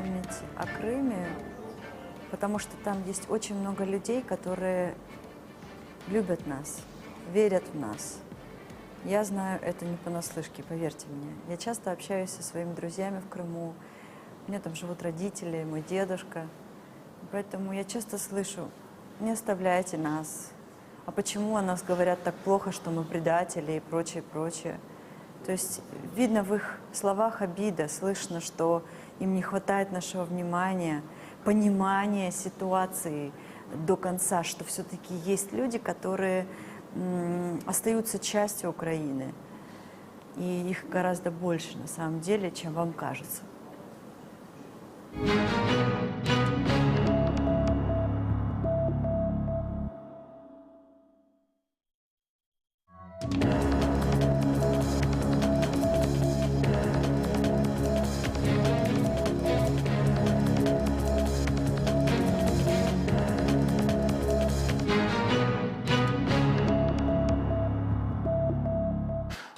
память о Крыме, потому что там есть очень много людей, которые любят нас, верят в нас. Я знаю это не понаслышке, поверьте мне. Я часто общаюсь со своими друзьями в Крыму. У меня там живут родители, мой дедушка. Поэтому я часто слышу: не оставляйте нас. А почему о нас говорят так плохо, что мы предатели и прочее, прочее. То есть видно в их словах обида, слышно, что им не хватает нашего внимания, понимания ситуации до конца, что все-таки есть люди, которые остаются частью Украины. И их гораздо больше на самом деле, чем вам кажется.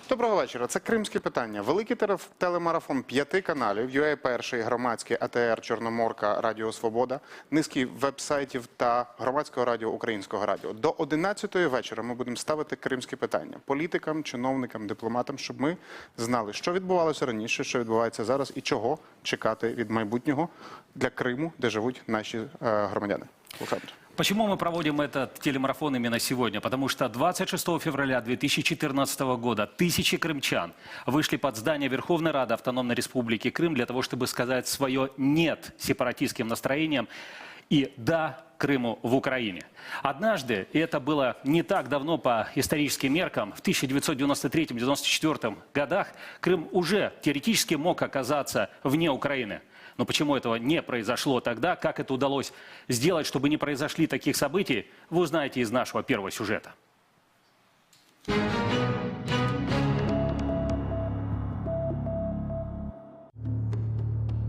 Доброго вечора. Це «Кримські питання». Великий телемарафон 5 каналів, UA1, громадський, АТР, Чорноморка, Радіо Свобода, низки веб-сайтів та громадського радіо, українського радіо. До 11-ї вечора ми будемо ставити кримські питання політикам, чиновникам, дипломатам, щоб ми знали, що відбувалося раніше, що відбувається зараз і чого чекати від майбутнього для Криму, де живуть наші громадяни. Олександр. Почему мы проводим этот телемарафон именно сегодня? Потому что 26 февраля 2014 года тысячи крымчан вышли под здание Верховной Рады Автономной Республики Крым для того, чтобы сказать свое «нет» сепаратистским настроениям и «да» Крыму в Украине. Однажды, и это было не так давно по историческим меркам, в 1993-1994 годах Крым уже теоретически мог оказаться вне Украины. Но почему этого не произошло тогда, как это удалось сделать, чтобы не произошли таких событий, вы узнаете из нашего первого сюжета.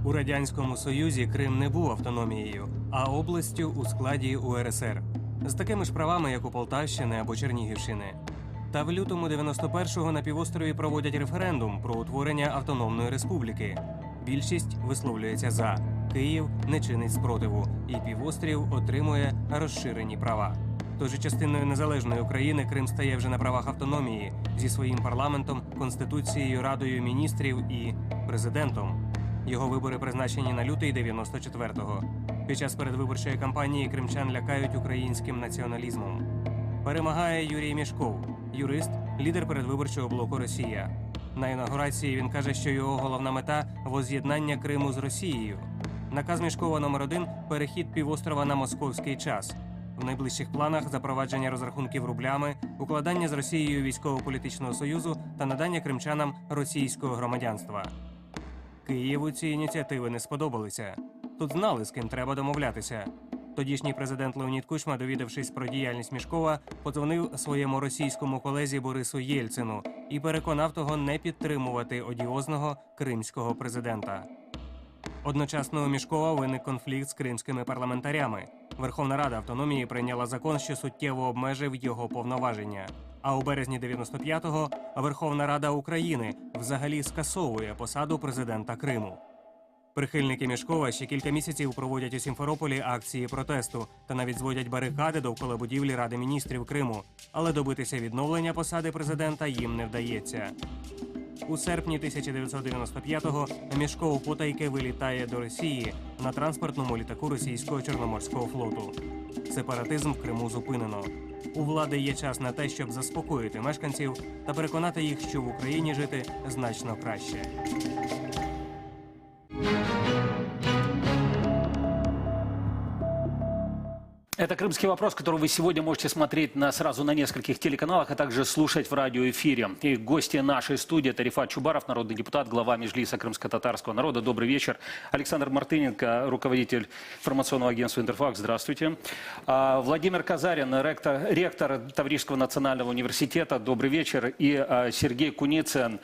У Радянському Союзі Крим не був автономією, а областю у складі УРСР. З такими ж правами, як у Полтавщини або Чернігівщини. Та в лютому 91-го на півострові проводять референдум про утворення автономної республіки. Більшість висловлюється «за». Київ не чинить спротиву, і півострів отримує розширені права. Тож частиною незалежної України Крим стає вже на правах автономії зі своїм парламентом, Конституцією, Радою міністрів і президентом. Його вибори призначені на лютий 94-го. Під час передвиборчої кампанії кримчан лякають українським націоналізмом. Перемагає Юрій Мішков, юрист, лідер передвиборчого блоку «Росія». На інаугурації він каже, що його головна мета – возз'єднання Криму з Росією. Наказ Мішкова номер 1 – перехід півострова на московський час. В найближчих планах – запровадження розрахунків рублями, укладання з Росією військово-політичного союзу та надання кримчанам російського громадянства. Києву ці ініціативи не сподобалися. Тут знали, з ким треба домовлятися. Тодішній президент Леонід Кучма, довідавшись про діяльність Мішкова, подзвонив своєму російському колезі Борису Єльцину і переконав того не підтримувати одіозного кримського президента. Одночасно у Мішкова виник конфлікт з кримськими парламентарями. Верховна Рада Автономії прийняла закон, що суттєво обмежив його повноваження. А у березні 95-го Верховна Рада України взагалі скасовує посаду президента Криму. Прихильники Мішкова ще кілька місяців проводять у Сімферополі акції протесту та навіть зводять барикади довкола будівлі Ради міністрів Криму. Але добитися відновлення посади президента їм не вдається. У серпні 1995-го Мішков потайки вилітає до Росії на транспортному літаку російського Чорноморського флоту. Сепаратизм в Криму зупинено. У влади є час на те, щоб заспокоїти мешканців та переконати їх, що в Україні жити значно краще. Это «Крымский вопрос», который вы сегодня можете смотреть сразу на нескольких телеканалах, а также слушать в радиоэфире. И гости нашей студии – это Рифат Чубаров, народный депутат, глава Меджлиса крымско-татарского народа. Добрый вечер. Александр Мартыненко, руководитель информационного агентства «Интерфакс». Здравствуйте. Владимир Казарин, ректор Таврического национального университета. Добрый вечер. И Сергей Куницын,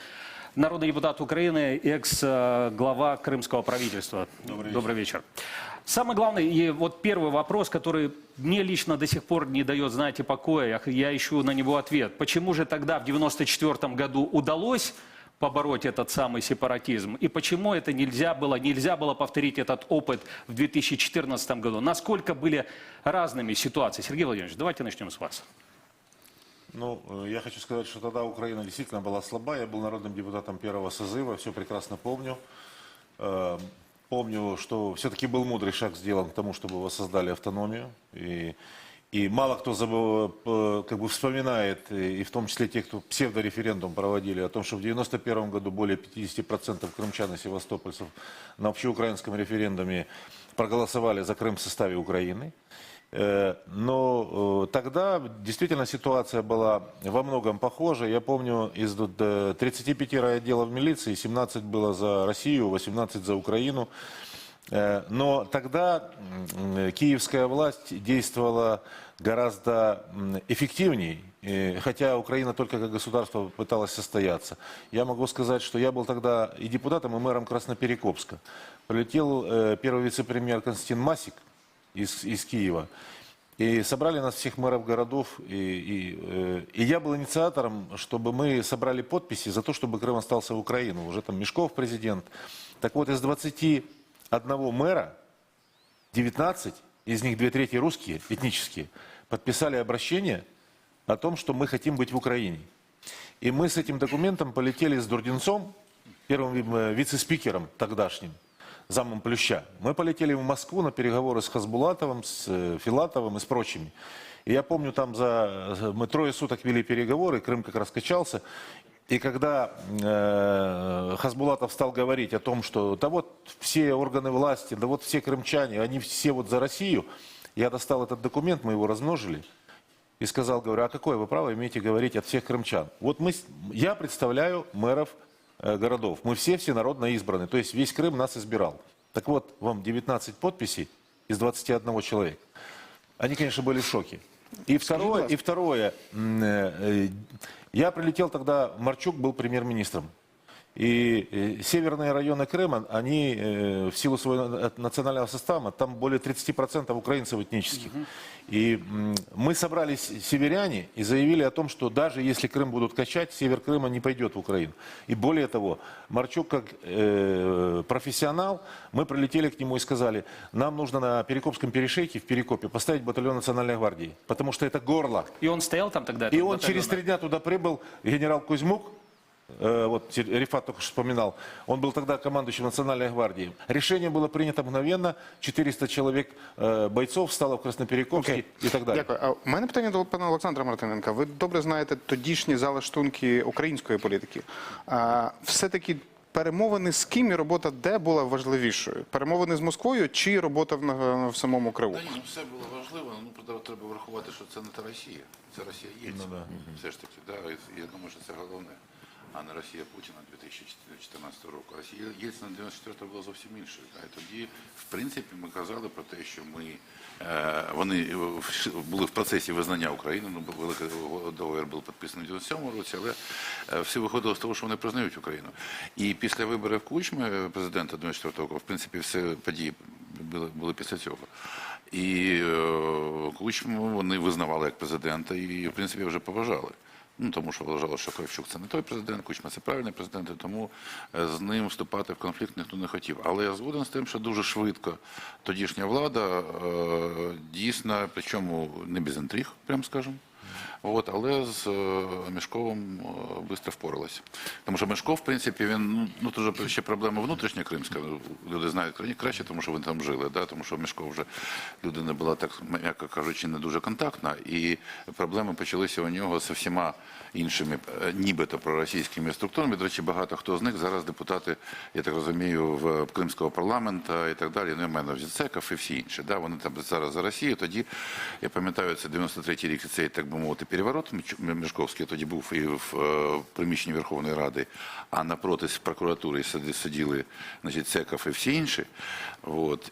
народный депутат Украины, экс-глава крымского правительства. Добрый вечер. Самый главный, и вот первый вопрос, который мне лично до сих пор не дает, знаете, покоя, я ищу на него ответ. Почему же тогда в 1994 году удалось побороть этот самый сепаратизм? И почему это нельзя было повторить этот опыт в 2014 году? Насколько были разными ситуации? Сергей Владимирович, давайте начнем с вас. Ну, я хочу сказать, что тогда Украина действительно была слаба. Я был народным депутатом первого созыва, все прекрасно помню. Помню, что все-таки был мудрый шаг сделан к тому, чтобы воссоздали автономию. И мало кто как бы вспоминает, и в том числе те, кто псевдореферендум проводили, о том, что в 1991 году более 50% крымчан и севастопольцев на общеукраинском референдуме проголосовали за Крым в составе Украины. Но тогда действительно ситуация была во многом похожа. Я помню, из 35 райотделов милиции 17 было за Россию, 18 за Украину. Но тогда киевская власть действовала гораздо эффективнее, хотя Украина только как государство пыталась состояться. Я могу сказать, что я был тогда и депутатом, и мэром Красноперекопска. Полетел первый вице-премьер Константин Масик из Киева. И собрали нас всех мэров городов. И я был инициатором, чтобы мы собрали подписи за то, чтобы Крым остался в Украину. Уже там Мешков президент. Так вот, из 21 мэра, 19, из них 2/3 русские, этнические, подписали обращение о том, что мы хотим быть в Украине. И мы с этим документом полетели с Дурдинцом, первым вице-спикером тогдашним, замом Плюща. Мы полетели в Москву на переговоры с Хасбулатовым, с Филатовым и с прочими. И я помню, там мы 3 суток вели переговоры, Крым как раз качался. И когда Хасбулатов стал говорить о том, что да вот все органы власти, да вот все крымчане, они все вот за Россию, я достал этот документ, мы его размножили. И сказал, говорю, а какое вы право имеете говорить от всех крымчан? Вот я представляю мэров городов. Мы все всенародно избраны. То есть весь Крым нас избирал. Так вот, вам 19 подписей из 21 человека. Они, конечно, были в шоке. И второе, я прилетел тогда, Марчук был премьер-министром. И северные районы Крыма, они в силу своего национального состава, там более 30% украинцев этнических. И мы собрались северяне и заявили о том, что даже если Крым будут качать, север Крыма не пойдет в Украину. И более того, Марчук как профессионал, мы прилетели к нему и сказали, нам нужно на Перекопском перешейке, в Перекопе, поставить батальон Национальной гвардии, потому что это горло. И он стоял там тогда? И он через 3 дня туда прибыл, генерал Кузьмук, вот Рифат только что вспоминал, он был тогда командующим Национальной гвардии. Решение было принято мгновенно, 400 человек бойцов стало в Красноперекопске і так далі. Дякую. У мене питання до пана Олександра Мартиненка. Ви добре знаєте тодішні залаштунки української політики. Все-таки перемовини з ким і робота де була важливішою? Перемовини з Москвою чи робота в самому Криву? Та ні, все було важливо, ну треба врахувати, що це не та Росія, це Росія Єльцина. Все ж таки, да, я думаю, що це головне, а не Росія Путіна 2014 року. Росія Єльцина 94-го була зовсім іншою. І тоді, в принципі, ми казали про те, що вони були в процесі визнання України, ну, великий договір був підписаний в 97 році, але все виходило з того, що вони признають Україну. І після виборів Кучми, президента 94 року, в принципі, всі події були після цього. І Кучму вони визнавали як президента і, в принципі, вже поважали. Ну, тому що вважали, що Кравчук це не той президент, Кучма це правильний президент, і тому з ним вступати в конфлікт ніхто не хотів. Але я згоден з тим, що дуже швидко тодішня влада дійсно, причому не без інтриг, прямо скажемо, але з Мешковим швидко впоралася. Тому що Мешков, в принципі, він, ну, тут ще проблема внутрішня кримська, люди знають краще, тому що вони там жили, да? Тому що Мешков вже людина була, так, м'яко кажучи, не дуже контактна, і проблеми почалися у нього з всіма іншими, нібито проросійськими структурами. До речі, багато хто з них зараз депутати, я так розумію, в Кримського парламенту і так далі, ну, я маю на увазі Цеков і всі інші, да? Вони там зараз за Росію, тоді, я пам'ятаю, це 93-й рік, цей, так би мовити, переворот Мешковський тоді був і в приміщенні Верховної Ради, а напроти прокуратури сиділи, значить, Цеков і всі інші.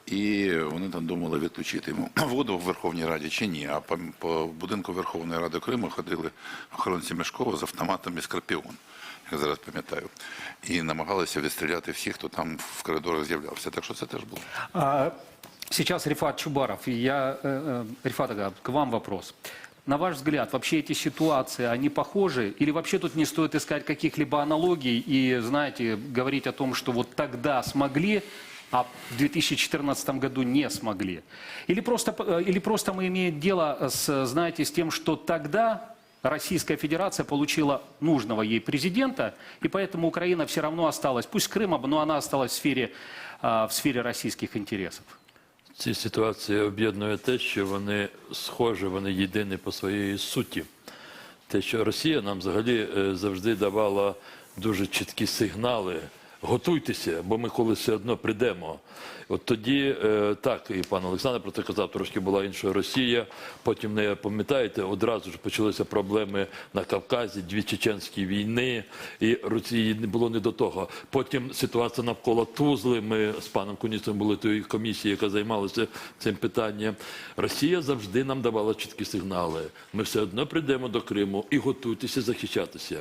І вони там думали відключити йому воду в Верховній Раді чи ні. А по будинку Верховної Ради Криму ходили охоронці Мешкова з автоматами «Скорпіон», я зараз пам'ятаю. І намагалися відстріляти всіх, хто там в коридорах з'являвся. Так що це теж було. Сейчас Рифат Чубаров. Рифат Ага, к вам вопрос. На ваш взгляд, вообще эти ситуации, они похожи? Или вообще тут не стоит искать каких-либо аналогий и, знаете, говорить о том, что вот тогда смогли, а в 2014 году не смогли? Или просто мы имеем дело с, знаете, с тем, что тогда Российская Федерация получила нужного ей президента, и поэтому Украина все равно осталась, пусть Крым, но она осталась в сфере российских интересов? Ці ситуації об'єднує те, що вони схожі, вони єдині по своїй суті. Те, що Росія нам взагалі завжди давала дуже чіткі сигнали. Готуйтеся, бо ми колись все одно прийдемо. От тоді, так, і пан Олександр про це казав, трошки була інша Росія. Потім, не пам'ятаєте, одразу ж почалися проблеми на Кавказі, 2 чеченські війни, і Росії не було не до того. Потім ситуація навколо Тузли, ми з паном Куніцем були тією комісією, яка займалася цим питанням. Росія завжди нам давала чіткі сигнали. Ми все одно прийдемо до Криму і готуйтеся захищатися.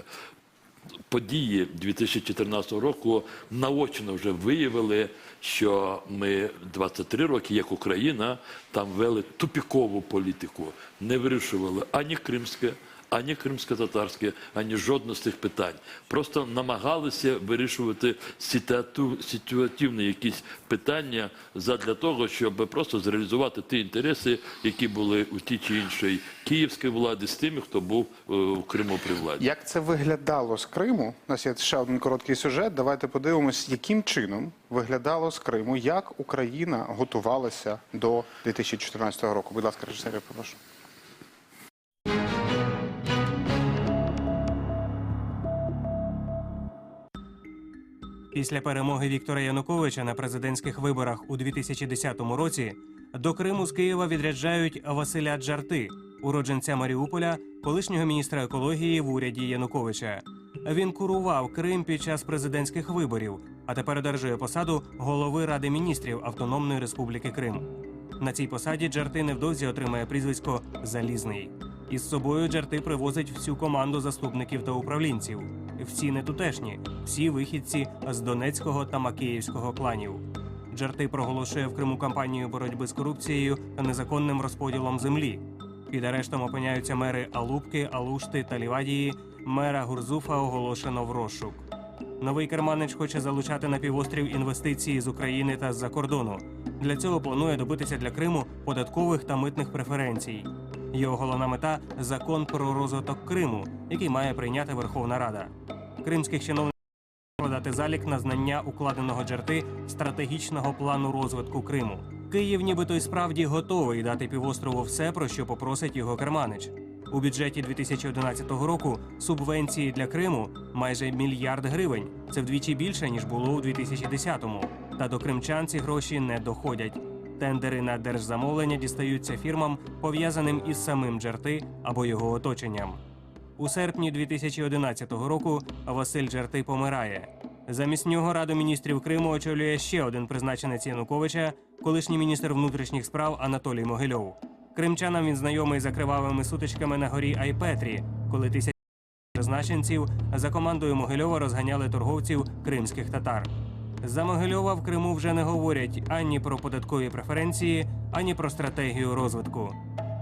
Події 2014 року наочно вже виявили, що ми 23 роки, як Україна, там вели тупікову політику. Не вирішували ані кримське, ані кримсько-татарське, ані жодне з цих питань. Просто намагалися вирішувати ситуативні якісь питання для того, щоб просто зреалізувати ті інтереси, які були у тій чи іншій київській владі з тими, хто був у Криму при владі. Як це виглядало з Криму? У нас є ще один короткий сюжет. Давайте подивимось, яким чином виглядало з Криму, як Україна готувалася до 2014 року. Будь ласка, режисер, я попрошу. Після перемоги Віктора Януковича на президентських виборах у 2010 році до Криму з Києва відряджають Василя Джарти, уродженця Маріуполя, колишнього міністра екології в уряді Януковича. Він курував Крим під час президентських виборів, а тепер одержує посаду голови Ради міністрів Автономної Республіки Крим. На цій посаді Джарти невдовзі отримає прізвисько «Залізний». Із собою Джарти привозить всю команду заступників та управлінців. Всі не тутешні, всі вихідці з Донецького та Макіївського кланів. Джарти проголошує в Криму кампанію боротьби з корупцією та незаконним розподілом землі. Під арештом опиняються мери Алупки, Алушти та Лівадії. Мера Гурзуфа оголошено в розшук. Новий керманич хоче залучати на півострів інвестиції з України та з-за кордону. Для цього планує добитися для Криму податкових та митних преференцій. Його головна мета – закон про розвиток Криму, який має прийняти Верховна Рада. Кримських чиновників подати залік на знання укладеного Джарти стратегічного плану розвитку Криму. Київ нібито й справді готовий дати півострову все, про що попросить його керманич. У бюджеті 2011 року субвенції для Криму майже 1 мільярд гривень. Це вдвічі більше, ніж було у 2010-му. Та до кримчан ці гроші не доходять. Тендери на держзамовлення дістаються фірмам, пов'язаним із самим Джарти або його оточенням. У серпні 2011 року Василь Джарти помирає. Замість нього Раду міністрів Криму очолює ще один призначенець Януковича, колишній міністр внутрішніх справ Анатолій Могильов. Кримчанам він знайомий за кривавими сутичками на горі Айпетрі, коли тисячі призначенців за командою Могильова розганяли торговців кримських татар. За Могильова в Криму вже не говорять ані про податкові преференції, ані про стратегію розвитку.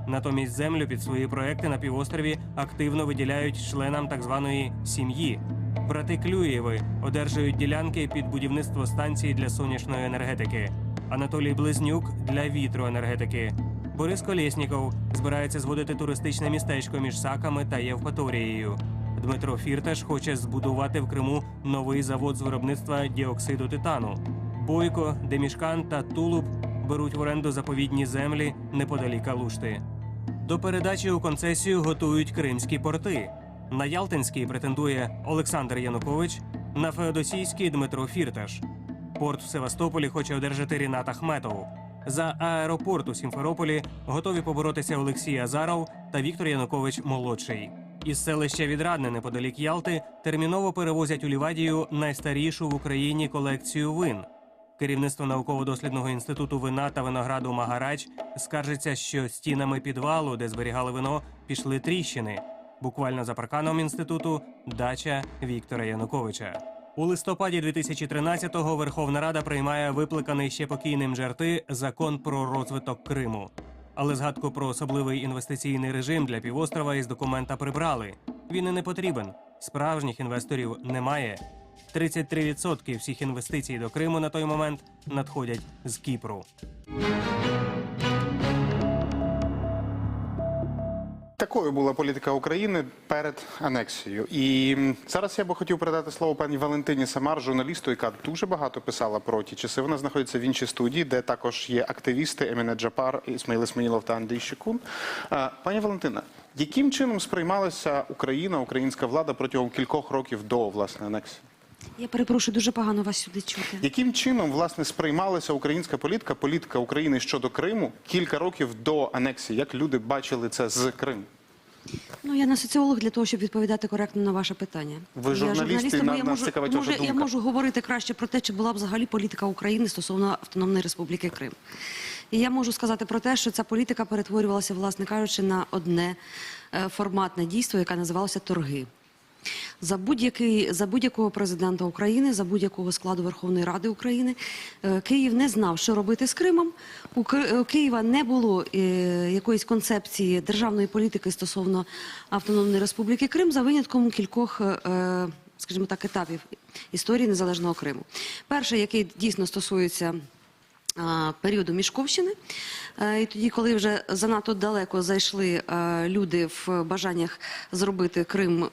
Натомість землю під свої проекти на півострові активно виділяють членам так званої «сім'ї». Брати Клюєви одержують ділянки під будівництво станції для сонячної енергетики. Анатолій Близнюк – для вітроенергетики. Борис Колєсніков збирається зводити туристичне містечко між Саками та Євпаторією. Дмитро Фірташ хоче збудувати в Криму новий завод з виробництва діоксиду титану. Бойко, Демішкан та Тулуб беруть в оренду заповідні землі неподалік Алушти. До передачі у концесію готують кримські порти. На Ялтинський претендує Олександр Янукович, на Феодосійський – Дмитро Фірташ. Порт в Севастополі хоче одержати Рінат Ахметов. За аеропорт у Сімферополі готові поборотися Олексій Азаров та Віктор Янукович-молодший. Із селища Відрадне неподалік Ялти терміново перевозять у Лівадію найстарішу в Україні колекцію вин. Керівництво науково-дослідного інституту вина та винограду «Магарач» скаржиться, що стінами підвалу, де зберігали вино, пішли тріщини. Буквально за парканом інституту – дача Віктора Януковича. У листопаді 2013-го Верховна Рада приймає випликаний ще покійним Джарти закон про розвиток Криму. Але згадку про особливий інвестиційний режим для півострова із документа прибрали. Він і не потрібен. Справжніх інвесторів немає. 33% всіх інвестицій до Криму на той момент надходять з Кіпру. Такою була політика України перед анексією. І зараз я би хотів передати слово пані Валентині Самар, журналісту, яка дуже багато писала про ті часи. Вона знаходиться в іншій студії, де також є активісти Еміне Джапар, Ісмаїл Ісмаїлов та Андрій Щекун. Пані Валентина, яким чином сприймалася Україна, українська влада протягом кількох років до, власне, анексії? Я перепрошую, дуже погано вас сюди чути. Яким чином, власне, сприймалася українська політика України щодо Криму кілька років до анексії? Як люди бачили це з Криму? Ну, я не соціолог для того, щоб відповідати коректно на ваше питання. Ви Я журналіст, і тому нас цікавить ваша я думка. можу говорити краще про те, чи була б взагалі політика України стосовно Автономної Республіки Крим. І я можу сказати про те, що ця політика перетворювалася, власне кажучи, на одне форматне дійство, яке називалося торги. За будь-якого президента України, за будь-якого складу Верховної Ради України Київ не знав, що робити з Кримом. У Києва не було якоїсь концепції державної політики стосовно Автономної Республіки Крим за винятком кількох, скажімо так, етапів історії незалежного Криму. Перший, який дійсно стосується періоду Мішковщини. І тоді, коли вже занадто далеко зайшли люди в бажаннях зробити Крим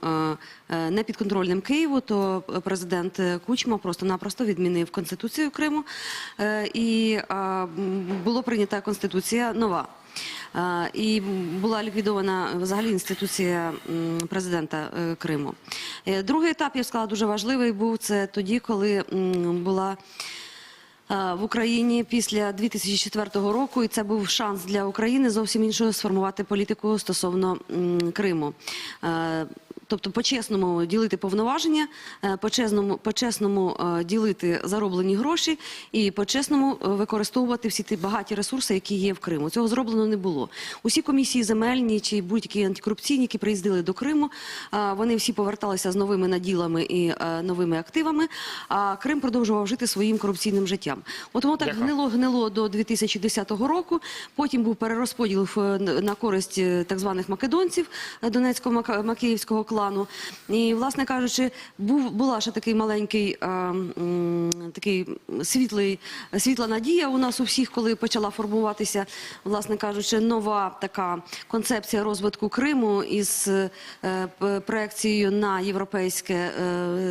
непідконтрольним Києву, то президент Кучма просто-напросто відмінив Конституцію Криму і була прийнята Конституція нова. І була ліквідована взагалі інституція президента Криму. Другий етап, я сказала, дуже важливий був, це тоді, коли була в Україні після 2004 року, і це був шанс для України зовсім іншого сформувати політику стосовно Криму. Тобто по-чесному ділити повноваження, по-чесному ділити зароблені гроші і по-чесному використовувати всі ті багаті ресурси, які є в Криму. Цього зроблено не було. Усі комісії земельні чи будь-які антикорупційні, які приїздили до Криму, вони всі поверталися з новими наділами і новими активами, а Крим продовжував жити своїм корупційним життям. От воно так гнило до 2010 року, потім був перерозподіл на користь так званих македонців Донецького Макіївського клану. І, власне кажучи, була ще такий маленький, світла надія у нас у всіх, коли почала формуватися, власне кажучи, нова така концепція розвитку Криму із проекцією на європейське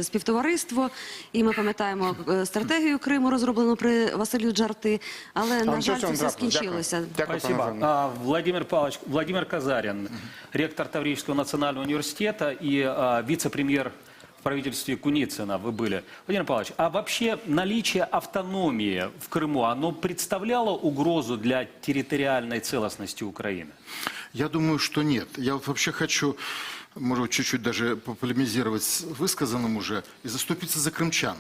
співтовариство. І ми пам'ятаємо стратегію Криму, розроблену при Василю Джарти, але, на жаль, це все скінчилося. Спасибо. Владимир Павлович, Владимир Казарин, ректор Таврического национального университета и вице-премьер в правительстве Куницына вы были. Владимир Павлович, а вообще наличие автономии в Крыму, оно представляло угрозу для территориальной целостности Украины? Я думаю, что нет. Я вот вообще хочу, может быть, чуть-чуть даже пополемизировать с высказанным уже и заступиться за крымчан.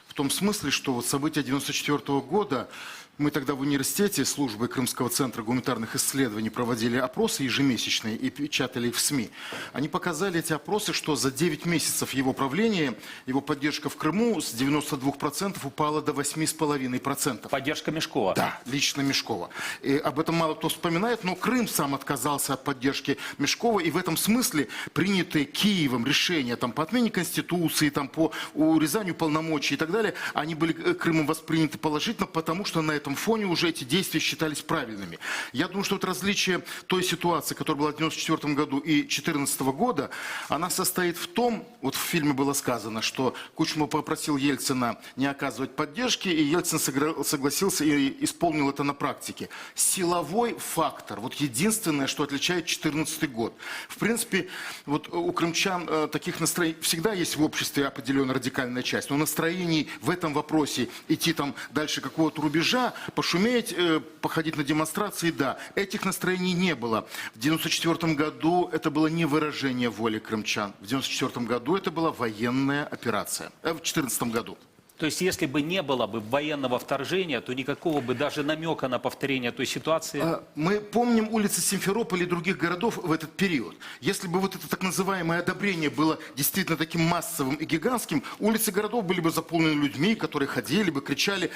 В том смысле, что вот события 1994 года, мы тогда в университете службы Крымского центра гуманитарных исследований проводили опросы ежемесячные и печатали их в СМИ. Они показали эти опросы, что за 9 месяцев его правления его поддержка в Крыму с 92% упала до 8,5%. Поддержка Мешкова? Да, лично Мешкова. И об этом мало кто вспоминает, но Крым сам отказался от поддержки Мешкова, и в этом смысле принятые Киевом решения там, по отмене Конституции, там, по урезанию полномочий и так далее, они были Крымом восприняты положительно, потому что на этом фоне уже эти действия считались правильными. Я думаю, что вот различие той ситуации, которая была в 1994 году и 2014 года, она состоит в том, вот в фильме было сказано, что Кучма попросил Ельцина не оказывать поддержки, и Ельцин согласился и исполнил это на практике. Силовой фактор, вот единственное, что отличает 2014 год. В принципе, вот у крымчан таких настроений всегда есть в обществе определенная радикальная часть, но настроений в этом вопросе идти там дальше какого-то рубежа, пошуметь, походить на демонстрации, да. Этих настроений не было. В 1994 году это было не выражение воли крымчан. В 1994 году это была военная операция. В 2014 году. То есть, если бы не было бы военного вторжения, то никакого бы даже намека на повторение той ситуации... Мы помним улицы Симферополя и других городов в этот период. Если бы вот это так называемое одобрение было действительно таким массовым и гигантским, улицы городов были бы заполнены людьми, которые ходили бы, кричали.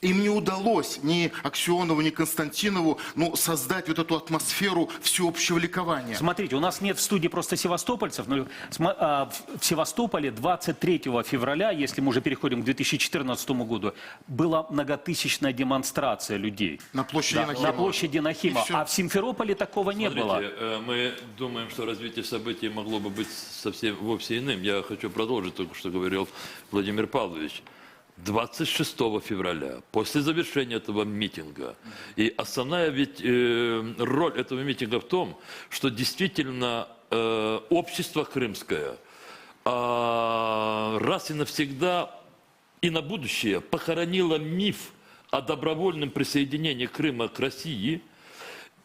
Им не удалось ни Аксенову, ни Константинову создать вот эту атмосферу всеобщего ликования. Смотрите, у нас нет в студии просто севастопольцев, но в Севастополе 23 февраля, если мы уже переходим к 2014 году, была многотысячная демонстрация людей. На площади Да, Нахима. на площади Нахима. И всё. А в Симферополе такого не было. Смотрите, мы думаем, что развитие событий могло бы быть совсем вовсе иным. Я хочу продолжить только что говорил Владимир Павлович. 26 февраля, после завершения этого митинга, и основная ведь роль этого митинга в том, что действительно общество крымское раз и навсегда и на будущее похоронило миф о добровольном присоединении Крыма к России.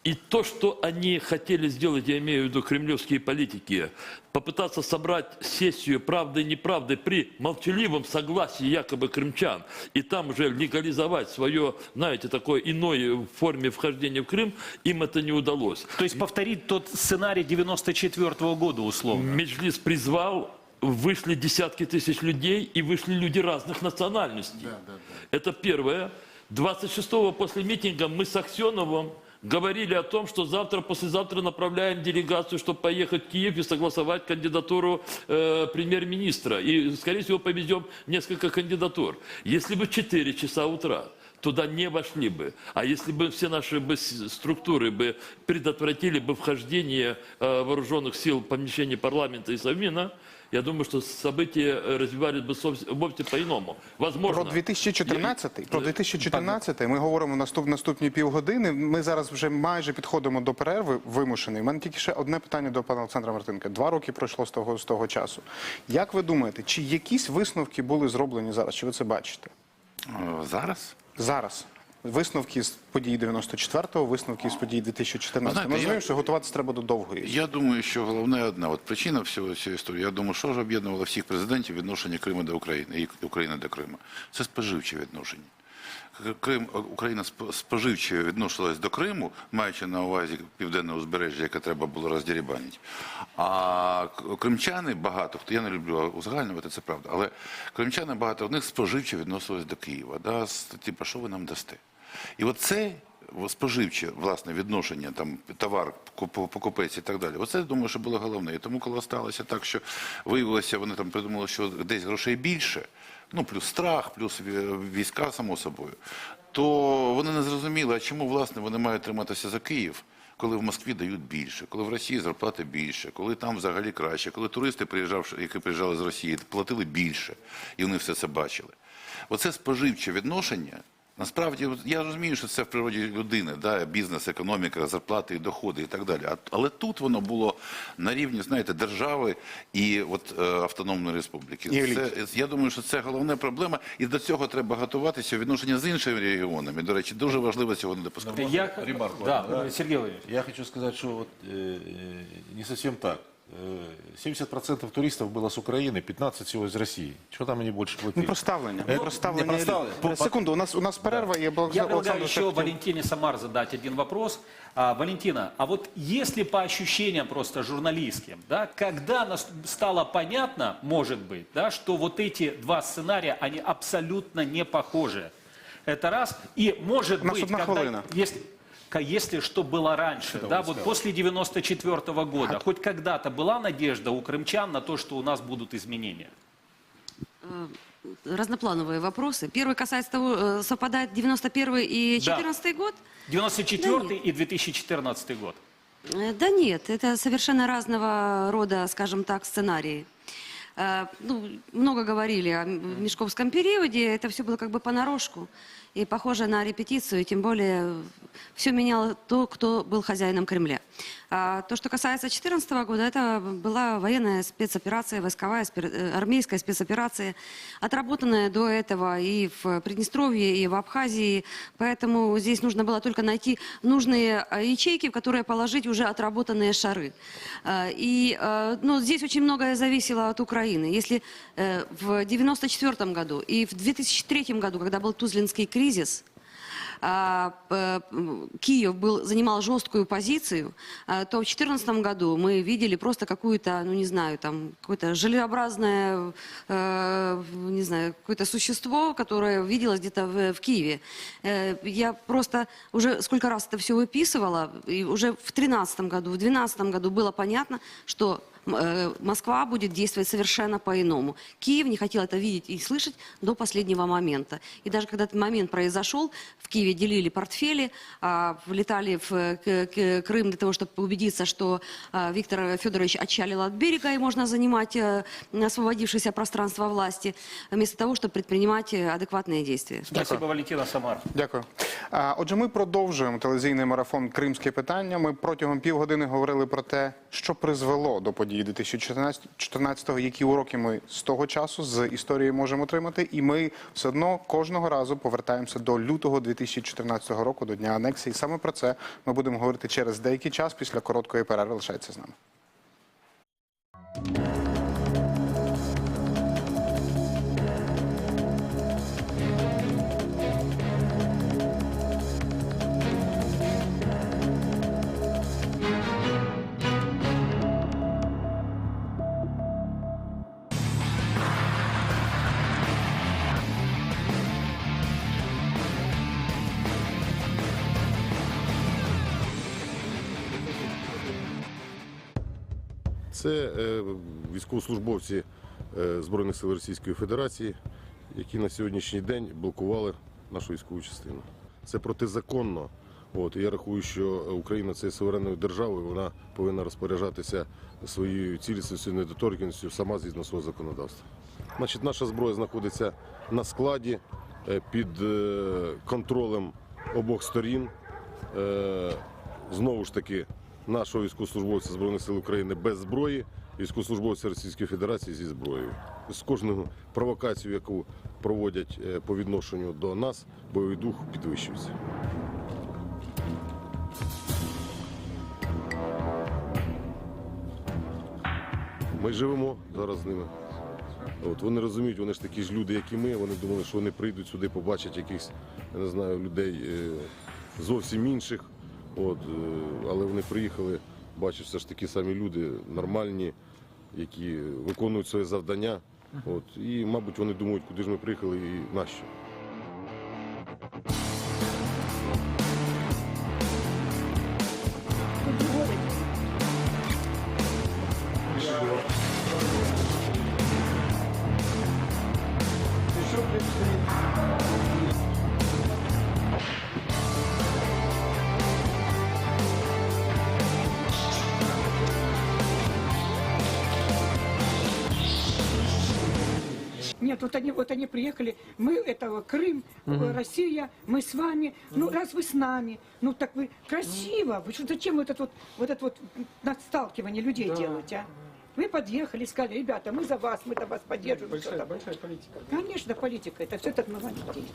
И то, что они хотели сделать, я имею в виду кремлевские политики, попытаться собрать сессию правды и неправды при молчаливом согласии якобы крымчан, и там уже легализовать свое, знаете, такой иной форме вхождения в Крым, им это не удалось. То есть повторить тот сценарий 94 года условно. Меджлис призвал, вышли десятки тысяч людей, и вышли люди разных национальностей. Это первое. 26-го после митинга мы с Аксеновым говорили о том, что завтра, послезавтра направляем делегацию, чтобы поехать в Киев и согласовать кандидатуру премьер-министра. И, скорее всего, повезем несколько кандидатур. Если бы в 4 часа утра туда не вошли бы, а если бы все наши структуры бы предотвратили бы вхождение вооруженных сил в помещение парламента и Совмина, я думаю, что события развивались бы вовсе по-иному. Возможно. Про 2014 ми говоримо наступні півгодини. Ми зараз вже майже підходимо до перерви вимушеної. У мене тільки ще одне питання до пана Олександра Мартиненка. 2 роки пройшло з того часу. Як ви думаєте, чи якісь висновки були зроблені зараз? Чи ви це бачите? Зараз? Зараз. Висновки з подій 94-го, висновки з подій 2014-го. Знаєте, Ми розуміємо, що готуватися треба до довгої. Я думаю, що головне одна. От причина всього цієї історії. Я думаю, що ж об'єднувало всіх президентів відношення Криму до України і України до Криму. Це споживчі відношення. Україна споживче відносилась до Криму, маючи на увазі південне узбережжя, яке треба було роздерибанити. А кримчани багато, я не люблю узагальнювати, це правда, але кримчани багато в них споживче відносились до Києва. Да, типу, що ви нам дасте? І оце споживче, власне, відношення, там, товар, покупець і так далі. Оце, я думаю, що було головне. І тому, коли сталося так, що виявилося, вони там придумали, що десь грошей більше, плюс страх, плюс війська, само собою, то вони не зрозуміли, а чому, власне, вони мають триматися за Київ, коли в Москві дають більше, коли в Росії зарплати більше, коли там взагалі краще, коли туристи, які приїжджали з Росії, платили більше, і вони все це бачили. Оце споживче відношення. Насправді, я розумію, що це в природі людини, да, бізнес, економіка, зарплати, і доходи і так далі. Але тут воно було на рівні, знаєте, держави і Автономної Республіки. Я думаю, що це головна проблема, і до цього треба готуватися у відношенні з іншими регіонами. До речі, дуже важливо цього не допускати. Сергей Владимирович. Я хочу сказать, что не совсем так. 70% туристов было с Украины, 15% всего из России. Чего там они больше платили? Про ставлення. Секунду, у нас перерва. Я предлагаю еще Валентине Самар задать один вопрос. Валентина, а вот если по ощущениям просто журналистским, да, когда стало понятно, может быть, да, что вот эти два сценария, они абсолютно не похожи. Это раз. И может быть, когда, если что было раньше, да, вот после 94 года, хоть когда-то была надежда у крымчан на то, что у нас будут изменения? Разноплановые вопросы. Первый касается того, совпадает 91 и 14 год? 94 и 2014 год. Да нет, это совершенно разного рода, скажем так, сценарии. Много говорили о Мешковском периоде, это все было как бы понарошку и похоже на репетицию, и тем более все меняло то, кто был хозяином Кремля. А то, что касается 2014 года, это была военная спецоперация, войсковая, армейская спецоперация, отработанная до этого и в Приднестровье, и в Абхазии, поэтому здесь нужно было только найти нужные ячейки, в которые положить уже отработанные шары. Здесь очень многое зависело от Украины. Если в 1994 году и в 2003 году, когда был Тузлинский кризис, Киев занимал жесткую позицию, то в 2014 году мы видели просто какую-то, ну не знаю, там какое-то желеобразное, не знаю, какое-то существо, которое виделось где-то в Киеве. Я просто уже сколько раз это все выписывала, и уже в 2013 году, в 2012 году было понятно, что Москва будет действовать совершенно по-иному. Киев не хотел это видеть и слышать до последнего момента. И даже когда этот момент произошел, в Киеве делили портфели, влетали в Крым для того, чтобы убедиться, что Виктор Федорович отчалил от берега и можно занимать освободившееся пространство власти, вместо того, чтобы предпринимать адекватные действия. Спасибо, Валентина Самар. Дякую. Отже, ми продовжуємо телевізійний марафон «Кримське питання». Ми протягом півгодини говорили про те, що призвело до подій 2014-го, які уроки ми з того часу, з історії можемо отримати. І ми все одно кожного разу повертаємося до лютого 2014 року, до Дня анексії. Саме про це ми будемо говорити через деякий час після короткої перерви. Лишайтеся з нами. Це військовослужбовці Збройних сил Російської Федерації, які на сьогоднішній день блокували нашу військову частину. Це протизаконно. Я рахую, що Україна – це суверенною державою, вона повинна розпоряджатися своєю цілісністю, недоторканністю сама згідно свого законодавства. Значить, наша зброя знаходиться на складі під контролем обох сторін. Знову ж таки, нашого військовослужбовця Збройних сил України без зброї, військовослужбовця Російської Федерації зі зброєю. З кожною провокацією, яку проводять по відношенню до нас, бойовий дух підвищується. Ми живемо зараз з ними. Вони розуміють, вони ж такі ж люди, як і ми. Вони думали, що вони прийдуть сюди, побачать якихось, я не знаю, людей зовсім інших. Але вони приїхали, бачать, все ж такі самі люди, нормальні, які виконують своє завдання. І, мабуть, вони думають, куди ж ми приїхали і нащо. Нет, вот они приехали, мы, это Крым, Россия, мы с вами, ну раз вы с нами, ну так вы красиво, вы что, зачем вот это вот надсталкивание людей делать, а? Вы подъехали, сказали, ребята, мы за вас, мы-то вас поддерживаем. Большая политика. Конечно, политика, это все так много людей.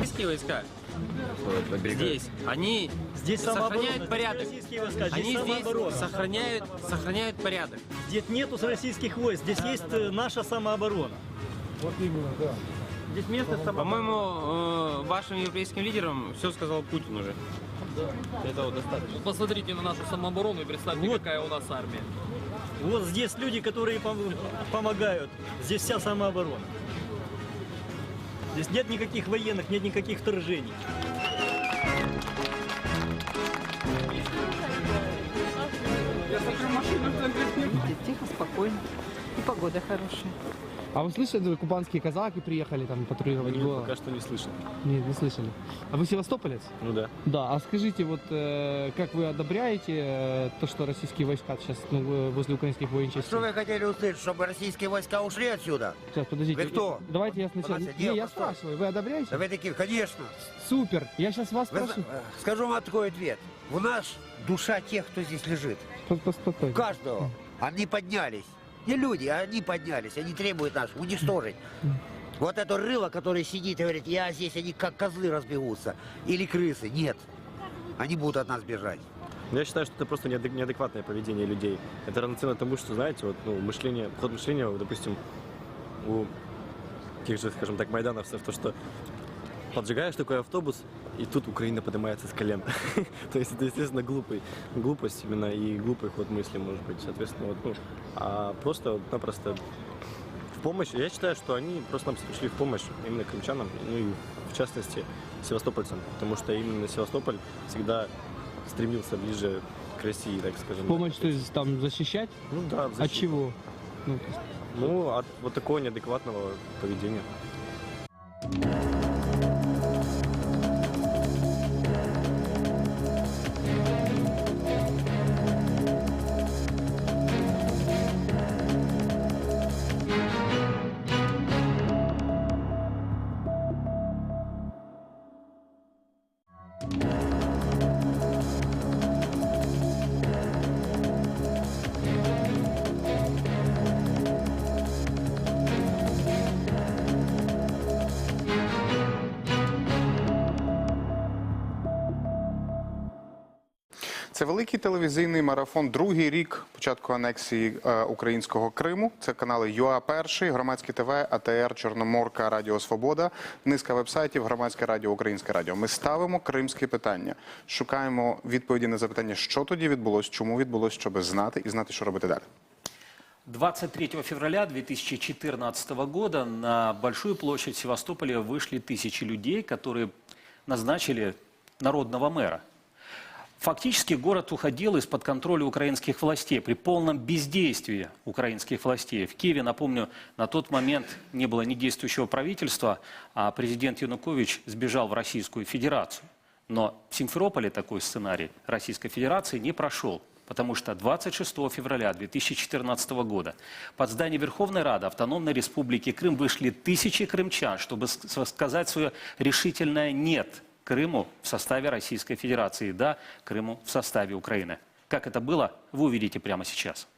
Российские войска здесь, они сохраняют порядок. Они здесь сохраняют порядок. Здесь нету российских войск, здесь есть наша самооборона. Вот именно, да. Здесь место, по-моему, вашим европейским лидерам все сказал Путин уже. Да. Этого достаточно. Посмотрите на нашу самооборону и представьте, какая у нас армия. Вот здесь люди, которые помогают. Здесь вся самооборона. Здесь нет никаких военных, нет никаких вторжений. Тихо, спокойно. И погода хорошая. А вы слышали, кубанские казаки приехали там патрулировать? Нет, пока что не слышал. Нет, не слышали. А вы севастополец? Ну да. Да, а скажите, вот как вы одобряете то, что российские войска сейчас возле украинских военчастей? Что вы хотели услышать, чтобы российские войска ушли отсюда? Сейчас, подождите. Вы кто? Давайте я сначала... Подождите, Не, я постой. спрашиваю, вы одобряете? Да вы такие, конечно. Супер, я сейчас вас Вы спрошу. скажу вам такой ответ. У нас душа тех, кто здесь лежит. Постой. У каждого. Они поднялись. Не люди, а они поднялись. Они требуют нас уничтожить. Вот это рыло, которое сидит и говорит, я здесь, они как козлы разбегутся. Или крысы. Нет. Они будут от нас бежать. Я считаю, что это просто неадекватное поведение людей. Это равноценно тому, что, знаете, вот, ну, ход мышления, вот, допустим, у тех же, скажем так, майдановцев, то, что поджигаешь такой автобус, и тут Украина поднимается с колен. То есть это, естественно, глупость именно и глупый ход мысли, может быть, соответственно, вот, ну, а просто-напросто в помощь. Я считаю, что они просто нам пришли в помощь именно крымчанам, ну и в частности севастопольцам, потому что именно Севастополь всегда стремился ближе к России, так скажем. Помощь, то есть там защищать? Ну да, От чего? Ну, от вот такого неадекватного поведения. Це великий телевізійний марафон, другий рік початку анексії українського Криму. Це канали ЮА-1, Громадське ТВ, АТР, Чорноморка, Радіо Свобода, низка вебсайтів, Громадське радіо, Українське радіо. Ми ставимо кримські питання, шукаємо відповіді на запитання, що тоді відбулось, чому відбулось, щоб знати і знати, що робити далі. 23 февраля 2014 года на Большую площадь Севастополя вышли тысячи людей, которые назначили народного мэра. Фактически город уходил из-под контроля украинских властей при полном бездействии украинских властей. В Киеве, напомню, на тот момент не было ни действующего правительства, а президент Янукович сбежал в Российскую Федерацию. Но в Симферополе такой сценарий Российской Федерации не прошел, потому что 26 февраля 2014 года под здание Верховной Рады Автономной Республики Крым вышли тысячи крымчан, чтобы сказать свое решительное «нет» Крыму в составе Российской Федерации, да, Крыму в составе Украины. Как это было, вы увидите прямо сейчас.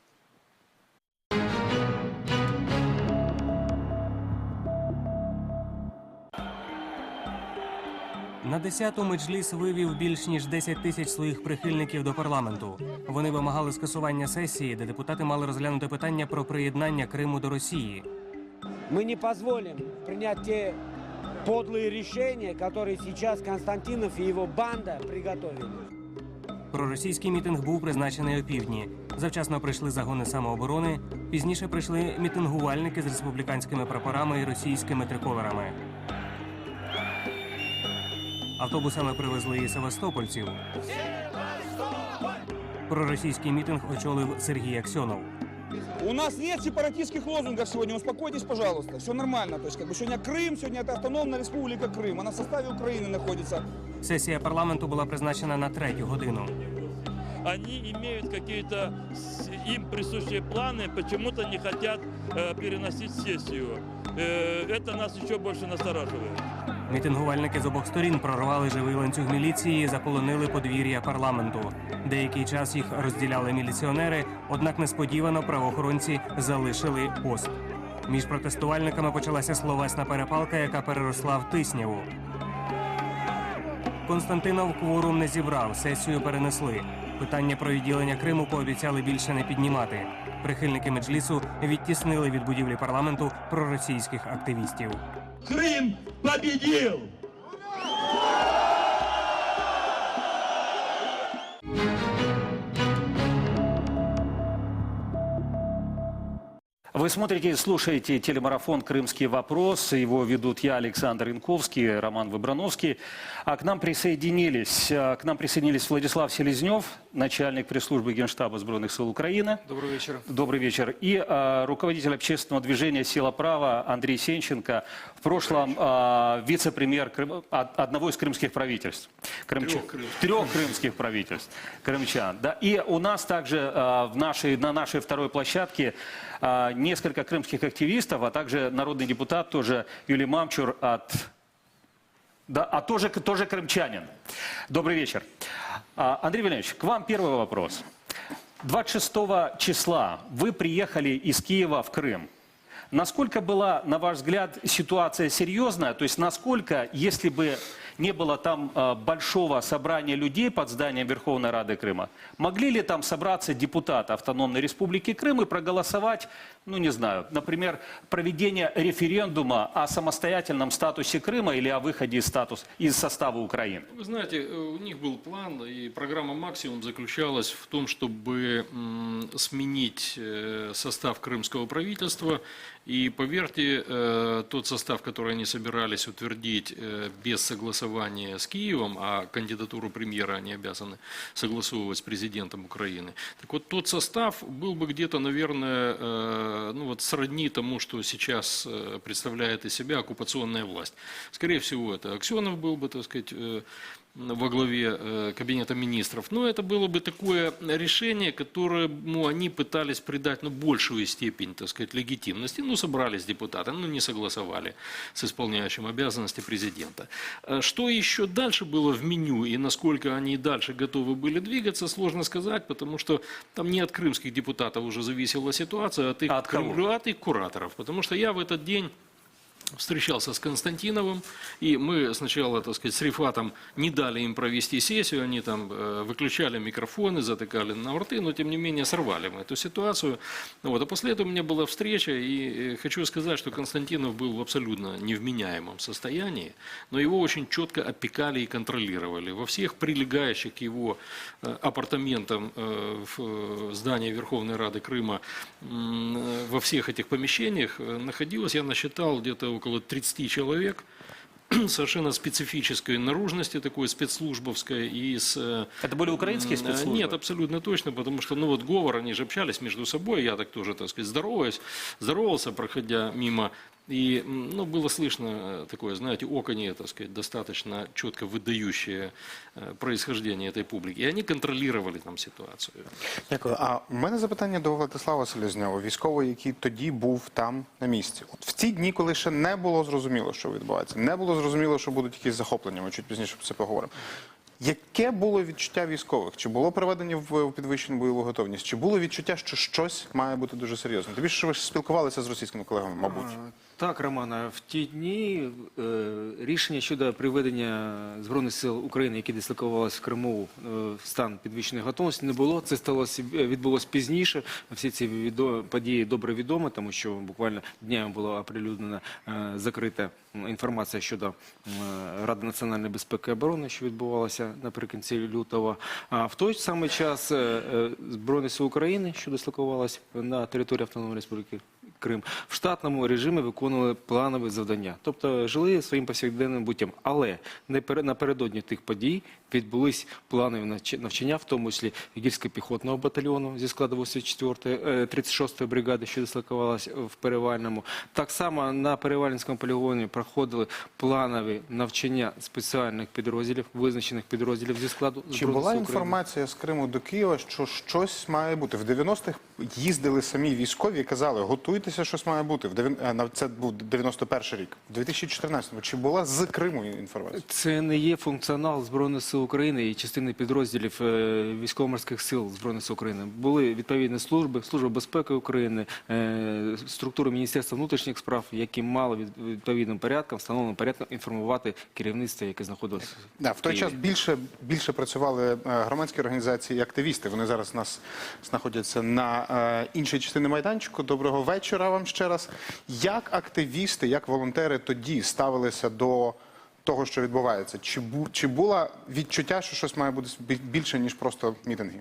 На 10-ту Меджліс вивів більш ніж 10 тисяч своїх прихильників до парламенту. Вони вимагали скасування сесії, де депутати мали розглянути питання про приєднання Криму до Росії. Ми не дозволимо прийняти ті подлые решения, которые сейчас Константинов и его банда приготовили. Проросійський мітинг був призначений опівдні. Завчасно прийшли загони самооборони, пізніше прийшли мітингувальники з республіканськими прапорами і російськими триколорами. Автобусами привезли і севастопольців. Проросійський мітинг очолив Сергій Аксьонов. У нас нет сепаратистских лозунгов сегодня, успокойтесь, пожалуйста, все нормально. То есть, сегодня Крым, сегодня это автономная республика Крым, она в составе Украины находится. Сесія парламенту була призначена на 3-ю годину. Они имеют какие-то им присущие планы, почему-то не хотят переносить сессию. Это нас еще больше настораживает. Мітингувальники з обох сторін прорвали живий ланцюг міліції і заполонили подвір'я парламенту. Деякий час їх розділяли міліціонери, однак несподівано правоохоронці залишили пост. Між протестувальниками почалася словесна перепалка, яка переросла в тисняву. Константинов кворум не зібрав, сесію перенесли. Питання про відділення Криму пообіцяли більше не піднімати. Прихильники Меджлісу відтіснили від будівлі парламенту проросійських активістів. Крым победил! Вы Вы смотрите и слушаете телемарафон «Крымский вопрос». Его ведут я, Александр Янковский, Роман Выбрановский. А к нам присоединились Владислав Селезнев, начальник пресс-службы Генштаба Збройных сил Украины. Добрый вечер. Добрый вечер. И руководитель общественного движения «Сила права» Андрей Сенченко, в прошлом вице-премьер одного из крымских правительств. Трех крымских правительств. Крымчан. Да. И у нас также на нашей второй площадке несколько крымских активистов, а также народный депутат тоже Юлий Мамчур тоже крымчанин. Добрый вечер. Андрей Валерьевич, к вам первый вопрос. 26 числа вы приехали из Киева в Крым. Насколько была, на ваш взгляд, ситуация серьезная? То есть насколько, если бы не было там большого собрания людей под зданием Верховной Рады Крыма, могли ли там собраться депутаты Автономной Республики Крым и проголосовать, ну не знаю, например, проведение референдума о самостоятельном статусе Крыма или о выходе из состава Украины? Вы знаете, у них был план, и программа «Максимум» заключалась в том, чтобы сменить состав крымского правительства. И поверьте, тот состав, который они собирались утвердить без согласования с Киевом, а кандидатуру премьера они обязаны согласовывать с президентом Украины, так вот тот состав был бы где-то, наверное, ну вот сродни тому, что сейчас представляет из себя оккупационная власть. Скорее всего, это Аксенов был бы, так сказать, во главе кабинета министров. Но это было бы такое решение, которому они пытались придать большую степень, так сказать, легитимности. Ну, собрались депутаты, но не согласовали с исполняющим обязанности президента. Что еще дальше было в меню и насколько они дальше готовы были двигаться, сложно сказать, потому что там не от крымских депутатов уже зависела ситуация, а от их кураторов. Потому что я в этот день встречался с Константиновым, и мы сначала, так сказать, с Рифатом не дали им провести сессию, они там выключали микрофоны, затыкали нам рты, но тем не менее сорвали мы эту ситуацию. Вот. А после этого у меня была встреча, и хочу сказать, что Константинов был в абсолютно невменяемом состоянии, но его очень четко опекали и контролировали. Во всех прилегающих к его апартаментам в здании Верховной Рады Крыма, во всех этих помещениях находилось, я насчитал, где-то около 30 человек, совершенно специфической наружности, такой спецслужбовской. Это были украинские спецслужбы? Нет, абсолютно точно, потому что, ну вот говор, они же общались между собой, я так тоже, так сказать, здоровался, проходя мимо. И было слышно такое, знаете, оконье, так сказать, достаточно четко выдающее происхождение этой публіки. І вони контролювали там ситуацію. Дякую. А в мене запитання до Владислава Селезньова, військового, який тоді був там на місці. От в ті дні, коли ще не було зрозуміло, що відбувається, не було зрозуміло, що будуть якісь захоплення, ми чуть пізніше про це поговоримо. Яке було відчуття військових? Чи було приведення в підвищену бойову готовність? Чи було відчуття, що щось має бути дуже серйозно? Тобі що ви спілкувалися з російськими колегами, мабуть? Так, Романа, в ті дні рішення щодо приведення Збройних сил України, які дислокувалися в Криму, в стан підвищеної готовності не було. Це відбулося пізніше. Всі ці події добре відомі, тому що буквально днями була оприлюднена закрита інформація щодо Ради національної безпеки і оборони, що відбувалося наприкінці лютого. А в той самий час Збройні сили України, що дислокувалися на території Автономної Республіки Крим, в штатному режимі виконували планові завдання. Тобто жили своїм повсякденним буттям. Але напередодні тих подій відбулись планові навчання, в тому числі гірсько-піхотного батальйону зі складу 36-ї бригади, що дислокувалася в Перевальному. Так само на Перевальницькому полігоні проходили планові навчання спеціальних підрозділів, визначених підрозділів зі складу Збройних сил України. Чи була інформація з Криму до Києва, що щось має бути? В 90-х їздили самі військові і казали, готуйтеся, щось має бути. Це був 91-й рік. В 2014-му чи була з Криму інформація? Це не є функціонал Збройних сил України і частини підрозділів військово-морських сил Збройних сил України. Були відповідні служби, Служба безпеки України, структури Міністерства внутрішніх справ, які мали відповідним порядком, встановленим порядком інформувати керівництво, яке знаходилося в Києві. В той час більше працювали громадські організації і активісти. Вони зараз у нас знаходяться на іншій частині майданчику. Доброго вечора вам ще раз. Як активісти, як волонтери тоді ставилися до того, що відбувається? Чи було відчуття, що щось має бути більше, ніж просто мітинги?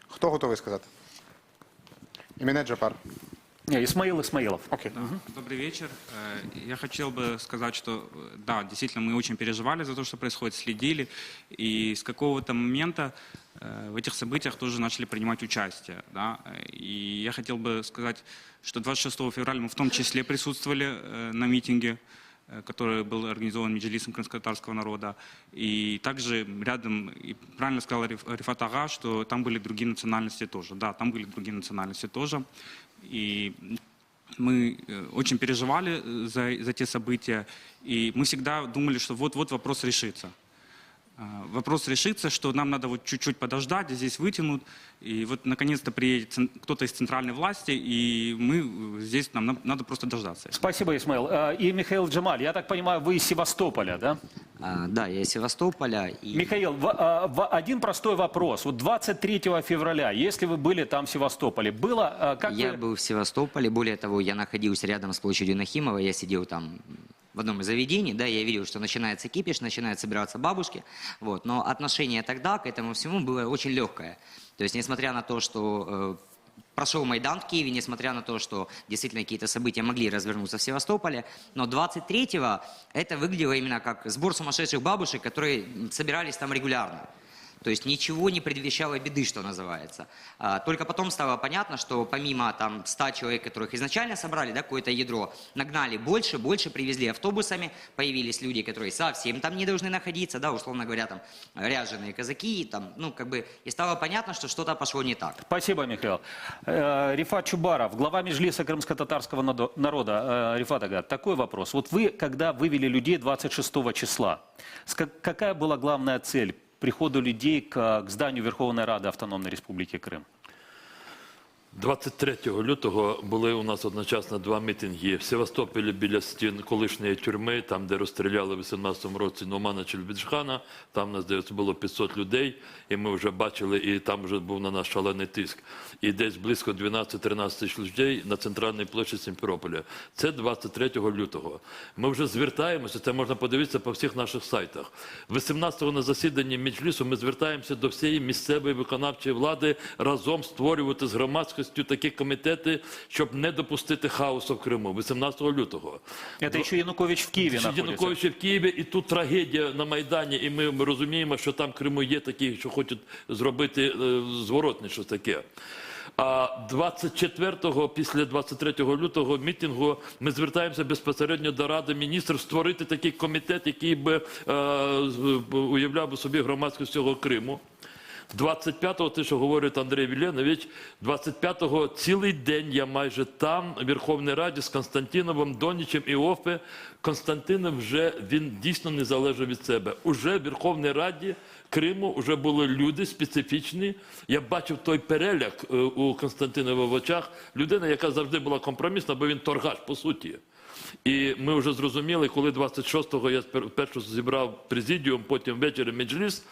Хто готовий сказати? Іміне Джапар. Исмаил Исмаилов. Окей. Добрый вечер. Я хотел бы сказать, что да, действительно, мы очень переживали за то, что происходит, следили. И с какого-то момента в этих событиях тоже начали принимать участие. Да? И я хотел бы сказать, что 26 февраля мы в том числе присутствовали на митинге, который был организован Меджлисом крымско-татарского народа. И также рядом, и правильно сказал Рифат Ага, что там были другие национальности тоже. Да, там были другие национальности тоже. И мы очень переживали за те события. И мы всегда думали, что вот-вот вопрос решится. Вопрос решится, что нам надо вот чуть-чуть подождать, здесь вытянут. И вот наконец-то приедет кто-то из центральной власти, и мы здесь, нам надо просто дождаться. Спасибо, Исмаил. И Михаил Джемаль, я так понимаю, вы из Севастополя, да? Да, я из Севастополя. И... Михаил, один простой вопрос. Вот 23 февраля, если вы были там в Севастополе, было... Я был в Севастополе, более того, я находился рядом с площадью Нахимова, я сидел там в одном из заведений, да, я видел, что начинается кипиш, начинают собираться бабушки, вот, но отношение тогда к этому всему было очень легкое. То есть, несмотря на то, что прошел Майдан в Киеве, несмотря на то, что действительно какие-то события могли развернуться в Севастополе, но 23-го это выглядело именно как сбор сумасшедших бабушек, которые собирались там регулярно. То есть ничего не предвещало беды, что называется. Только потом стало понятно, что помимо там 100 человек, которых изначально собрали, да, какое-то ядро, нагнали больше, привезли автобусами, появились люди, которые совсем там не должны находиться, да, условно говоря, там ряженые казаки, там, ну, как бы, и стало понятно, что что-то пошло не так. Спасибо, Михаил. Рифат Чубаров, глава Меджлиса крымско-татарского народа. Рифат Ага, такой вопрос. Вот вы, когда вывели людей 26 числа, какая была главная цель приходу людей к зданию Верховної Ради Автономної Республіки Крим? 23 лютого були у нас одночасно два мітинги в Севастополі біля стін колишньої тюрми, там, де розстріляли в 18-му році Нумана Челебіджхана. Там, у нас, здається, було 500 людей, і ми вже бачили, і там вже був на нас шалений тиск. І десь близько 12-13 тисяч людей на центральній площі Сімферополя. Це 23 лютого. Ми вже звертаємося, це можна подивитися по всіх наших сайтах. 18-го на засіданні Меджлісу ми звертаємося до всієї місцевої виконавчої влади разом створювати з громадською такі комітети, щоб не допустити хаосу в Криму 18 лютого. Це ще Янукович в Києві знаходиться. Янукович в Києві, і тут трагедія на Майдані, і ми розуміємо, що там в Криму є такі, що хочуть зробити зворотне щось таке. А 24-го, після 23 лютого мітингу, ми звертаємося безпосередньо до Ради міністрів створити такий комітет, який би уявляв би собі громадськість цього Криму. 25-го, те, що говорить Андрій Віленович, 25-го цілий день я майже там, в Верховній Раді, з Константиновим, Донічем і Офе. Константинов вже, він дійсно не залежав від себе. Уже в Верховній Раді Криму вже були люди специфічні. Я бачив той переляк у Константинова в очах. Людина, яка завжди була компромісна, бо він торгаш, по суті. І ми вже зрозуміли, коли 26-го я першу зібрав президіум, потім ввечері Меджліс,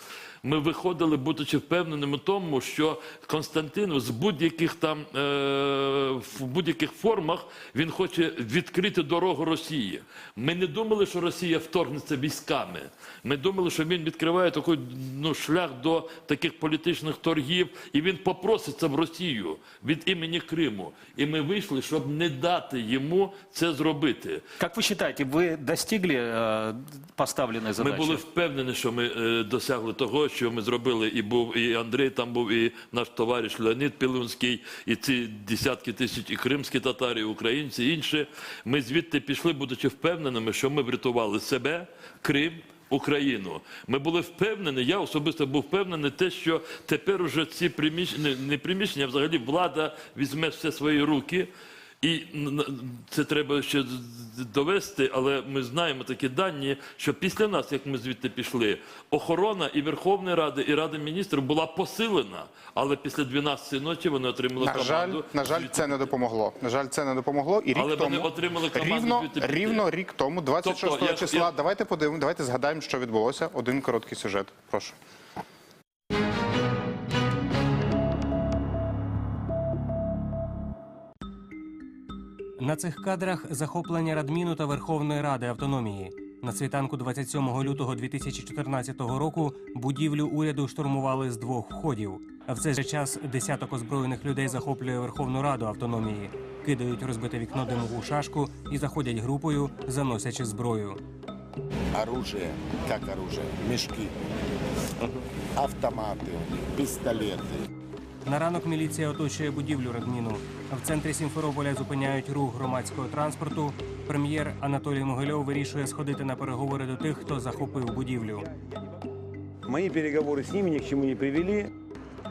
ми виходили, будучи впевненими в тому, що Константин з будь-яких там, в будь-яких формах він хоче відкрити дорогу Росії. Ми не думали, що Росія вторгнеться військами. Ми думали, що він відкриває такий шлях до таких політичних торгів, і він попроситься в Росію від імені Криму. І ми вийшли, щоб не дати йому це зробити. Як ви вважаєте, ви достигли поставленої задачі? Ми були впевнені, що ми досягли того, що ми зробили, і Андрій там був, і наш товариш Леонід Пілунський, і ці десятки тисяч і кримські татари, і українці, і інші. Ми звідти пішли, будучи впевненими, що ми врятували себе, Крим, Україну. Ми були впевнені, я особисто був впевнений, те, що тепер уже ці приміщення, не приміщення, а взагалі влада візьме все в свої руки. І це треба ще довести, але ми знаємо такі дані, що після нас, як ми звідти пішли, охорона і Верховної Ради, і Ради міністрів була посилена, але після 12-ї ночі вони отримали команду. На жаль, це не допомогло. На жаль, це не допомогло. І рік але тому, вони отримали команду рівно рік тому, 26 числа, давайте подивимося, давайте згадаємо, що відбулося. Один короткий сюжет. Прошу. На цих кадрах захоплення Радміну та Верховної Ради Автономії. На світанку 27 лютого 2014 року будівлю уряду штурмували з 2 входів. А в цей же час десяток озброєних людей захоплює Верховну Раду автономії, кидають розбите вікно димову шашку і заходять групою, заносячи зброю. Оружие, как оружие, мешки, автоматы, пистолеты. На ранок міліція оточує будівлю Радміну. В центрі Сімферополя зупиняють рух громадського транспорту. Прем'єр Анатолій Могильов вирішує сходити на переговори до тих, хто захопив будівлю. Мої переговори з ними ні к чому не привели.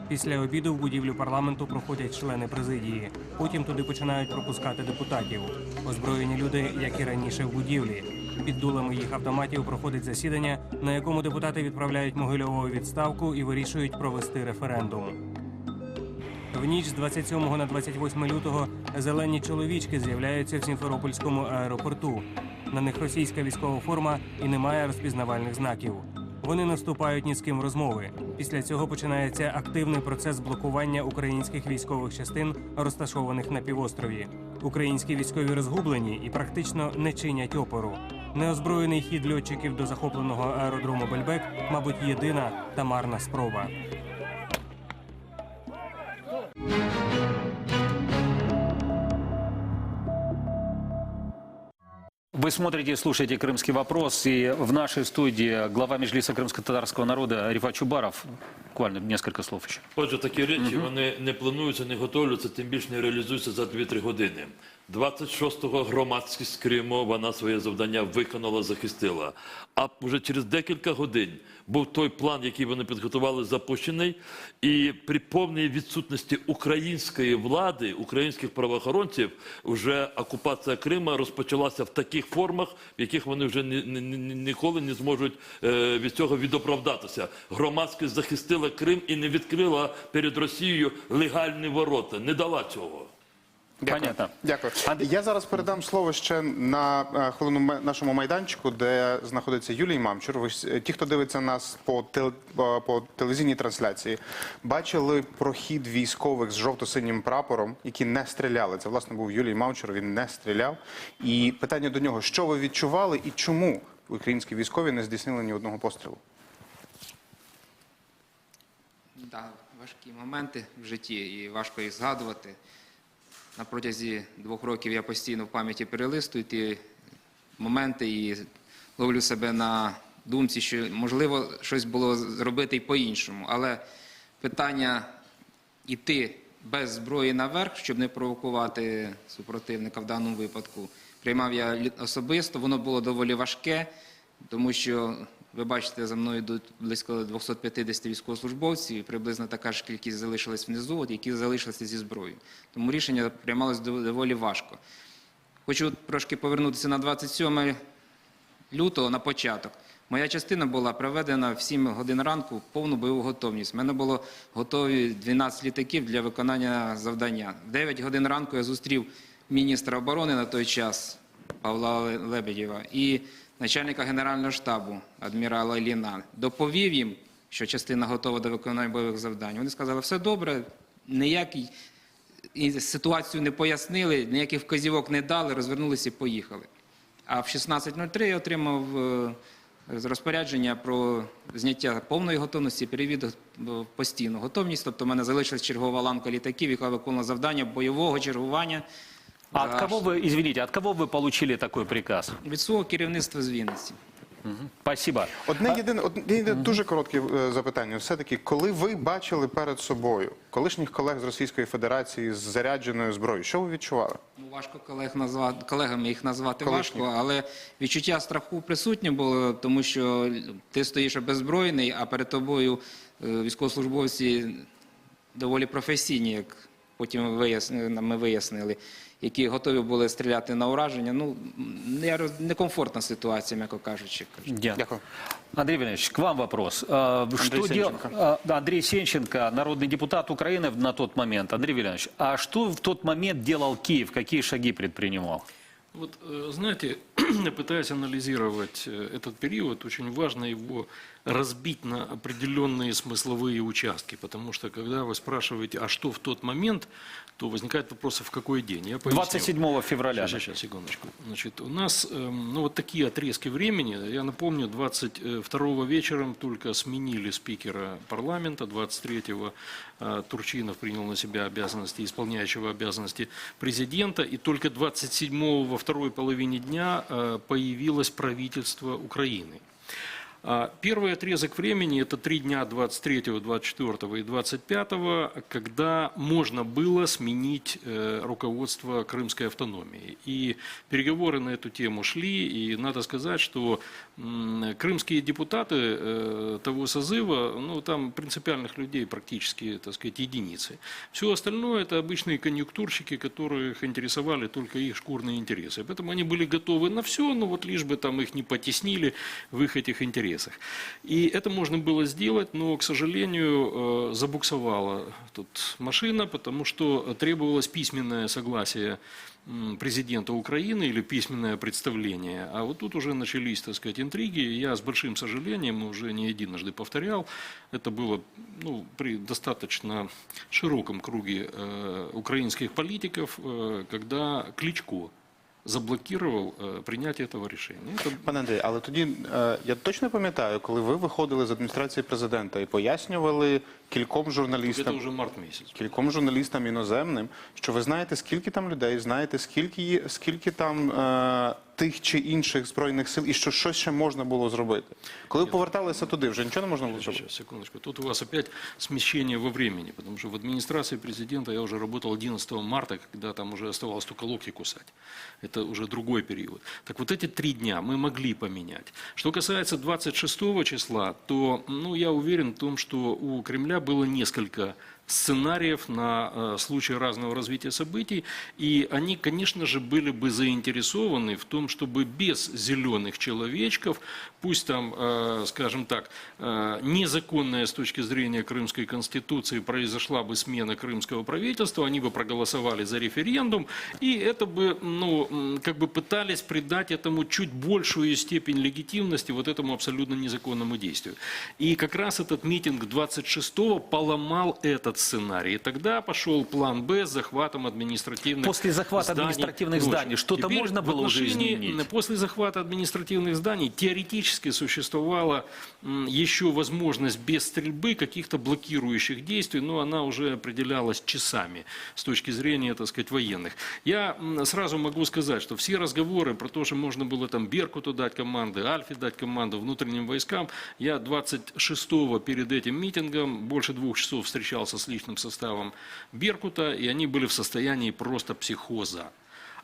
Після обіду в будівлю парламенту проходять члени президії. Потім туди починають пропускати депутатів. Озброєні люди, як і раніше в будівлі. Під дулами їх автоматів проходить засідання, на якому депутати відправляють Могильова у відставку і вирішують провести референдум. В ніч з 27 на 28 лютого зелені чоловічки з'являються в Сімферопольському аеропорту. На них російська військова форма і немає розпізнавальних знаків. Вони не вступають ні з ким в розмови. Після цього починається активний процес блокування українських військових частин, розташованих на півострові. Українські військові розгублені і практично не чинять опору. Неозброєний хід льотчиків до захопленого аеродрому Бельбек, мабуть, єдина та марна спроба. Вы смотрите и слушаете «Крымский вопрос», и в нашей студии глава Меджлиса крымско-татарского народа Рифат Чубаров. Буквально несколько слов еще. Отже, такі речі, вони не плануються, не готуються, тим більше не реалізуються за 2-3 години. 26-го громадськість Криму, вона своє завдання виконала, захистила. А вже через декілька годин був той план, який вони підготували, запущений. І при повній відсутності української влади, українських правоохоронців, вже окупація Криму розпочалася в таких формах, в яких вони вже ніколи не зможуть від цього відоправдатися. Громадськість захистила Крим і не відкрила перед Росією легальні ворота, не дала цього. Дякую. Дякую. Я зараз передам слово ще на хвилину нашому майданчику, де знаходиться Юлій Мамчур. Ті, хто дивиться нас по телевізійній трансляції, бачили прохід військових з жовто-синім прапором, які не стріляли. Це, власне, був Юлій Мамчур, він не стріляв. І питання до нього, що ви відчували і чому українські військові не здійснили ні одного пострілу? Так, важкі моменти в житті і важко їх згадувати. На протязі 2 років я постійно в пам'яті перелистую ті моменти і ловлю себе на думці, що, можливо, щось було зробити і по-іншому. Але питання йти без зброї наверх, щоб не провокувати супротивника в даному випадку, приймав я особисто. Воно було доволі важке, тому що, ви бачите, за мною йдуть близько 250 військовослужбовців, і приблизно така ж кількість залишилась внизу, які залишилися зі зброєю. Тому рішення приймалось доволі важко. Хочу трошки повернутися на 27 лютого, на початок. Моя частина була проведена в 7 годин ранку в повну бойову готовність. У мене було готові 12 літаків для виконання завдання. В 9 годин ранку я зустрів міністра оборони на той час Павла Лебедєва і начальника Генерального штабу адмірала Ілліна. Доповів їм, що частина готова до виконання бойових завдань. Вони сказали, все добре, ніякі ситуацію не пояснили, ніяких вказівок не дали, розвернулися і поїхали. А в 16:03 я отримав розпорядження про зняття повної готовності, перевід в постійну готовність. Тобто в мене залишилась чергова ланка літаків, яка виконувала завдання бойового чергування. А от кого вы, извините, от кого вы получили такой приказ? Від свого керівництва з Вінниці. Спасибо. Одне єдине дуже коротке запитання. Все-таки, коли ви бачили перед собою колишніх колег з Російської Федерації з зарядженою зброєю, що ви відчували? Ну, важко колегами їх назвати важко, але відчуття страху присутнє було, тому що ти стоїш беззбройний, а перед тобою військовослужбовці доволі професійні, як потім ми вияснили, які готові були стріляти на ураження. Ну, некомфортна ситуація, м'яко кажучи. Дякую. Андрей Валерьевич, к вам вопрос. Андрей Сенченко, народный депутат Украины на тот момент. Андрей Валерьевич, а что в тот момент делал Киев? Какие шаги предпринимал? Вот, знаете, пытаясь анализировать этот период, очень важно его разбить на определенные смысловые участки, потому что когда вы спрашиваете, а что в тот момент, то возникает вопрос, в какой день. Я поясню. 27 февраля. Сейчас, секундочку. Значит, у нас ну, вот такие отрезки времени. Я напомню, 22-го вечером только сменили спикера парламента, 23-го Турчинов принял на себя обязанности, исполняющего обязанности президента, и только 27-го во второй половине дня появилось правительство Украины. Первый отрезок времени – это 3 дня 23, 24 и 25, когда можно было сменить руководство крымской автономии. И переговоры на эту тему шли, и надо сказать, что крымские депутаты того созыва, ну там принципиальных людей практически, так сказать, единицы. Все остальное – это обычные конъюнктурщики, которых интересовали только их шкурные интересы. Поэтому они были готовы на все, но вот лишь бы там их не потеснили в их этих интересах. И это можно было сделать, но, к сожалению, забуксовала тут машина, потому что требовалось письменное согласие президента Украины или письменное представление. А вот тут уже начались, так сказать, интриги. Я с большим сожалением, уже не единожды повторял, это было ну, при достаточно широком круге украинских политиков, когда Кличко заблокував прийняття цього рішення. Пане Андрій, але тоді я точно пам'ятаю, коли ви виходили з адміністрації президента і пояснювали кільком журналістам, це вже март місяць. Кільком журналістам іноземним, що ви знаєте, скільки там людей, знаєте, скільки там тих чи інших збройних сил, і що щось ще можна було зробити. Коли ви поверталися туди, вже нічого не можна було зробити? Сейчас, секундочку. Тут у вас опять смещение во времени, потому что в администрации президента я уже работал 11 марта, когда там уже оставалось только локти кусать. Это уже другой период. Так вот эти 3 дня мы могли поменять. Что касается 26 числа, то ну, я уверен в том, что у Кремля было несколько сценариев на случай разного развития событий, и они, конечно же, были бы заинтересованы в том, чтобы без зеленых человечков, пусть там, скажем так, незаконная с точки зрения Крымской Конституции произошла бы смена крымского правительства, они бы проголосовали за референдум, и это бы, ну, как бы пытались придать этому чуть большую степень легитимности, вот этому абсолютно незаконному действию. И как раз этот митинг 26-го поломал этот сценарий. И тогда пошел план «Б» с захватом административных После захвата зданий. административных зданий что-то Теперь можно было уже изменить? После захвата административных зданий теоретически существовала еще возможность без стрельбы каких-то блокирующих действий, но она уже определялась часами с точки зрения, так сказать, военных. Я сразу могу сказать, что все разговоры про то, что можно было там Беркуту дать команды, Альфе дать команду, внутренним войскам, я 26-го перед этим митингом больше 2 часов встречался с личным составом Беркута, и они были в состоянии просто психоза.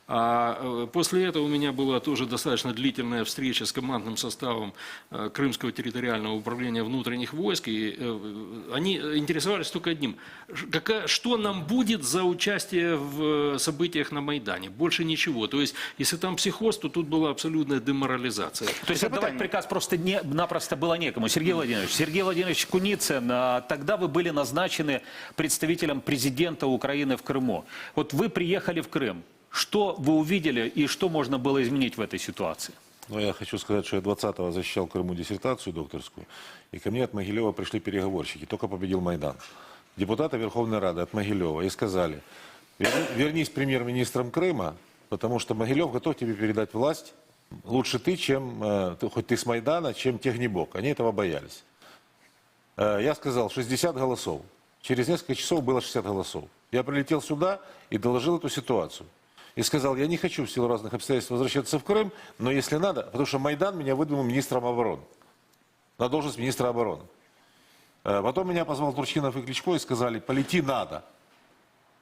А после этого у меня была тоже достаточно длительная встреча с командным составом Крымского территориального управления внутренних войск, и они интересовались только одним. Что нам будет за участие в событиях на Майдане? Больше ничего. То есть, если там психоз, то тут была абсолютная деморализация. То есть отдавать приказ просто-напросто было некому. Сергей Владимирович Куницын, тогда вы были назначены представителем президента Украины в Крыму. Вот вы приехали в Крым. Что вы увидели и что можно было изменить в этой ситуации? Ну, я хочу сказать, что я 20-го защищал в Крыму диссертацию докторскую, и ко мне от Могилева пришли переговорщики, только победил Майдан. Депутаты Верховной Рады от Могилева и сказали, вернись премьер-министром Крыма, потому что Могилев готов тебе передать власть, лучше ты, чем, хоть ты с Майдана, чем Технибок. Они этого боялись. Я сказал, 60 голосов. Через несколько часов было 60 голосов. Я прилетел сюда и доложил эту ситуацию. И сказал, я не хочу в силу разных обстоятельств возвращаться в Крым, но если надо, потому что Майдан меня выдвинул министром обороны, на должность министра обороны. Потом меня позвал Турчинов и Кличко и сказали, полети надо.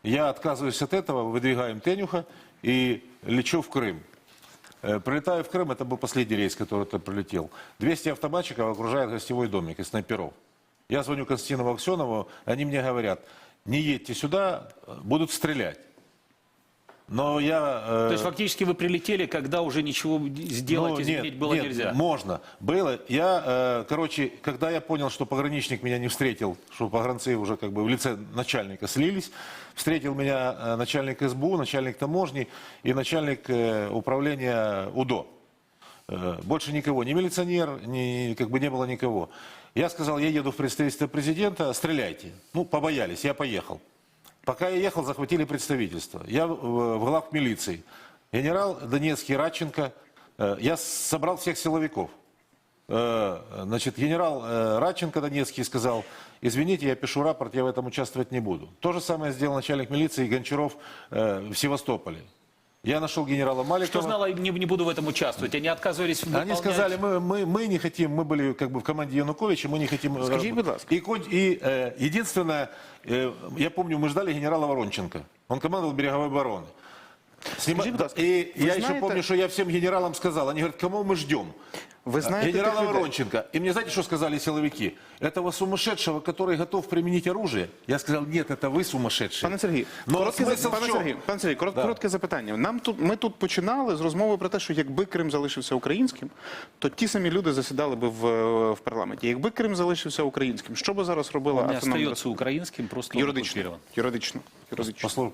Я отказываюсь от этого, выдвигаем Тенюха и лечу в Крым. Прилетаю в Крым, это был последний рейс, который туда прилетел. 200 автоматчиков окружают гостевой домик из снайперов. Я звоню Константину Аксенову, они мне говорят, не едьте сюда, будут стрелять. Но я... То есть фактически вы прилетели, когда уже ничего сделать, изменить было нельзя? Можно. Было. Короче, когда я понял, что пограничник меня не встретил, что погранцы уже как бы в лице начальника слились, встретил меня начальник СБУ, начальник таможни и начальник управления УДО. Больше никого, ни милиционер, как бы не было никого. Я сказал, я еду в представительство президента, стреляйте. Ну, побоялись, я поехал. Пока я ехал, захватили представительство. Я в глав милиции. Генерал Донецкий, Радченко. Я собрал всех силовиков. Значит, генерал Радченко Донецкий сказал, извините, я пишу рапорт, я в этом участвовать не буду. То же самое сделал начальник милиции Гончаров в Севастополе. Я нашел генерала Маликова. Что знала, не буду в этом участвовать? Они отказывались выполнять... Они сказали, мы не хотим, мы были как бы в команде Януковича, мы не хотим... Скажите, пожалуйста. И единственное, я помню, мы ждали генерала Воронченко. Он командовал береговой обороной. И я еще помню, что я всем генералам сказал, они говорят, кого мы ждем? Вы знаете генерала этих людей? Воронченко. И мне знаете, что сказали силовики? Этого сумасшедшего, который готов применить оружие. Я сказал, нет, это ви сумасшедший. Пане Сергій, коротке запитання. Ми тут починали з розмови про те, що якби Крим залишився українським, то ті самі люди засідали би в парламенті. Якби Крим залишився українським, що би зараз робила Он не Автономна остается украинским, просто юридично.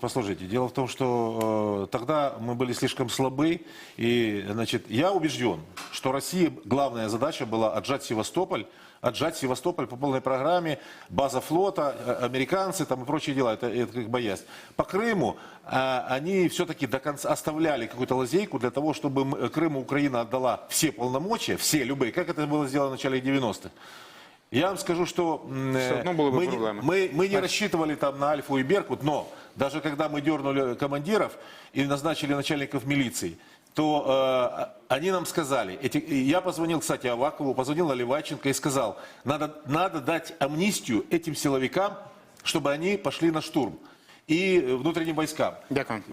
Послушайте, дело в том, что тогда мы были слишком слабы. И, значит, я убежден, что России главная задача была отжать Севастополь по полной программе, база флота, американцы там и прочие дела, это как бы ясно. По Крыму они все-таки до конца оставляли какую-то лазейку для того, чтобы Крыму Украина отдала все полномочия, все, любые, как это было сделано в начале 90-х. Я вам скажу, что мы не рассчитывали там на Альфу и Беркут, но даже когда мы дернули командиров и назначили начальников милиции, то они нам сказали, я позвонил, кстати, Авакову, позвонил Наливайченко и сказал, надо дать амнистию этим силовикам, чтобы они пошли на штурм и внутренним войскам.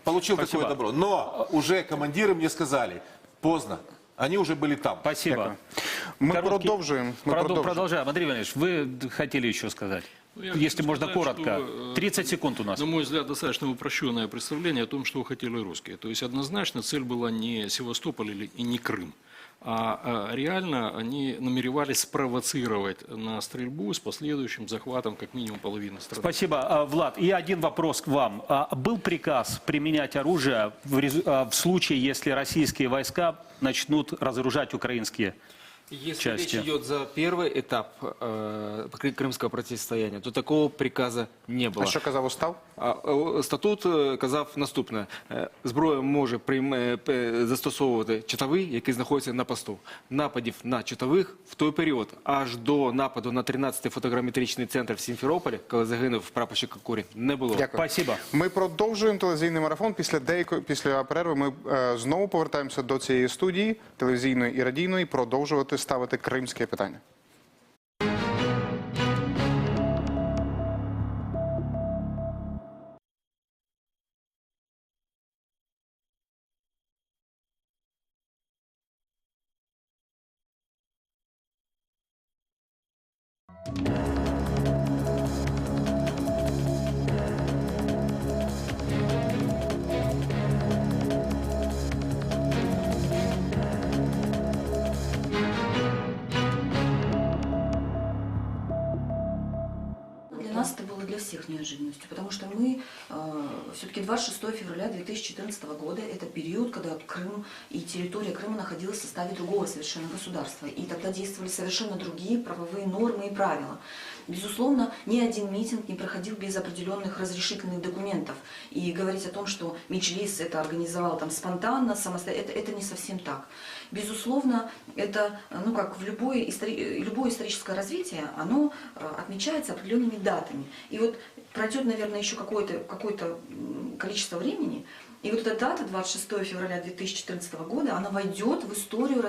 Получил такое добро. Но уже командиры мне сказали, поздно. Они уже были там. Спасибо. Мы продолжим. Продолжаем. Андрей Иванович, вы хотели еще сказать? Если можно коротко. 30 секунд у нас. На мой взгляд, достаточно упрощенное представление о том, что хотели русские. То есть однозначно цель была не Севастополь и не Крым. А реально они намеревались спровоцировать на стрельбу с последующим захватом как минимум половины страны. Спасибо, Влад. И один вопрос к вам. Был приказ применять оружие в случае, если российские войска начнут разоружать украинские Если части? речь идет за первый этап крымского протистояння, то такого приказа не було. А що казав устав? Статут казав наступне. Зброю може застосовувати чотовий, який знаходиться на посту. Нападів на чотових в той період, аж до нападу на 13-й фотограметричний центр в Сімферополі, коли загинув прапорщик Кокурін, не було. Дякую. Спасибо. Ми продовжуємо телевізійний марафон. Після перерви ми знову повертаємося до цієї студії, телевізійної і радійної, продовжувати ставити кримське питання. Для нас это было для всех неожиданностью, потому что мы все-таки 26 февраля 2014 года это период, когда Крым и территория Крыма находилась в составе другого совершенно государства, и тогда действовали совершенно другие правовые нормы и правила. Безусловно, ни один митинг не проходил без определенных разрешительных документов, и говорить о том, что Меджлис это организовал там спонтанно, самостоятельно, это не совсем так. Безусловно, это, ну как в любое историческое развитие, оно отмечается определенными датами. И вот пройдет, наверное, еще какое-то количество времени, и вот эта дата, 26 февраля 2014 года, она войдет в историю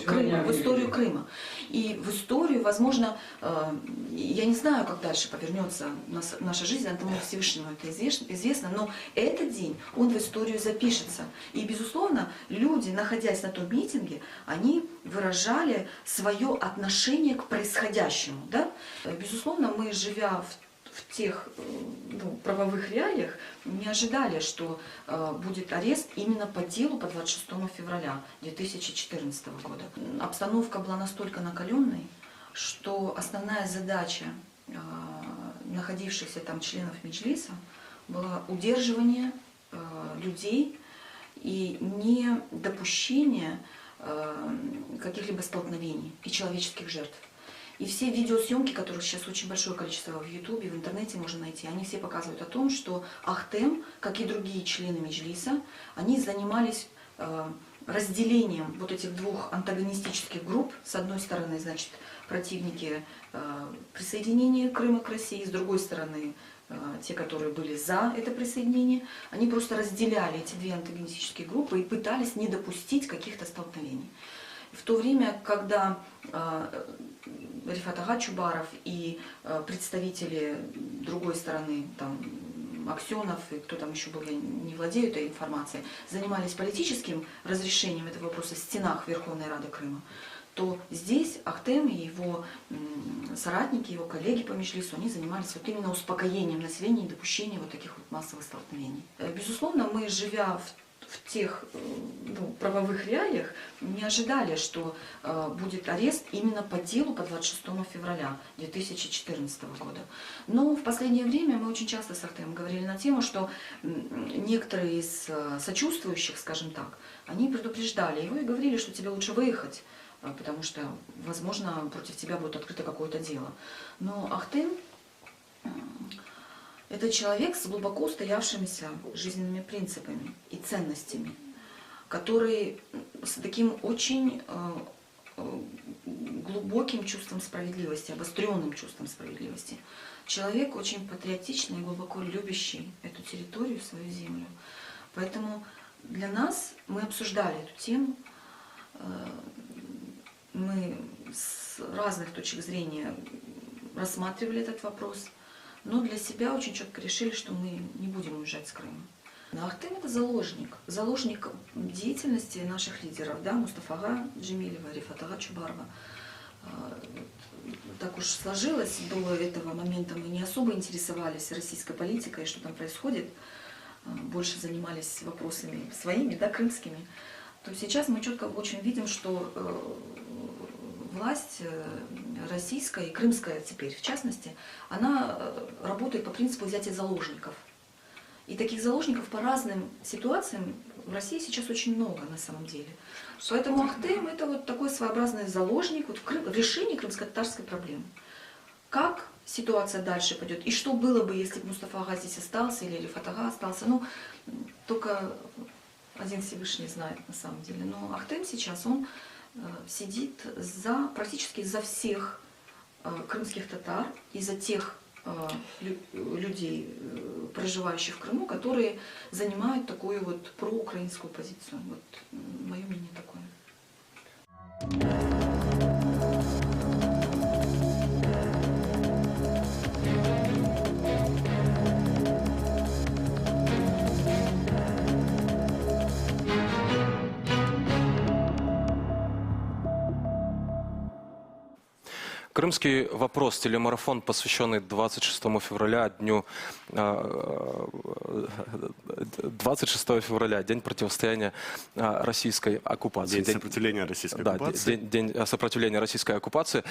Крыма, в историю Крыма. И в историю, возможно, я не знаю, как дальше повернется наша жизнь, этому Всевышнему это известно, но этот день, он в историю запишется. И, безусловно, люди, находясь на том митинге, они выражали свое отношение к происходящему. Да? Безусловно, мы, живя в тех правовых реалиях не ожидали, что будет арест именно по делу по 26 февраля 2014 года. Обстановка была настолько накаленной, что основная задача находившихся там членов Меджлиса было удерживание людей и недопущение каких-либо столкновений и человеческих жертв. И все видеосъемки, которых сейчас очень большое количество в Ютубе, в интернете можно найти, они все показывают о том, что Ахтем, как и другие члены Меджлиса, они занимались разделением вот этих двух антагонистических групп. С одной стороны, значит, противники присоединения Крыма к России, с другой стороны, те, которые были за это присоединение, они просто разделяли эти две антагонистические группы и пытались не допустить каких-то столкновений. В то время, когда Рифат ага Чубаров и представители другой стороны, там, Аксенов и кто там еще был, я не владею этой информацией, занимались политическим разрешением этого вопроса в стенах Верховной Рады Крыма, то здесь Ахтем и его соратники, его коллеги по Меджлису, они занимались вот именно успокоением населения и недопущением вот таких вот массовых столкновений. Безусловно, мы, живя в тех правовых реалиях, не ожидали, что будет арест именно по делу по 26 февраля 2014 года. Но в последнее время мы очень часто с Ахтемом говорили на тему, что некоторые из сочувствующих, скажем так, они предупреждали его и говорили, что тебе лучше выехать, потому что, возможно, против тебя будет открыто какое-то дело. Но Ахтем – это человек с глубоко устоявшимися жизненными принципами и ценностями, который с таким очень глубоким чувством справедливости, обостренным чувством справедливости. Человек очень патриотичный и глубоко любящий эту территорию, свою землю. Поэтому для нас, мы обсуждали эту тему, мы с разных точек зрения рассматривали этот вопрос, но для себя очень четко решили, что мы не будем уезжать с Крыма. Ахтем – это заложник деятельности наших лидеров, да, Мустафа ага Джемилева, Рифат ага Чубарова. Так уж сложилось, до этого момента мы не особо интересовались российской политикой, что там происходит, больше занимались вопросами своими, да, крымскими. То сейчас мы четко очень видим, что власть российская и крымская теперь, в частности, она работает по принципу взятия заложников. И таких заложников по разным ситуациям в России сейчас очень много на самом деле. Поэтому Ахтем – это вот такой своеобразный заложник вот в решении крымско-татарской проблемы. Как ситуация дальше пойдет? И что было бы, если бы Мустафа ага здесь остался или Рифат ага остался? Ну, только один Всевышний знает на самом деле. Но Ахтем сейчас, он сидит практически за всех крымских татар и за тех людей, проживающих в Крыму, которые занимают такую вот проукраинскую позицию. Вот мое мнение такое. Крымский вопрос, телемарафон, посвященный 26 февраля, 26 февраля, день противостояния российской оккупации. День сопротивления российской оккупации. День сопротивления российской оккупации.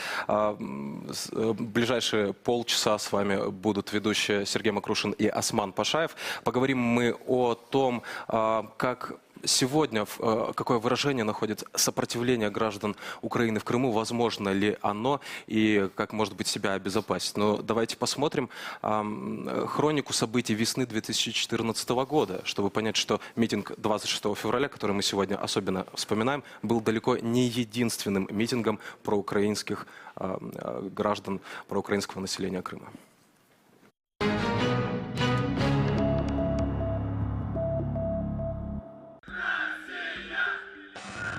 Ближайшие полчаса с вами будут ведущие Сергей Макрушин и Осман Пашаев. Поговорим мы о том, как сегодня, какое выражение находит сопротивление граждан Украины в Крыму, возможно ли оно и как, может быть, себя обезопасить. Но давайте посмотрим хронику событий весны 2014 года, чтобы понять, что митинг 26 февраля, который мы сегодня особенно вспоминаем, был далеко не единственным митингом проукраинских граждан, проукраинского населения Крыма.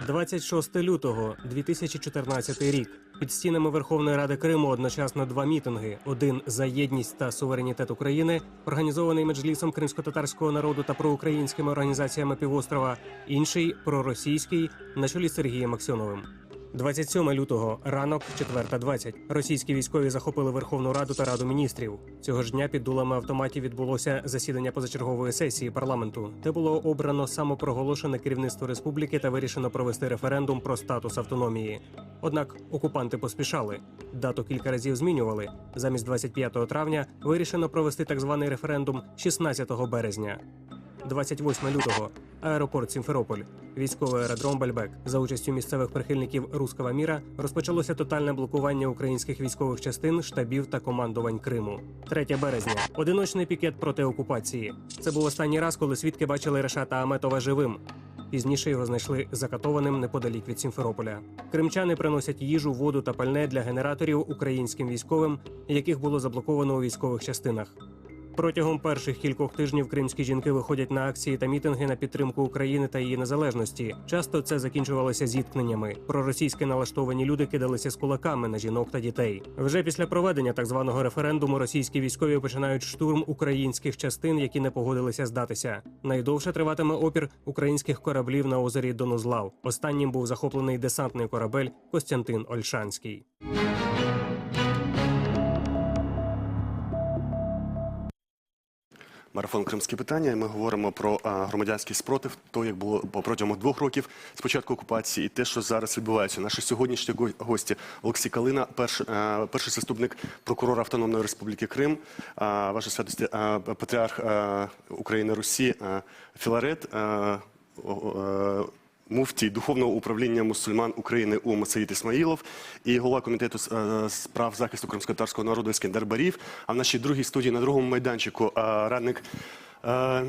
26 лютого 2014 рік. Під стінами Верховної Ради Криму одночасно два мітинги. Один за єдність та суверенітет України, організований Меджлісом кримсько-татарського народу та проукраїнськими організаціями півострова. Інший проросійський, на чолі з Сергієм Аксьоновим. 27 лютого, ранок, 4:20. Російські військові захопили Верховну Раду та Раду міністрів. Цього ж дня під дулами автоматів відбулося засідання позачергової сесії парламенту, де було обрано самопроголошене керівництво республіки та вирішено провести референдум про статус автономії. Однак окупанти поспішали. Дату кілька разів змінювали. Замість 25 травня вирішено провести так званий референдум 16 березня. 28 лютого. Аеропорт Сімферополь. Військовий аеродром Бальбек. За участю місцевих прихильників «Русского міра» розпочалося тотальне блокування українських військових частин, штабів та командувань Криму. 3 березня. Одиночний пікет проти окупації. Це був останній раз, коли свідки бачили Решата Аметова живим. Пізніше його знайшли закатованим неподалік від Сімферополя. Кримчани приносять їжу, воду та пальне для генераторів українським військовим, яких було заблоковано у військових частинах. Протягом перших кількох тижнів кримські жінки виходять на акції та мітинги на підтримку України та її незалежності. Часто це закінчувалося зіткненнями. Проросійськи налаштовані люди кидалися з кулаками на жінок та дітей. Вже після проведення так званого референдуму російські військові починають штурм українських частин, які не погодилися здатися. Найдовше триватиме опір українських кораблів на озері Донузлав. Останнім був захоплений десантний корабель Костянтин Ольшанський. Марафон «Кримські питання», і ми говоримо про громадянський спротив, то, як було протягом 2 років з початку окупації, і те, що зараз відбувається. Наші сьогоднішні гості – Олексій Калина, перший заступник прокурора Автономної Республіки Крим, ваша святості патріарх України Русі Філарет, муфтій Духовного управління мусульман України УМ Саїд Ісмаїлов і голова комітету з прав захисту кримськотатарського народу Ескендер Баріїв. А в нашій другій студії на другому майданчику радник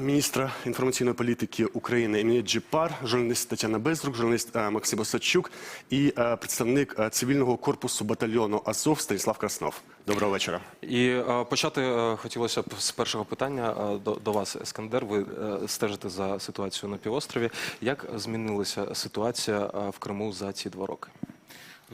міністра інформаційної політики України Емінет Джіпар, журналіст Тетяна Безрук, журналіст Максим Осадчук і представник цивільного корпусу батальйону Азов Станіслав Краснов. Доброго вечора. І почати хотілося б з першого питання до вас, Ескендер. Ви стежите за ситуацією на півострові. Як змінилася ситуація в Криму за ці 2 роки?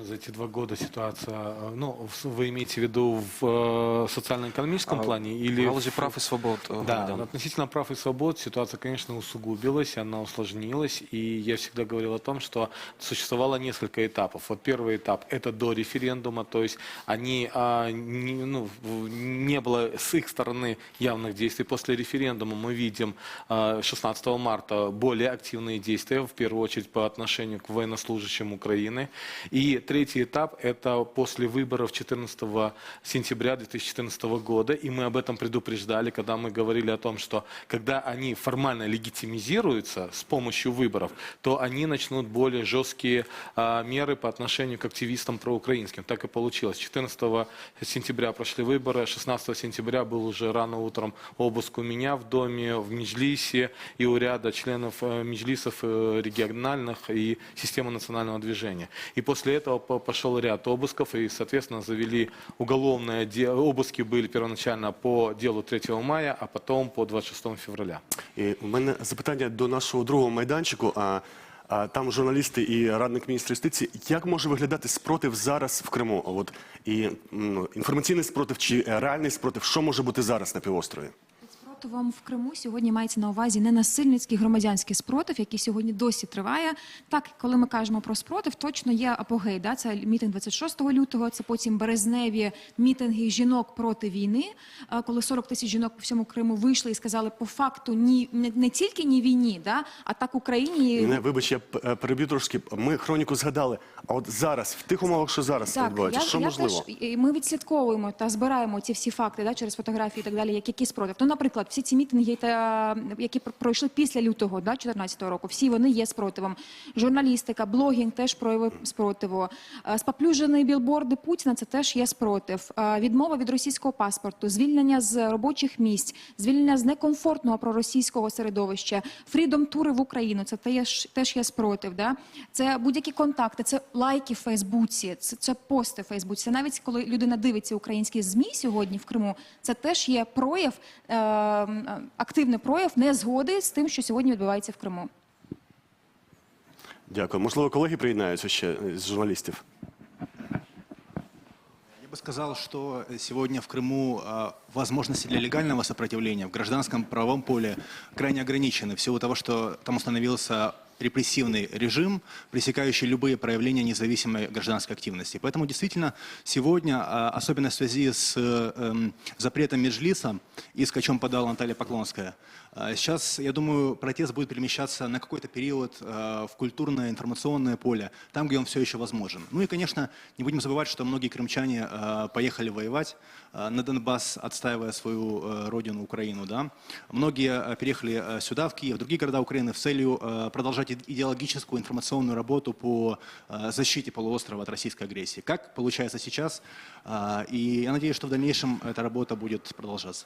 За эти 2 года ситуация, ну, вы имеете в виду в социально-экономическом плане? Или в галузі прав и свобод. Да, относительно прав и свобод ситуация, конечно, усугубилась, она усложнилась. И я всегда говорил о том, что существовало несколько этапов. Вот первый этап – это до референдума, то есть они, не было с их стороны явных действий. После референдума мы видим 16 марта более активные действия, в первую очередь по отношению к военнослужащим Украины. И третий этап – это после выборов 14 сентября 2014 года, и мы об этом предупреждали, когда мы говорили о том, что когда они формально легитимизируются с помощью выборов, то они начнут более жесткие меры по отношению к активистам проукраинским. Так и получилось. 14 сентября прошли выборы, 16 сентября был уже рано утром обыск у меня в доме, в Меджлисе и у ряда членов меджлисов региональных и системы национального движения. И после этого пошел ряд обысков, и, соответственно, завели уголовное дело. Обыски были первоначально по делу 3 мая, а потом по 26 февраля. І у мене запитання до нашого другого майданчику. Там журналісти і радник міністра юстиції. Як може виглядати спротив зараз в Криму? От, і інформаційний спротив чи реальний спротив? Що може бути зараз на півострові? Спротивом в Криму сьогодні мається на увазі ненасильницький громадянський спротив, який сьогодні досі триває. Так, коли ми кажемо про спротив, точно є апогей. Да? Це мітинг 26 лютого, це потім березневі мітинги жінок проти війни, коли 40 тисяч жінок по всьому Криму вийшли і сказали по факту не тільки ні війні, да? А так Україні... Вибач, я переб'ю трошки. Ми хроніку згадали, а от зараз, в тих умовах, що зараз відбувається, що можливо? Ми відслідковуємо та збираємо ці всі факти, да, через фотографії і так далі, які спротив. Ну, наприклад, всі ці мітинги, які пройшли після лютого 2014 року, всі вони є спротивом. Журналістика, блогінг теж прояви спротиву. Споплюжені білборди Путіна – це теж є спротив. Відмова від російського паспорту, звільнення з робочих місць, звільнення з некомфортного проросійського середовища, фрідом-тури в Україну – це теж є спротив. Да? Це будь-які контакти, це лайки в Фейсбуці, це пости в Фейсбуці. Це навіть коли людина дивиться українські ЗМІ сьогодні в Криму, це теж є прояв, активний прояв незгоди з тим, що сьогодні відбувається в Криму. Дякую. Можливо, колеги приєднаються ще з журналістів? Я бы сказал, что сегодня в Крыму возможности для легального сопротивления в гражданском правовом поле крайне ограничены, в силу того, что там установился репрессивный режим, пресекающий любые проявления независимой гражданской активности. Поэтому действительно сегодня, особенно в связи с запретом Меджлиса, иск, о чем подала Наталья Поклонская, сейчас, я думаю, протест будет перемещаться на какой-то период в культурное, информационное поле, там, где он все еще возможен. Ну и, конечно, не будем забывать, что многие крымчане поехали воевать на Донбасс, отстаивая свою родину, Украину. Да? Многие переехали сюда, в Киев, в другие города Украины, в целью продолжать идеологическую информационную работу по защите полуострова от российской агрессии. Как получается сейчас. И я надеюсь, что в дальнейшем эта работа будет продолжаться.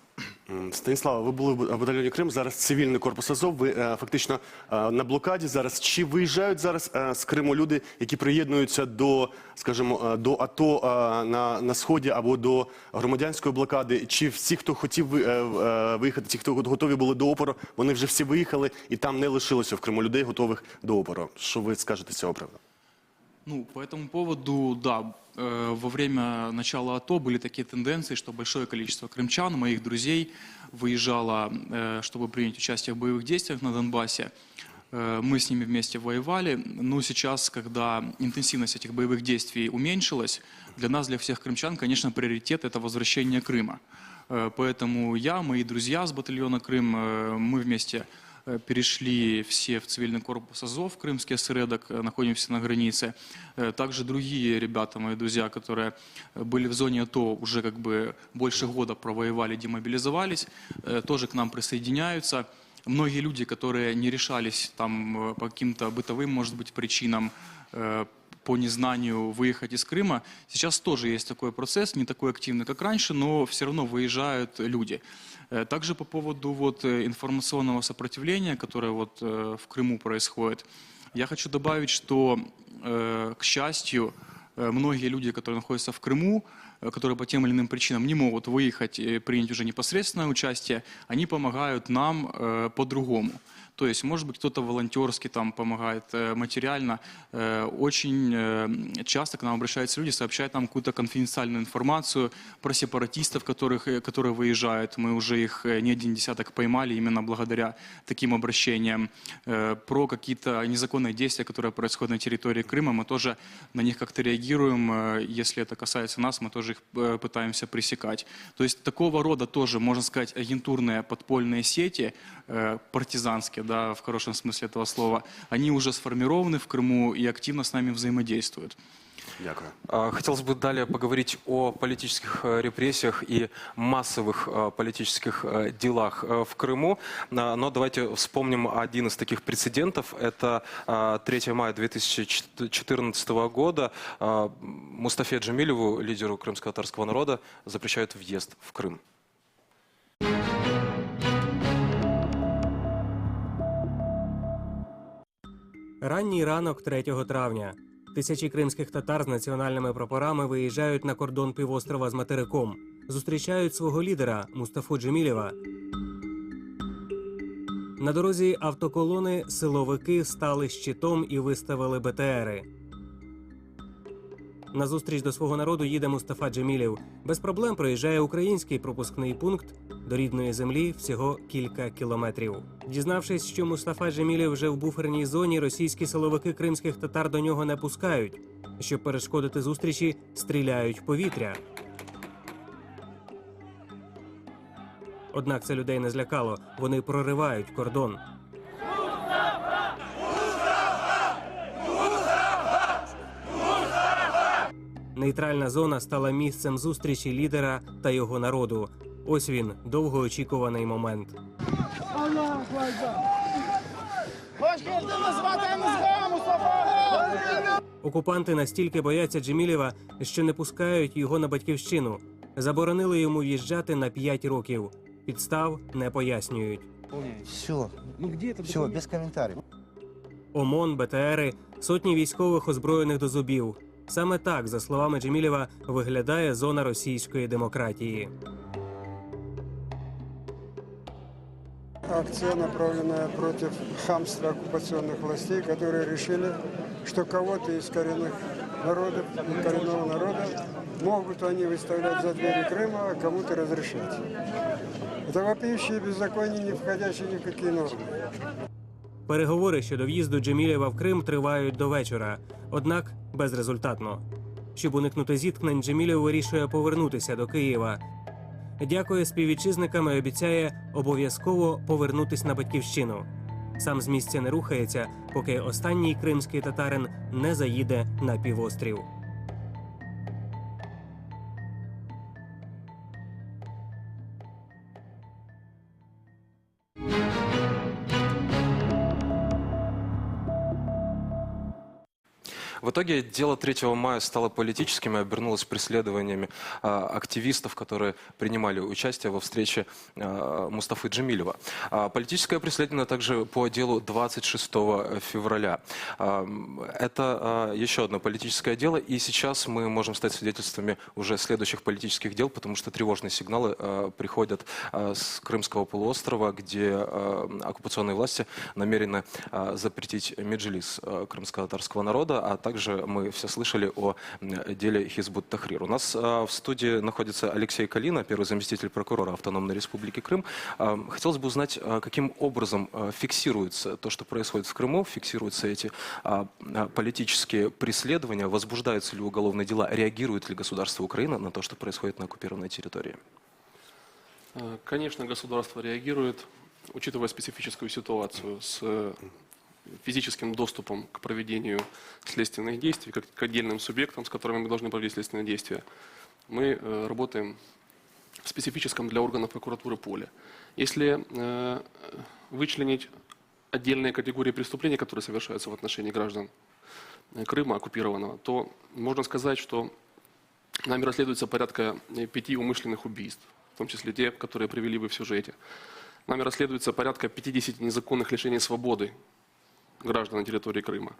Станіслава, ви були в батальйоні Крим, зараз цивільний корпус Азов, ви фактично на блокаді зараз. Чи виїжджають зараз з Криму люди, які приєднуються до, скажімо, до АТО на Сході або до громадянської блокади? Чи всі, хто хотів виїхати, ті, хто готові були до опору, вони вже всі виїхали і там не лишилося в Криму людей, готових до опору? Що ви скажете з цього приводу? Ну, по этому поводу, да, во время начала АТО были такие тенденции, что большое количество крымчан, моих друзей, выезжало, чтобы принять участие в боевых действиях на Донбассе. Мы с ними вместе воевали, но сейчас, когда интенсивность этих боевых действий уменьшилась, для нас, для всех крымчан, конечно, приоритет – это возвращение Крыма. Поэтому я, мои друзья с батальона Крым, мы вместе перешли все в цивильный корпус Азов, крымский осередок, находимся на границе. Также другие ребята, мои друзья, которые были в зоне АТО, уже как бы больше года провоевали, демобилизовались, тоже к нам присоединяются. Многие люди, которые не решались там по каким-то бытовым, может быть, причинам, по незнанию выехать из Крыма, сейчас тоже есть такой процесс, не такой активный, как раньше, но все равно выезжают люди. Также по поводу вот информационного сопротивления, которое вот в Крыму происходит, я хочу добавить, что, к счастью, многие люди, которые находятся в Крыму, которые по тем или иным причинам не могут выехать и принять уже непосредственное участие, они помогают нам по-другому. То есть, может быть, кто-то волонтерски там помогает материально. Очень часто к нам обращаются люди, сообщают нам какую-то конфиденциальную информацию про сепаратистов, которые выезжают. Мы уже их не один десяток поймали именно благодаря таким обращениям. Про какие-то незаконные действия, которые происходят на территории Крыма, мы тоже на них как-то реагируем. Если это касается нас, мы тоже их пытаемся пресекать. То есть, такого рода тоже, можно сказать, агентурные подпольные сети, партизанские, да, в хорошем смысле этого слова, они уже сформированы в Крыму и активно с нами взаимодействуют. Дякую. Хотелось бы далее поговорить о политических репрессиях и массовых политических делах в Крыму. Но давайте вспомним один из таких прецедентов. Это 3 мая 2014 года. Мустафе Джемилеву, лидеру крымско-татарского народа, запрещают въезд в Крым. Ранній ранок 3 травня. Тисячі кримських татар з національними прапорами виїжджають на кордон півострова з материком. Зустрічають свого лідера Мустафу Джемілєва. На дорозі автоколони силовики стали щитом і виставили БТРи. На зустріч до свого народу їде Мустафа Джемілєв. Без проблем проїжджає український пропускний пункт. До рідної землі всього кілька кілометрів. Дізнавшись, що Мустафа Джемілєв вже в буферній зоні, російські силовики кримських татар до нього не пускають. Щоб перешкодити зустрічі, стріляють в повітря. Однак це людей не злякало. Вони проривають кордон. Нейтральна зона стала місцем зустрічі лідера та його народу. Ось він, довгоочікуваний момент. Окупанти настільки бояться Джемілєва, що не пускають його на батьківщину. Заборонили йому в'їжджати на 5 років. Підстав не пояснюють. Все, без коментарів. ОМОН, БТРи, сотні військових озброєних до зубів. Саме так, за словами Джемілєва, виглядає зона російської демократії. Акция, направленная против хамства оккупационных властей, которые решили, что кого-то из коренных народов, коренного народа могут они выставлять за двери Крыма, а кому-то разрешать. Это вопиющие беззаконие, не входящие ни в какие нормы. Переговори щодо в'їзду Джемілєва в Крим тривають до вечора, однак безрезультатно. Щоб уникнути зіткнень, Джемілєв вирішує повернутися до Києва. Дякує співвітчизникам і обіцяє обов'язково повернутись на батьківщину. Сам з місця не рухається, поки останній кримський татарин не заїде на півострів. В итоге дело 3 мая стало политическим и обернулось преследованиями активистов, которые принимали участие во встрече Мустафы Джемилева. Политическое преследование также по делу 26 февраля. Это еще одно политическое дело, и сейчас мы можем стать свидетельствами уже следующих политических дел, потому что тревожные сигналы приходят с Крымского полуострова, где оккупационные власти намерены запретить меджлис крымско-татарского народа, а также мы все слышали о деле Хизбут Тахрир. У нас в студии находится Алексей Калина, первый заместитель прокурора Автономной Республики Крым. Хотелось бы узнать, каким образом фиксируется то, что происходит в Крыму, фиксируются эти политические преследования, возбуждаются ли уголовные дела, реагирует ли государство Украина на то, что происходит на оккупированной территории? Конечно, государство реагирует, учитывая специфическую ситуацию с физическим доступом к проведению следственных действий, как к отдельным субъектам, с которыми мы должны проводить следственные действия. Мы работаем в специфическом для органов прокуратуры поле. Если вычленить отдельные категории преступлений, которые совершаются в отношении граждан Крыма оккупированного, то можно сказать, что нами расследуется порядка 5 умышленных убийств, в том числе те, которые привели вы в сюжете. Нами расследуется порядка 50 незаконных лишений свободы граждан на территории Крыма,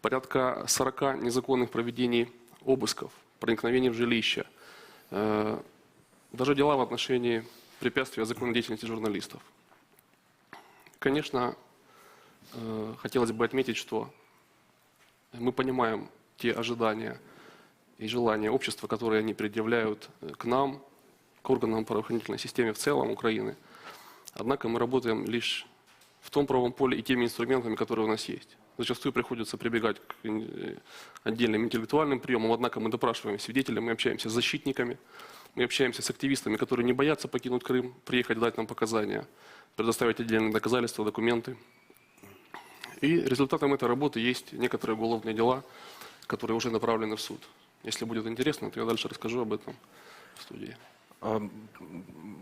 порядка 40 незаконных проведений обысков, проникновений в жилища, даже дела в отношении препятствия законной деятельности журналистов. Конечно, хотелось бы отметить, что мы понимаем те ожидания и желания общества, которые они предъявляют к нам, к органам правоохранительной системе в целом Украины. Однако мы работаем лишь в том правом поле и теми инструментами, которые у нас есть. Зачастую приходится прибегать к отдельным интеллектуальным приемам, однако мы допрашиваем свидетелей, мы общаемся с защитниками, мы общаемся с активистами, которые не боятся покинуть Крым, приехать дать нам показания, предоставить отдельные доказательства, документы. И результатом этой работы есть некоторые уголовные дела, которые уже направлены в суд. Если будет интересно, то я дальше расскажу об этом в студии.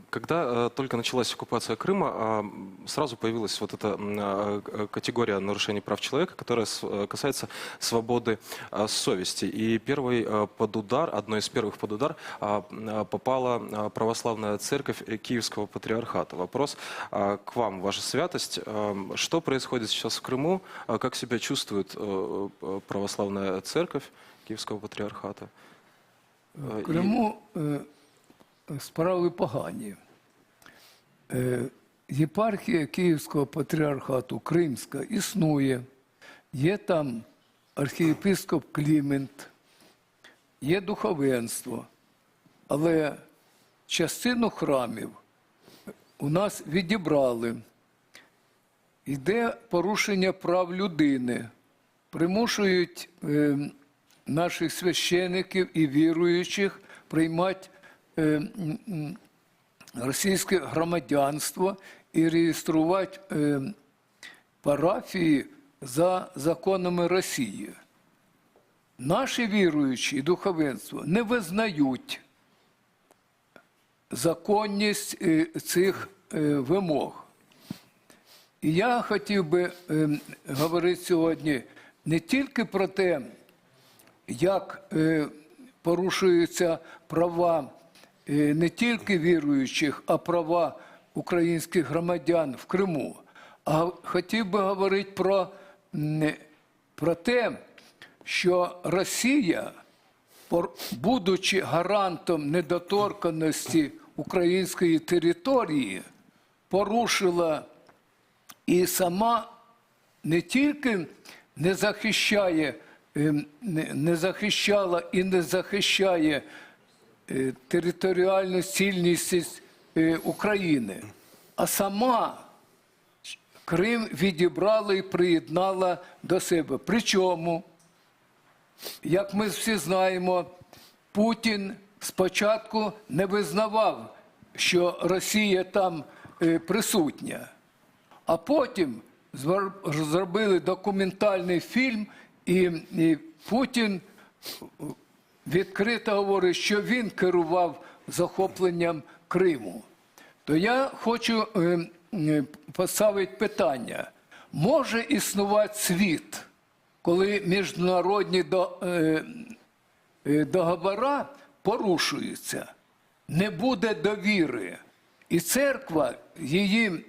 Когда только началась оккупация Крыма, сразу появилась вот эта категория нарушений прав человека, которая касается свободы совести. И одной из первых под удар попала православная церковь Киевского патриархата. Вопрос к вам, ваша святость. Что происходит сейчас в Крыму? Как себя чувствует православная церковь Киевского патриархата? В Криму справи погані. Єпархія Київського патріархату Кримська існує. Є там архієпископ Клімент, є духовенство. Але частину храмів у нас відібрали. Йде порушення прав людини. Примушують наших священиків і віруючих приймати російське громадянство і реєструвати парафії за законами Росії. Наші віруючі і духовенство не визнають законність цих вимог. І я хотів би говорити сьогодні не тільки про те, як порушуються права не тільки віруючих, а права українських громадян в Криму. А хотів би говорити про те, що Росія, будучи гарантом недоторканності української території, порушила і сама не тільки не захищала і не захищає територіальну цілісність України, а сама Крим відібрала і приєднала до себе. Причому, як ми всі знаємо, Путін спочатку не визнавав, що Росія там присутня. А потім зробили документальний фільм, і Путін відкрито говорить, що він керував захопленням Криму. То я хочу поставити питання. Може існувати світ, коли міжнародні договори порушуються, не буде довіри. І церква, її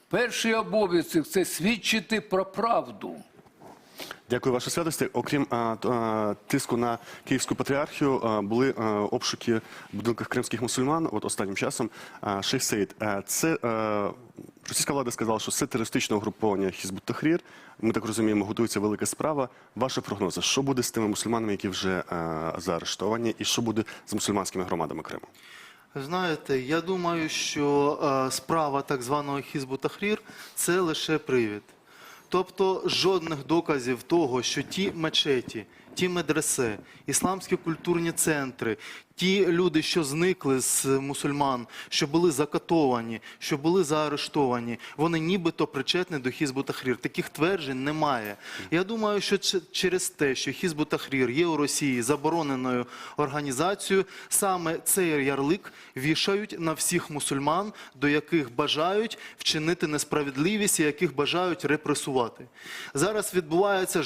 перший обов'язок – це свідчити про правду. Дякую, Ваша святості. Окрім тиску на Київську патріархію, були обшуки в будинках кримських мусульман, от останнім часом, Шейх Саїд. Це російська влада сказала, що це терористичне угруповання Хізбут Тахрір. Ми так розуміємо, готується велика справа. Ваші прогнози, що буде з тими мусульманами, які вже заарештовані, і що буде з мусульманськими громадами Криму? Знаєте, я думаю, що справа так званого Хізбут Тахрір – це лише привід. Тобто жодних доказів того, що ті мечеті, ті медресе, ісламські культурні центри, ті люди, що зникли з мусульман, що були закатовані, що були заарештовані, вони нібито причетні до Хізбут Тахрір. Таких тверджень немає. Я думаю, що через те, що Хізбут Тахрір є у Росії забороненою організацією, саме цей ярлик вішають на всіх мусульман, до яких бажають вчинити несправедливість і яких бажають репресувати. Зараз відбувається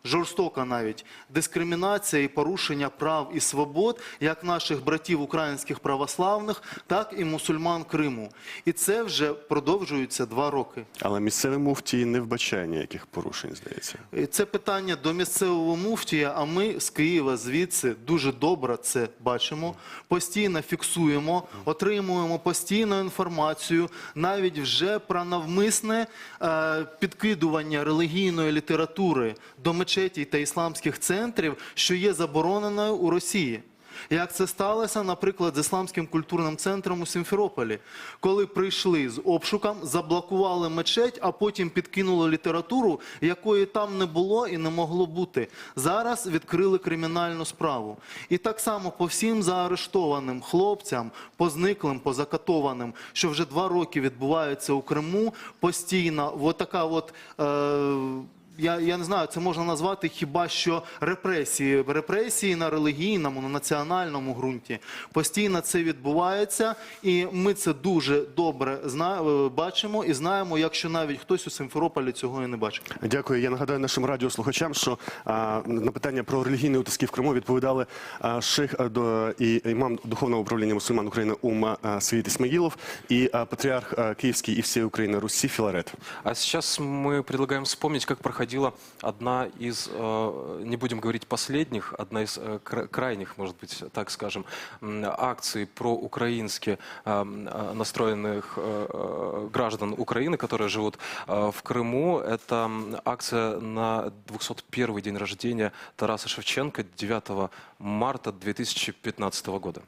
жорстока навіть дискримінація і порушення прав і свобод як наших братів українських православних, так і мусульман Криму. І це вже продовжується 2 роки. Але місцевий муфтій не вбачає ніяких порушень, здається. Це питання до місцевого муфтія, а ми з Києва звідси дуже добре це бачимо, постійно фіксуємо, отримуємо постійну інформацію, навіть вже про навмисне підкидування релігійної літератури до мечетей та ісламських центрів, що є забороненою у Росії. Як це сталося, наприклад, з ісламським культурним центром у Сімферополі, коли прийшли з обшуком, заблокували мечеть, а потім підкинули літературу, якої там не було і не могло бути. Зараз відкрили кримінальну справу. І так само по всім заарештованим хлопцям, позниклим, позакатованим, що вже 2 роки відбувається у Криму, постійно, я не знаю, це можна назвати хіба що репресії на релігійному, на національному ґрунті. Постійно це відбувається, і ми це дуже добре бачимо і знаємо, якщо навіть хтось у Симферополі цього і не бачить. Дякую. Я нагадаю нашим радіослухачам, що на питання про релігійні утиски в Криму відповідали шейх і імам Духовного управління мусульман України Саїд Исмаилов и патриарх Киевский и всей Украины Руси Филарет. А сейчас мы предлагаем вспомнить, как проходила одна из, не будем говорить последних, одна из крайних, может быть, так скажем, акций проукраински настроенных граждан Украины, которые живут в Крыму. Это акция на 201-й день рождения Тараса Шевченко 9 марта 2015 года.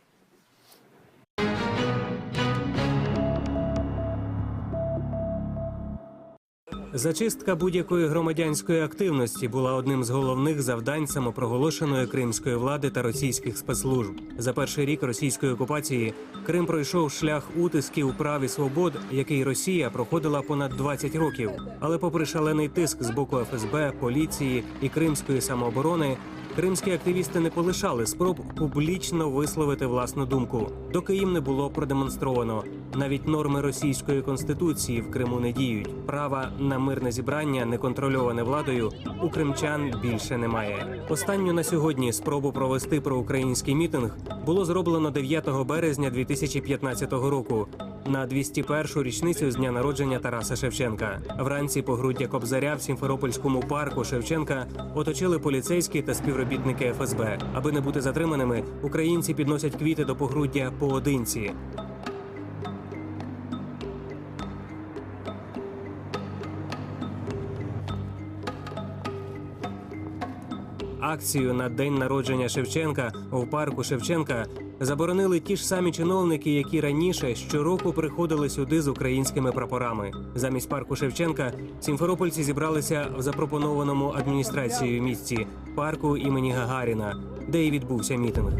Зачистка будь-якої громадянської активності була одним з головних завдань самопроголошеної кримської влади та російських спецслужб. За перший рік російської окупації Крим пройшов шлях утисків прав і свобод, який Росія проходила понад 20 років. Але попри шалений тиск з боку ФСБ, поліції і кримської самооборони, кримські активісти не полишали спроб публічно висловити власну думку, доки їм не було продемонстровано. Навіть норми російської конституції в Криму не діють. Права на мирне зібрання, неконтрольоване владою, у кримчан більше немає. Останню на сьогодні спробу провести проукраїнський мітинг було зроблено 9 березня 2015 року на 201-шу річницю з дня народження Тараса Шевченка. Вранці погруддя Кобзаря в Сімферопольському парку Шевченка оточили поліцейські та співробітники ФСБ. Аби не бути затриманими, українці підносять квіти до погруддя поодинці. акцію на день народження Шевченка у парку Шевченка заборонили ті ж самі чиновники, які раніше щороку приходили сюди з українськими прапорами. Замість парку Шевченка сімферопольці зібралися в запропонованому адміністрацією місці парку імені Гагаріна, де і відбувся мітинг.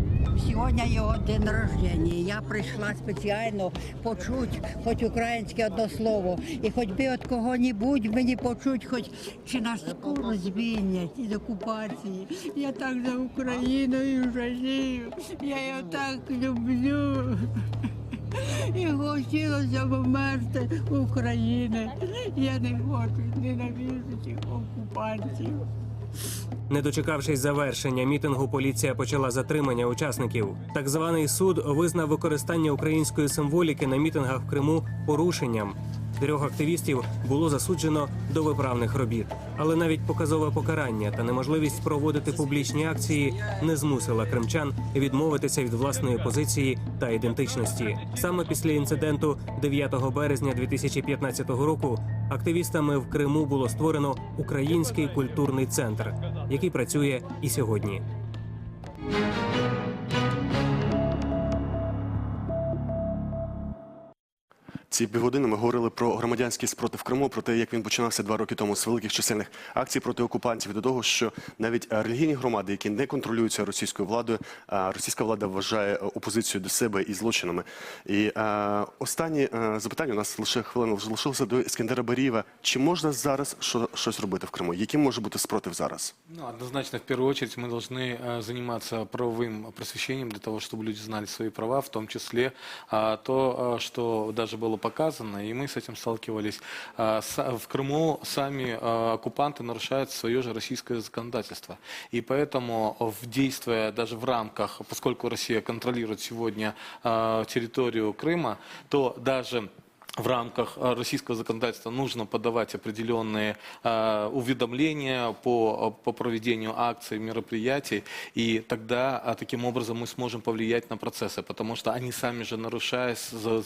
Сьогодні його день народження. Я прийшла спеціально почути хоч українське одне слово. І хоч би від кого-небудь мені почути, хоч чи нас скоро звільнять із окупації. Я так за Україною жалію. Я її так люблю. І хотілося б вмерти України. Я не хочу ненавидіти цих окупантів. Не дочекавшись завершення мітингу, поліція почала затримання учасників. Так званий суд визнав використання української символіки на мітингах в Криму порушенням. 3 активістів було засуджено до виправних робіт. Але навіть показове покарання та неможливість проводити публічні акції не змусила кримчан відмовитися від власної позиції та ідентичності. Саме після інциденту 9 березня 2015 року активістами в Криму було створено Український культурний центр, який працює і сьогодні. Ці півгодини ми говорили про громадянський спротив Криму, про те, як він починався 2 роки тому з великих чисельних акцій проти окупантів, до того, що навіть релігійні громади, які не контролюються російською владою, російська влада вважає опозицію до себе і злочинами. І останнє запитання, у нас лише хвилина вже залишилося, до Ескендера Барієва. Чи можна зараз щось робити в Криму? Яким може бути спротив зараз? Однозначно, в первую очередь, мы должны заниматься правовым просвещением для того, чтобы люди знали свои права, в том числе то, что даже было показано, и мы с этим сталкивались. В Крыму сами оккупанты нарушают свое же российское законодательство. И поэтому, действуя даже в рамках, поскольку Россия контролирует сегодня территорию Крыма, то даже в рамках российского законодательства нужно подавать определенные уведомления по проведению акций, мероприятий, и тогда таким образом мы сможем повлиять на процессы, потому что они сами же, нарушая,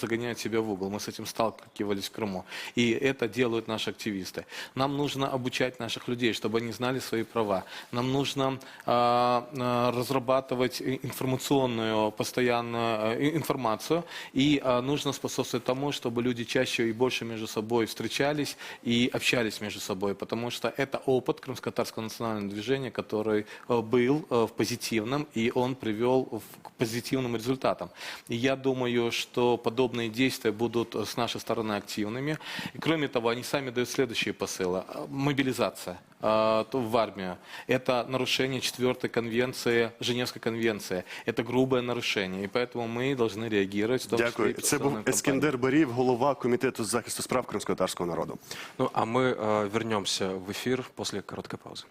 загоняют себя в угол. Мы с этим сталкивались в Крыму, и это делают наши активисты. Нам нужно обучать наших людей, чтобы они знали свои права. Нам нужно разрабатывать информационную постоянную информацию, и нужно способствовать тому, чтобы люди чаще и больше между собой встречались и общались между собой, потому что это опыт крымско-татарского национального движения, который был в позитивном, и он привел к позитивным результатам. И я думаю, что подобные действия будут с нашей стороны активными. И кроме того, они сами дают следующие посылы. Мобилизация в армию. Это нарушение 4-й конвенции, Женевской конвенции. Это грубое нарушение. И поэтому мы должны реагировать. В том числе Дякую. Це був Ескендер Барієв, голова Комітету з захисту справ кримськотатарського народу. Ну, а мы вернемся в эфир после короткой паузы.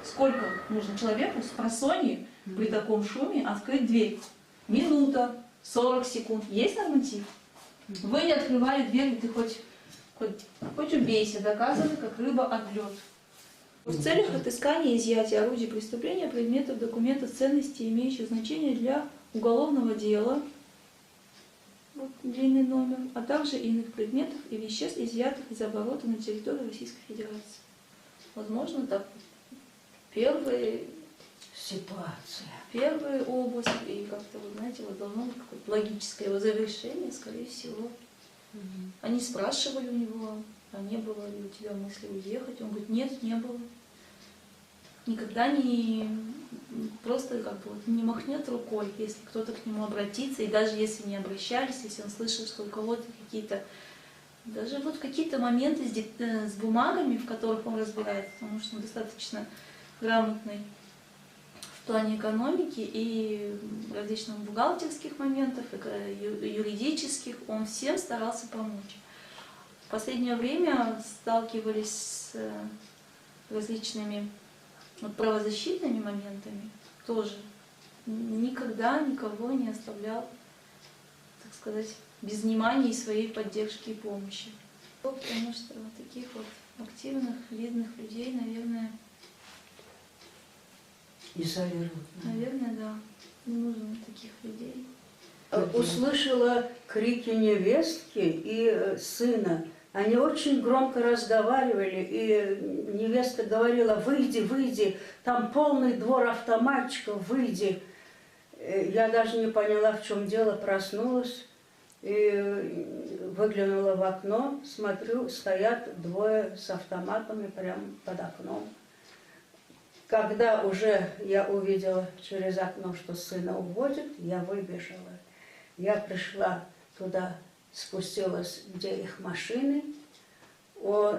Сколько нужно человеку с просонья при таком шуме открыть дверь? Минута, 40 секунд. Есть норматив? Вы не открывали дверь, ты хоть убейся, доказывай, как рыба об лед. В целях отыскания и изъятия орудий преступления, предметов, документов, ценностей, имеющих значение для уголовного дела, вот длинный номер, а также иных предметов и веществ, изъятых из оборота на территории Российской Федерации. Возможно, так. Первая ситуация, первая область, и как-то, вы знаете, вот должно быть какое-то логическое его завершение, скорее всего. Они спрашивали у него, а не было ли у тебя мысли уехать? Он говорит, нет, не было. Никогда не просто как бы вот не махнет рукой, если кто-то к нему обратится, и даже если не обращались, если он слышал, что у кого-то какие-то, даже вот какие-то моменты с бумагами, в которых он разбирается, потому что он достаточно грамотный в плане экономики и различных бухгалтерских моментов, юридических, он всем старался помочь. В последнее время сталкивались с различными Вот правозащитными моментами тоже никогда никого не оставлял, так сказать, без внимания и своей поддержки и помощи. Потому что вот таких вот активных, видных людей, наверное, наверное, да, не нужно таких людей. Услышала крики невестки и сына. Они очень громко разговаривали, и невестка говорила: выйди, выйди, там полный двор автоматчиков, выйди. Я даже не поняла, в чем дело, проснулась и выглянула в окно, смотрю, стоят двое с автоматами прямо под окном. Когда уже я увидела через окно, что сына уводят, я выбежала. Я пришла туда, спустилась, где их машины.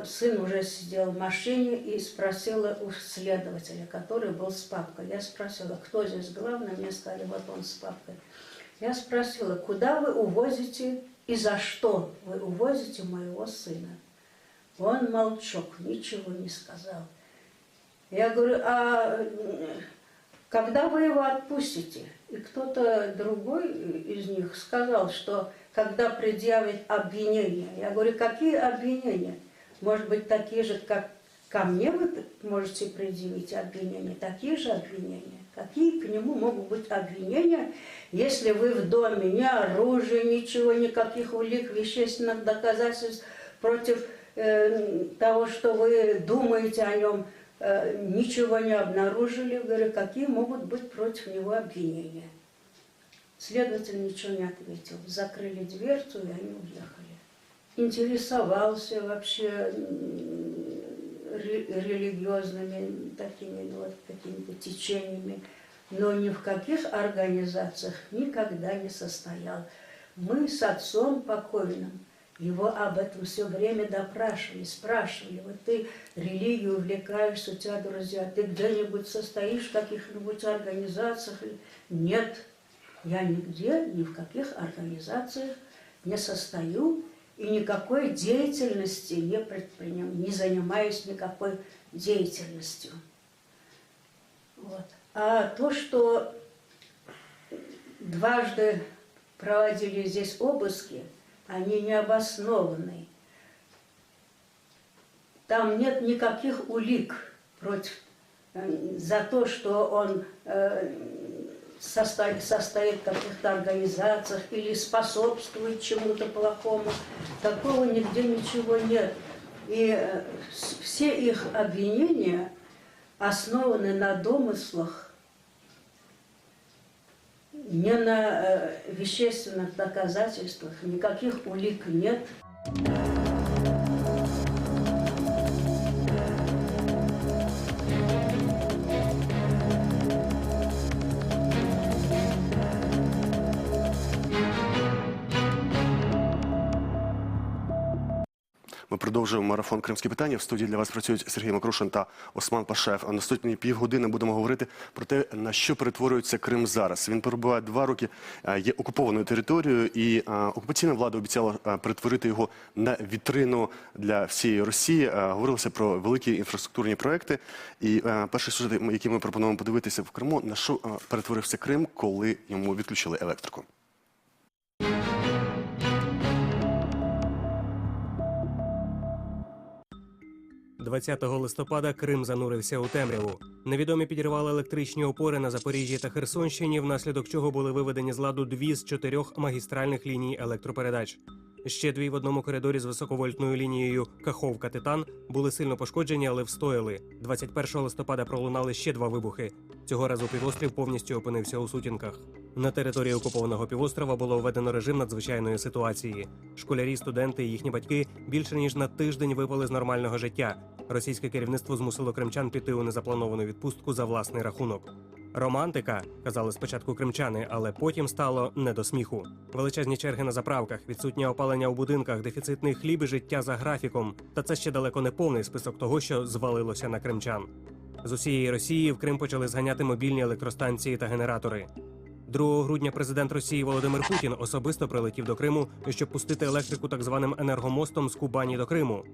Сын уже сидел в машине, и спросила у следователя, который был с папкой. Я спросила, кто здесь главный, мне сказали, вот он с папкой. Я спросила, куда вы увозите и за что вы увозите моего сына? Он молчок, ничего не сказал. Я говорю, а когда вы его отпустите? И кто-то другой из них сказал, что когда предъявят обвинения. Я говорю, какие обвинения? Может быть, такие же, как ко мне вы можете предъявить обвинения? Такие же обвинения? Какие к нему могут быть обвинения, если вы в доме ни оружия, ничего, никаких улик, вещественных доказательств против того, что вы думаете о нем, ничего не обнаружили? Говорю, какие могут быть против него обвинения? Следователь ничего не ответил. Закрыли дверцу, и они уехали. Интересовался вообще религиозными такими вот какими-то течениями, но ни в каких организациях никогда не состоял. Мы с отцом покойным его об этом все время допрашивали, спрашивали, вот ты религию увлекаешься, у тебя друзья, ты где-нибудь состоишь в каких-нибудь организациях? Нет, я нигде, ни в каких организациях не состою и никакой деятельности не предпринимаю, не занимаюсь никакой деятельностью. Вот. А то, что дважды проводили здесь обыски, они необоснованные. Там нет никаких улик за то, что он состоит в каких-то организациях или способствует чему-то плохому. Такого нигде ничего нет. И все их обвинения основаны на домыслах, не на вещественных доказательствах, никаких улик нет. Ми продовжуємо марафон «Кримські питання». В студії для вас працюють Сергій Макрушин та Осман Пашаєв. А наступні півгодини будемо говорити про те, на що перетворюється Крим зараз. Він перебуває 2 роки, є окупованою територією, і окупаційна влада обіцяла перетворити його на вітрину для всієї Росії. Говорилося про великі інфраструктурні проекти. І перший сюжет, який ми пропонуємо подивитися в Криму, на що перетворився Крим, коли йому відключили електрику. 20 листопада Крим занурився у темряву. Невідомі підірвали електричні опори на Запоріжжі та Херсонщині, внаслідок чого були виведені з ладу 2 з 4 магістральних ліній електропередач. Ще 2 в одному коридорі з високовольтною лінією Каховка-Титан були сильно пошкоджені, але встояли. 21 листопада пролунали ще 2 вибухи. Цього разу півострів повністю опинився у сутінках. На території окупованого півострова було введено режим надзвичайної ситуації. Школярі, студенти і їхні батьки більше ніж на тиждень випали з нормального життя. Російське керівництво змусило кримчан піти у незаплановану відпустку за власний рахунок. Романтика, казали спочатку кримчани, але потім стало не до сміху. Величезні черги на заправках, відсутнє опалення у будинках, дефіцитний хліб і життя за графіком. Та це ще далеко не повний список того, що звалилося на кримчан. З усієї Росії в Крим почали зганяти мобільні електростанції та генератори. 2 грудня президент Росії Володимир Путін особисто прилетів до Криму, щоб пустити електрику так званим енергомостом з Кубані до Криму.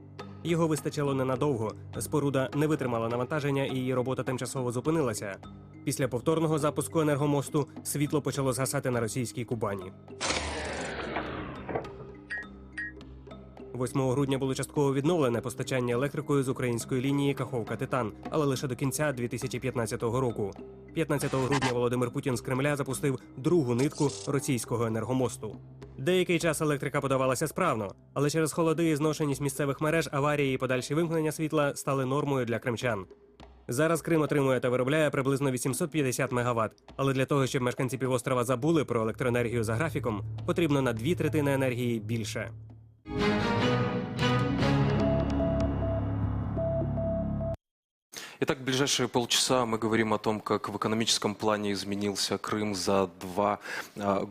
Його вистачило ненадовго. Споруда не витримала навантаження і її робота тимчасово зупинилася. Після повторного запуску енергомосту світло почало згасати на російській Кубані. 8 грудня було частково відновлене постачання електрикою з української лінії Каховка-Титан, але лише до кінця 2015 року. 15 грудня Володимир Путін з Кремля запустив другу нитку російського енергомосту. Деякий час електрика подавалася справно, але через холоди і зношеність місцевих мереж аварії і подальші вимкнення світла стали нормою для кримчан. Зараз Крим отримує та виробляє приблизно 850 МВт, але для того, щоб мешканці півострова забули про електроенергію за графіком, потрібно на 2/3 енергії більше. Итак, в ближайшие полчаса мы говорим о том, как в экономическом плане изменился Крым за 2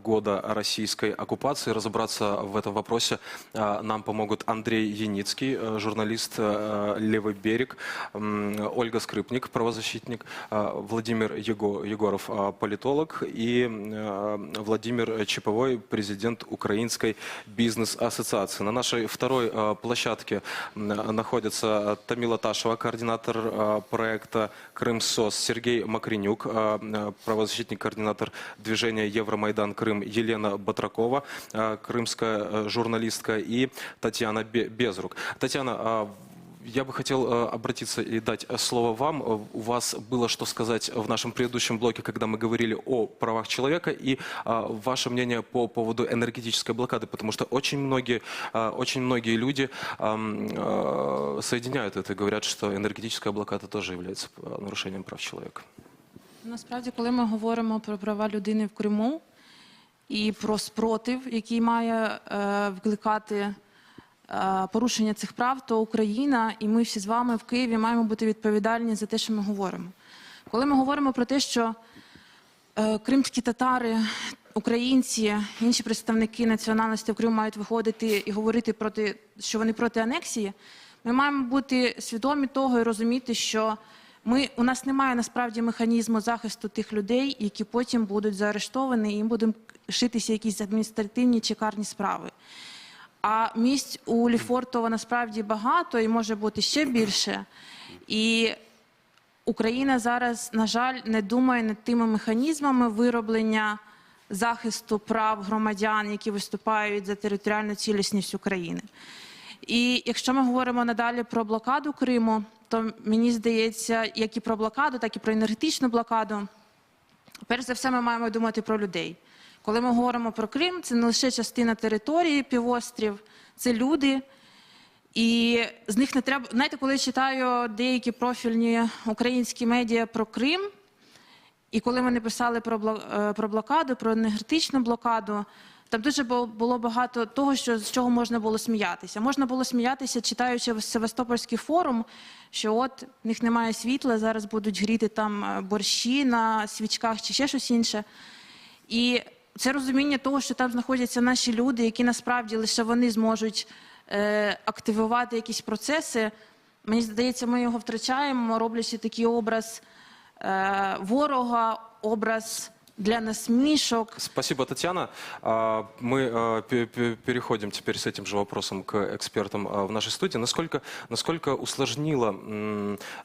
года российской оккупации. Разобраться в этом вопросе нам помогут Андрей Яницкий, журналист «Левый берег», Ольга Скрипник, правозащитник, Владимир Егоров, политолог, и Владимир Чиповой, президент Украинской бизнес-ассоциации. На нашей второй площадке находится Тамила Ташева, координатор проекта «Крымсос», Сергей Макренюк, правозащитник, координатор движения «Евромайдан Крым», Елена Батракова, крымская журналистка, и Татьяна Безрук. Татьяна, я бы хотел обратиться и дать слово вам. У вас было что сказать в нашем предыдущем блоке, когда мы говорили о правах человека, и ваше мнение по поводу энергетической блокады, потому что очень многие люди соединяют это и говорят, что энергетическая блокада тоже является нарушением прав человека. Насправді, коли ми говоримо про права людини в Криму і про спротив, який має викликати порушення цих прав, то Україна і ми всі з вами в Києві маємо бути відповідальні за те, що ми говоримо. Коли ми говоримо про те, що кримські татари, українці, інші представники національності в Криму мають виходити і говорити, що вони проти анексії, ми маємо бути свідомі того і розуміти, що у нас немає насправді механізму захисту тих людей, які потім будуть заарештовані, і їм будуть шитися якісь адміністративні чи карні справи. А місць у Лефортово насправді багато і може бути ще більше. І Україна зараз, на жаль, не думає над тими механізмами вироблення захисту прав громадян, які виступають за територіальну цілісність України. І якщо ми говоримо надалі про блокаду Криму, то мені здається, як і про блокаду, так і про енергетичну блокаду, перш за все ми маємо думати про людей. Коли ми говоримо про Крим, це не лише частина території, півострів, це люди. І з них не треба... Знаєте, коли я читаю деякі профільні українські медіа про Крим, і коли вони писали про блокаду, про енергетичну блокаду, там дуже було багато того, з чого можна було сміятися. Можна було сміятися, читаючи Севастопольський форум, що от в них немає світла, зараз будуть гріти там борщі на свічках чи ще щось інше. І це розуміння того, що там знаходяться наші люди, які насправді лише вони зможуть активувати якісь процеси. Мені здається, ми його втрачаємо, роблячи такий образ ворога, образ для насмешок. Спасибо, Татьяна. Мы переходим теперь с этим же вопросом к экспертам в нашей студии. Насколько усложнила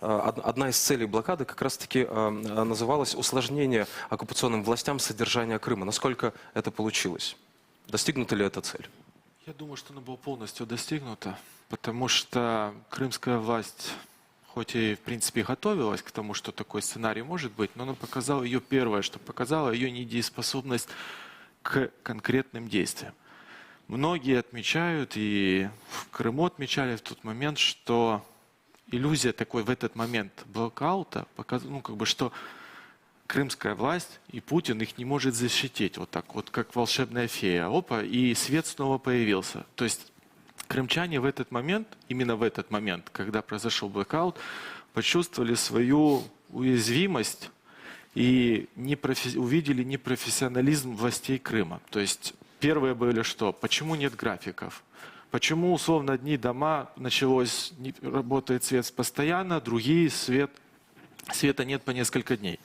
одна из целей блокады, как раз-таки называлась усложнение оккупационным властям содержания Крыма. Насколько это получилось? Достигнута ли эта цель? Я думаю, что она была полностью достигнута, потому что крымская власть, хоть и, в принципе, готовилась к тому, что такой сценарий может быть, но она показала ее первое, что показала ее недееспособность к конкретным действиям. Многие отмечают, и в Крыму отмечали в тот момент, что иллюзия такой в этот момент блокаута, что крымская власть и Путин их не может защитить, вот так вот, как волшебная фея. Опа, и свет снова появился. То есть крымчане в этот момент, именно в этот момент, когда произошел блэкаут, почувствовали свою уязвимость и увидели непрофессионализм властей Крыма. То есть первые были что? Почему нет графиков? Почему, условно, одни дома началось, работает свет постоянно, другие света нет по несколько дней.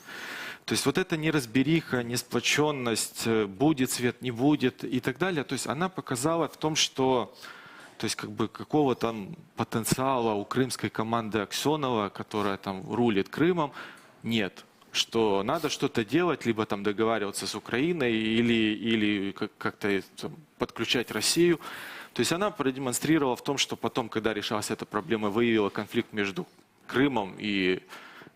То есть вот эта неразбериха, несплоченность, будет свет, не будет и так далее, то есть она показала в том, что То есть как бы какого там потенциала у крымской команды Аксенова, которая там рулит Крымом, нет. Что надо что-то делать, либо там договариваться с Украиной, или как-то там подключать Россию. То есть она продемонстрировала в том, что потом, когда решалась эта проблема, выявила конфликт между Крымом и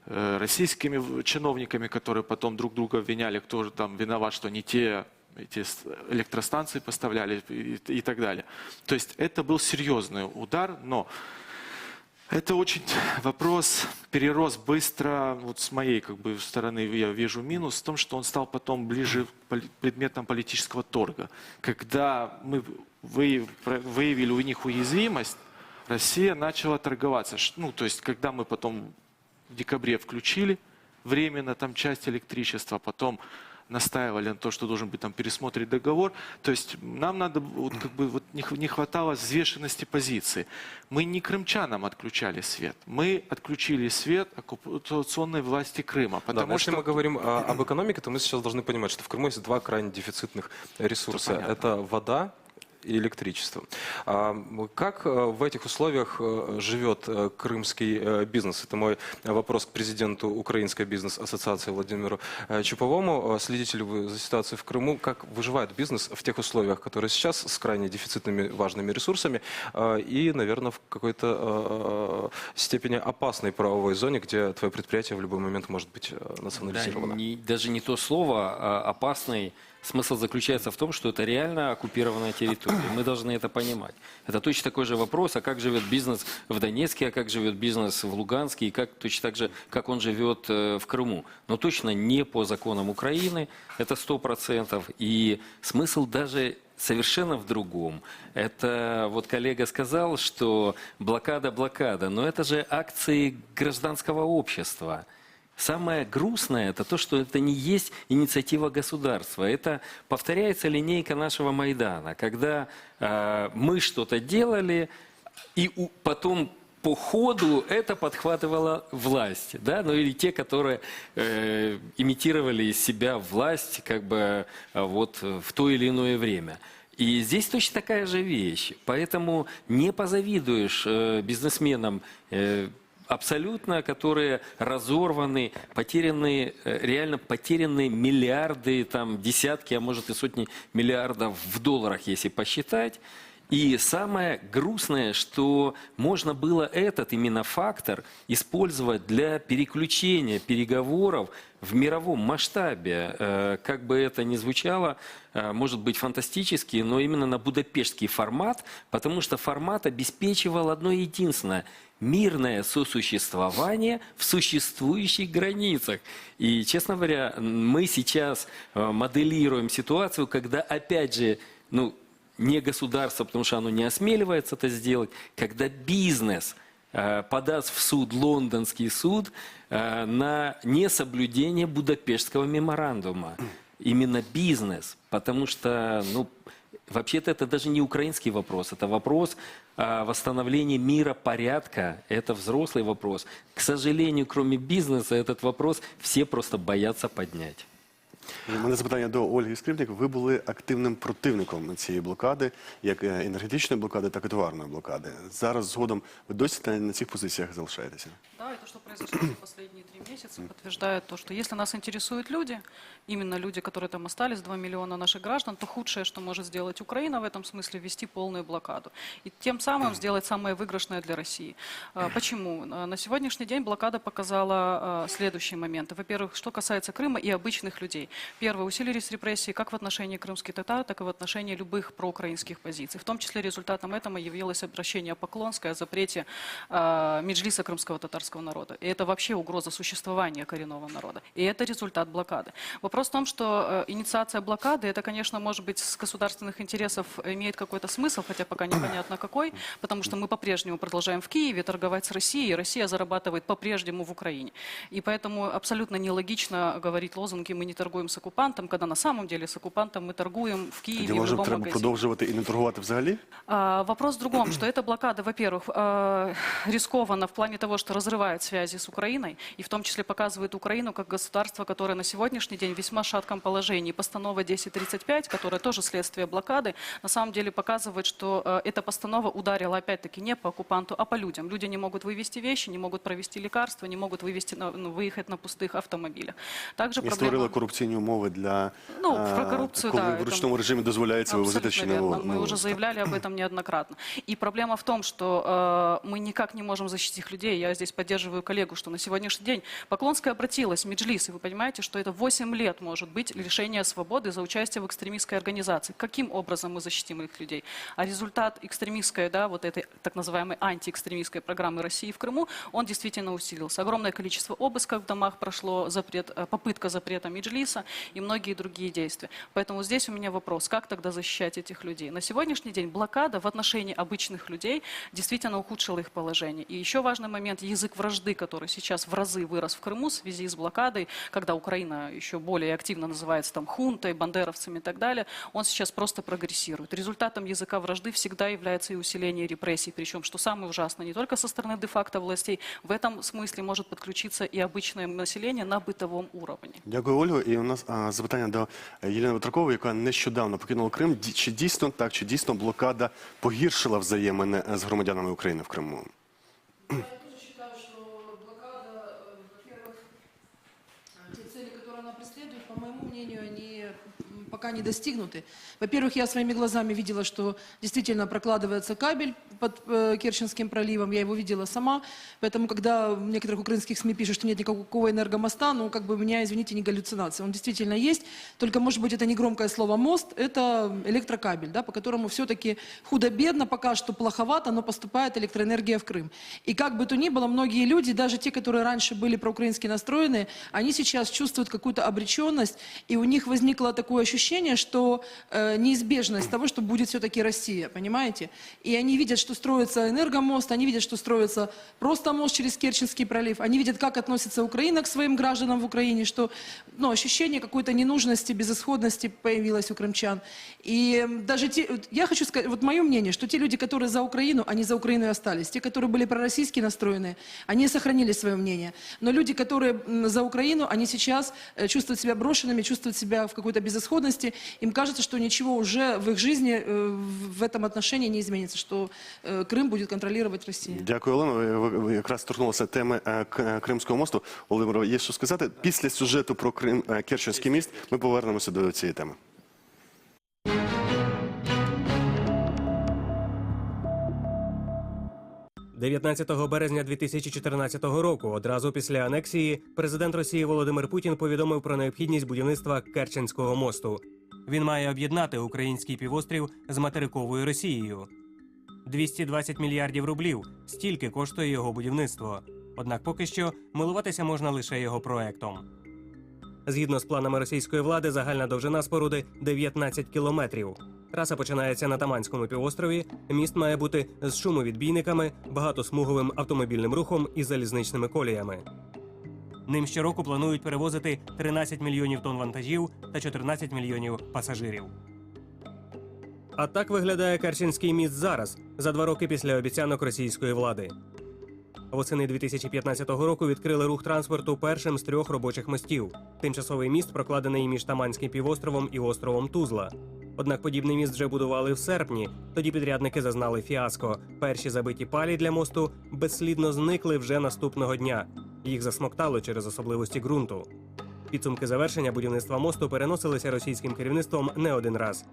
российскими чиновниками, которые потом друг друга обвиняли, кто же там виноват, что не те эти электростанции поставляли и так далее. То есть это был серьезный удар, но это очень вопрос перерос быстро. Вот с моей как бы стороны я вижу минус в том, что он стал потом ближе предметом политического торга. Когда мы выявили у них уязвимость, Россия начала торговаться. Ну, то есть, когда мы потом в декабре включили временно там часть электричества, потом настаивали на то, что должен быть там пересмотрен договор. То есть нам надо, вот, как бы, вот, не хватало взвешенности позиции. Мы не крымчанам отключали свет, мы отключили свет оккупационной власти Крыма. Потому Если мы говорим об экономике, то мы сейчас должны понимать, что в Крыму есть два крайне дефицитных ресурса. Это вода и электричество. Как в этих условиях живет крымский бизнес? Это мой вопрос к президенту Украинской бизнес-ассоциации Владимиру Чуповому. Следите ли вы за ситуацией в Крыму? Как выживает бизнес в тех условиях, которые сейчас с крайне дефицитными важными ресурсами и, наверное, в какой-то степени опасной правовой зоне, где твое предприятие в любой момент может быть национализировано? Да, даже не то слово, опасный. Смысл заключается в том, что это реально оккупированная территория. Мы должны это понимать. Это точно такой же вопрос, а как живет бизнес в Донецке, а как живет бизнес в Луганске, и как, точно так же, как он живет в Крыму. Но точно не по законам Украины, это 100%. И смысл даже совершенно в другом. Это вот коллега сказал, что блокада, но это же акции гражданского общества. Самое грустное, это то, что это не есть инициатива государства. Это повторяется линейка нашего Майдана, когда мы что-то делали, и потом по ходу это подхватывала власть, да, ну или те, которые имитировали из себя власть, как бы вот в то или иное время. И здесь точно такая же вещь. Поэтому не позавидуешь бизнесменам, абсолютно, которые разорваны, потеряны, реально потеряны миллиарды, там, десятки, а может и сотни миллиардов в долларах, если посчитать. И самое грустное, что можно было этот именно фактор использовать для переключения переговоров в мировом масштабе. Как бы это ни звучало, может быть фантастически, но именно на будапештский формат, потому что формат обеспечивал одно единственное – мирное сосуществование в существующих границах. И, честно говоря, мы сейчас моделируем ситуацию, когда, опять же, не государство, потому что оно не осмеливается это сделать, когда бизнес подаст в суд, лондонский суд, на несоблюдение Будапештского меморандума. Именно бизнес, потому что, вообще-то это даже не украинский вопрос, это вопрос восстановления мира, порядка, это взрослый вопрос. К сожалению, кроме бизнеса, этот вопрос все просто боятся поднять. У мене запитання до Ольги Скрипник. Ви були активним противником цієї блокади, як енергетичної блокади, так і товарної блокади. Зараз згодом ви досі на цих позиціях залишаєтеся? Да, и то, что произошло за последние 3 месяца, подтверждает то, что если нас интересуют люди, именно люди, которые там остались, 2 миллиона наших граждан, то худшее, что может сделать Украина в этом смысле, ввести полную блокаду. И тем самым сделать самое выигрышное для России. Почему? На сегодняшний день блокада показала следующие моменты. Во-первых, что касается Крыма и обычных людей. Первое, усилились репрессии как в отношении крымских татар, так и в отношении любых проукраинских позиций. В том числе результатом этого явилось обращение Поклонское о запрете Меджлиса крымского татарского народа. И это вообще угроза существования коренного народа. И это результат блокады. Вопрос в том, что инициация блокады, это, конечно, может быть, с государственных интересов имеет какой-то смысл, хотя пока непонятно какой, потому что мы по-прежнему продолжаем в Киеве торговать с Россией, и Россия зарабатывает по-прежнему в Украине. И поэтому абсолютно нелогично говорить лозунги «мы не торгуем с оккупантом, когда на самом деле с оккупантом мы торгуем в Киеве, Тоді, в може, любом треба магазине. продовжувати і не торгувати взагалі? Вопрос в другом, что эта блокада, во-первых, рискована в плане того, что разрывает связи с Украиной, и в том числе показывает Украину как государство, которое на сегодняшний день в весьма шатком положении. Постанова 1035, которая тоже следствие блокады, на самом деле показывает, что эта постанова ударила опять-таки не по оккупанту, а по людям. Люди не могут вывести вещи, не могут провести лекарства, не могут выехать на пустых автомобилях. Также І створили корупційні умови для про коррупцию, коли да, в ручному режимі дозволяється вивозити чи не абсолютно верно. Мы уже заявляли об этом неоднократно. И проблема в том, что мы никак не можем защитить их людей. Я здесь поддерживаю коллегу, что на сегодняшний день Поклонская обратилась в Меджлис, и вы понимаете, что это 8 лет может быть лишения свободы за участие в экстремистской организации. Каким образом мы защитим их людей? А результат экстремистской, да, вот этой так называемой антиэкстремистской программы России в Крыму, он действительно усилился. Огромное количество обысков в домах прошло, попытка запрета Меджлиса и многие другие действия. Поэтому здесь у меня вопрос, как тогда защищать этих людей? На сегодняшний день блокада в отношении обычных людей действительно ухудшила их положение. И еще важный момент, язык вражды, который сейчас в разы вырос в Крыму в связи с блокадой, когда Украина еще более активно называется там хунтой, бандеровцами и так далее, он сейчас просто прогрессирует. Результатом языка вражды всегда является и усиление репрессий, причем, что самое ужасное, не только со стороны де-факто властей, в этом смысле может подключиться и обычное население на бытовом уровне. Дякую, Ольго. І у нас запитання до Єлени Ватракової, яка нещодавно покинула Крим. Чи дійсно так, чи дійсно блокада погіршила взаємини з громадянами України в Криму? Я тоже считаю, что блокада, во-первых, те цели, которые она преследует, по моему мнению, они пока не достигнуты. Во-первых, я своими глазами видела, что действительно прокладывается кабель под Керченским проливом. Я его видела сама. Поэтому, когда в некоторых украинских СМИ пишут, что нет никакого энергомоста, ну, как бы у меня, извините, не галлюцинация. Он действительно есть. Только, может быть, это не громкое слово «мост», это электрокабель, да, по которому все-таки худо-бедно, пока что плоховато, но поступает электроэнергия в Крым. И как бы то ни было, многие люди, даже те, которые раньше были проукраински настроенные, они сейчас чувствуют какую-то обреченность, и у них возникло такое ощущение, что неизбежность того, что будет все-таки Россия, понимаете? И они видят, что строится энергомост, они видят, что строится просто мост через Керченский пролив, они видят, как относится Украина к своим гражданам в Украине, что ощущение какой-то ненужности, безысходности появилось у крымчан. И даже я хочу сказать, вот мое мнение, что те люди, которые за Украину, они за Украину и остались. Те, которые были пророссийски настроенные, они сохранили свое мнение. Но люди, которые за Украину, они сейчас чувствуют себя брошенными, чувствуют себя в какой-то безысходности. Им кажется, что ничего уже в их жизни в этом отношении не изменится, что Крым будет контролировать Россия. Дякую, Олено. Ви якраз торкнулися теми Кримського мосту. Володимиро, є що сказати? Після сюжету про Керченський міст ми повернемося до цієї теми. – 19 березня 2014 року, одразу після анексії, президент Росії Володимир Путін повідомив про необхідність будівництва Керченського мосту. Він має об'єднати український півострів з материковою Росією. 220 мільярдів рублів – стільки коштує його будівництво. Однак поки що милуватися можна лише його проектом. Згідно з планами російської влади, загальна довжина споруди – 19 кілометрів. Траса починається на Таманському півострові, міст має бути з шумовідбійниками, багатосмуговим автомобільним рухом і залізничними коліями. Ним щороку планують перевозити 13 мільйонів тонн вантажів та 14 мільйонів пасажирів. А так виглядає Керченський міст зараз, за 2 роки після обіцянок російської влади. Восени 2015 року відкрили рух транспорту першим з 3 робочих мостів. Тимчасовий міст прокладений між Таманським півостровом і островом Тузла. Однак подібний міст вже будували в серпні. Тоді підрядники зазнали фіаско. Перші забиті палі для мосту безслідно зникли вже наступного дня. Їх засмоктало через особливості ґрунту. Підсумки завершення будівництва мосту переносилися російським керівництвом не один раз.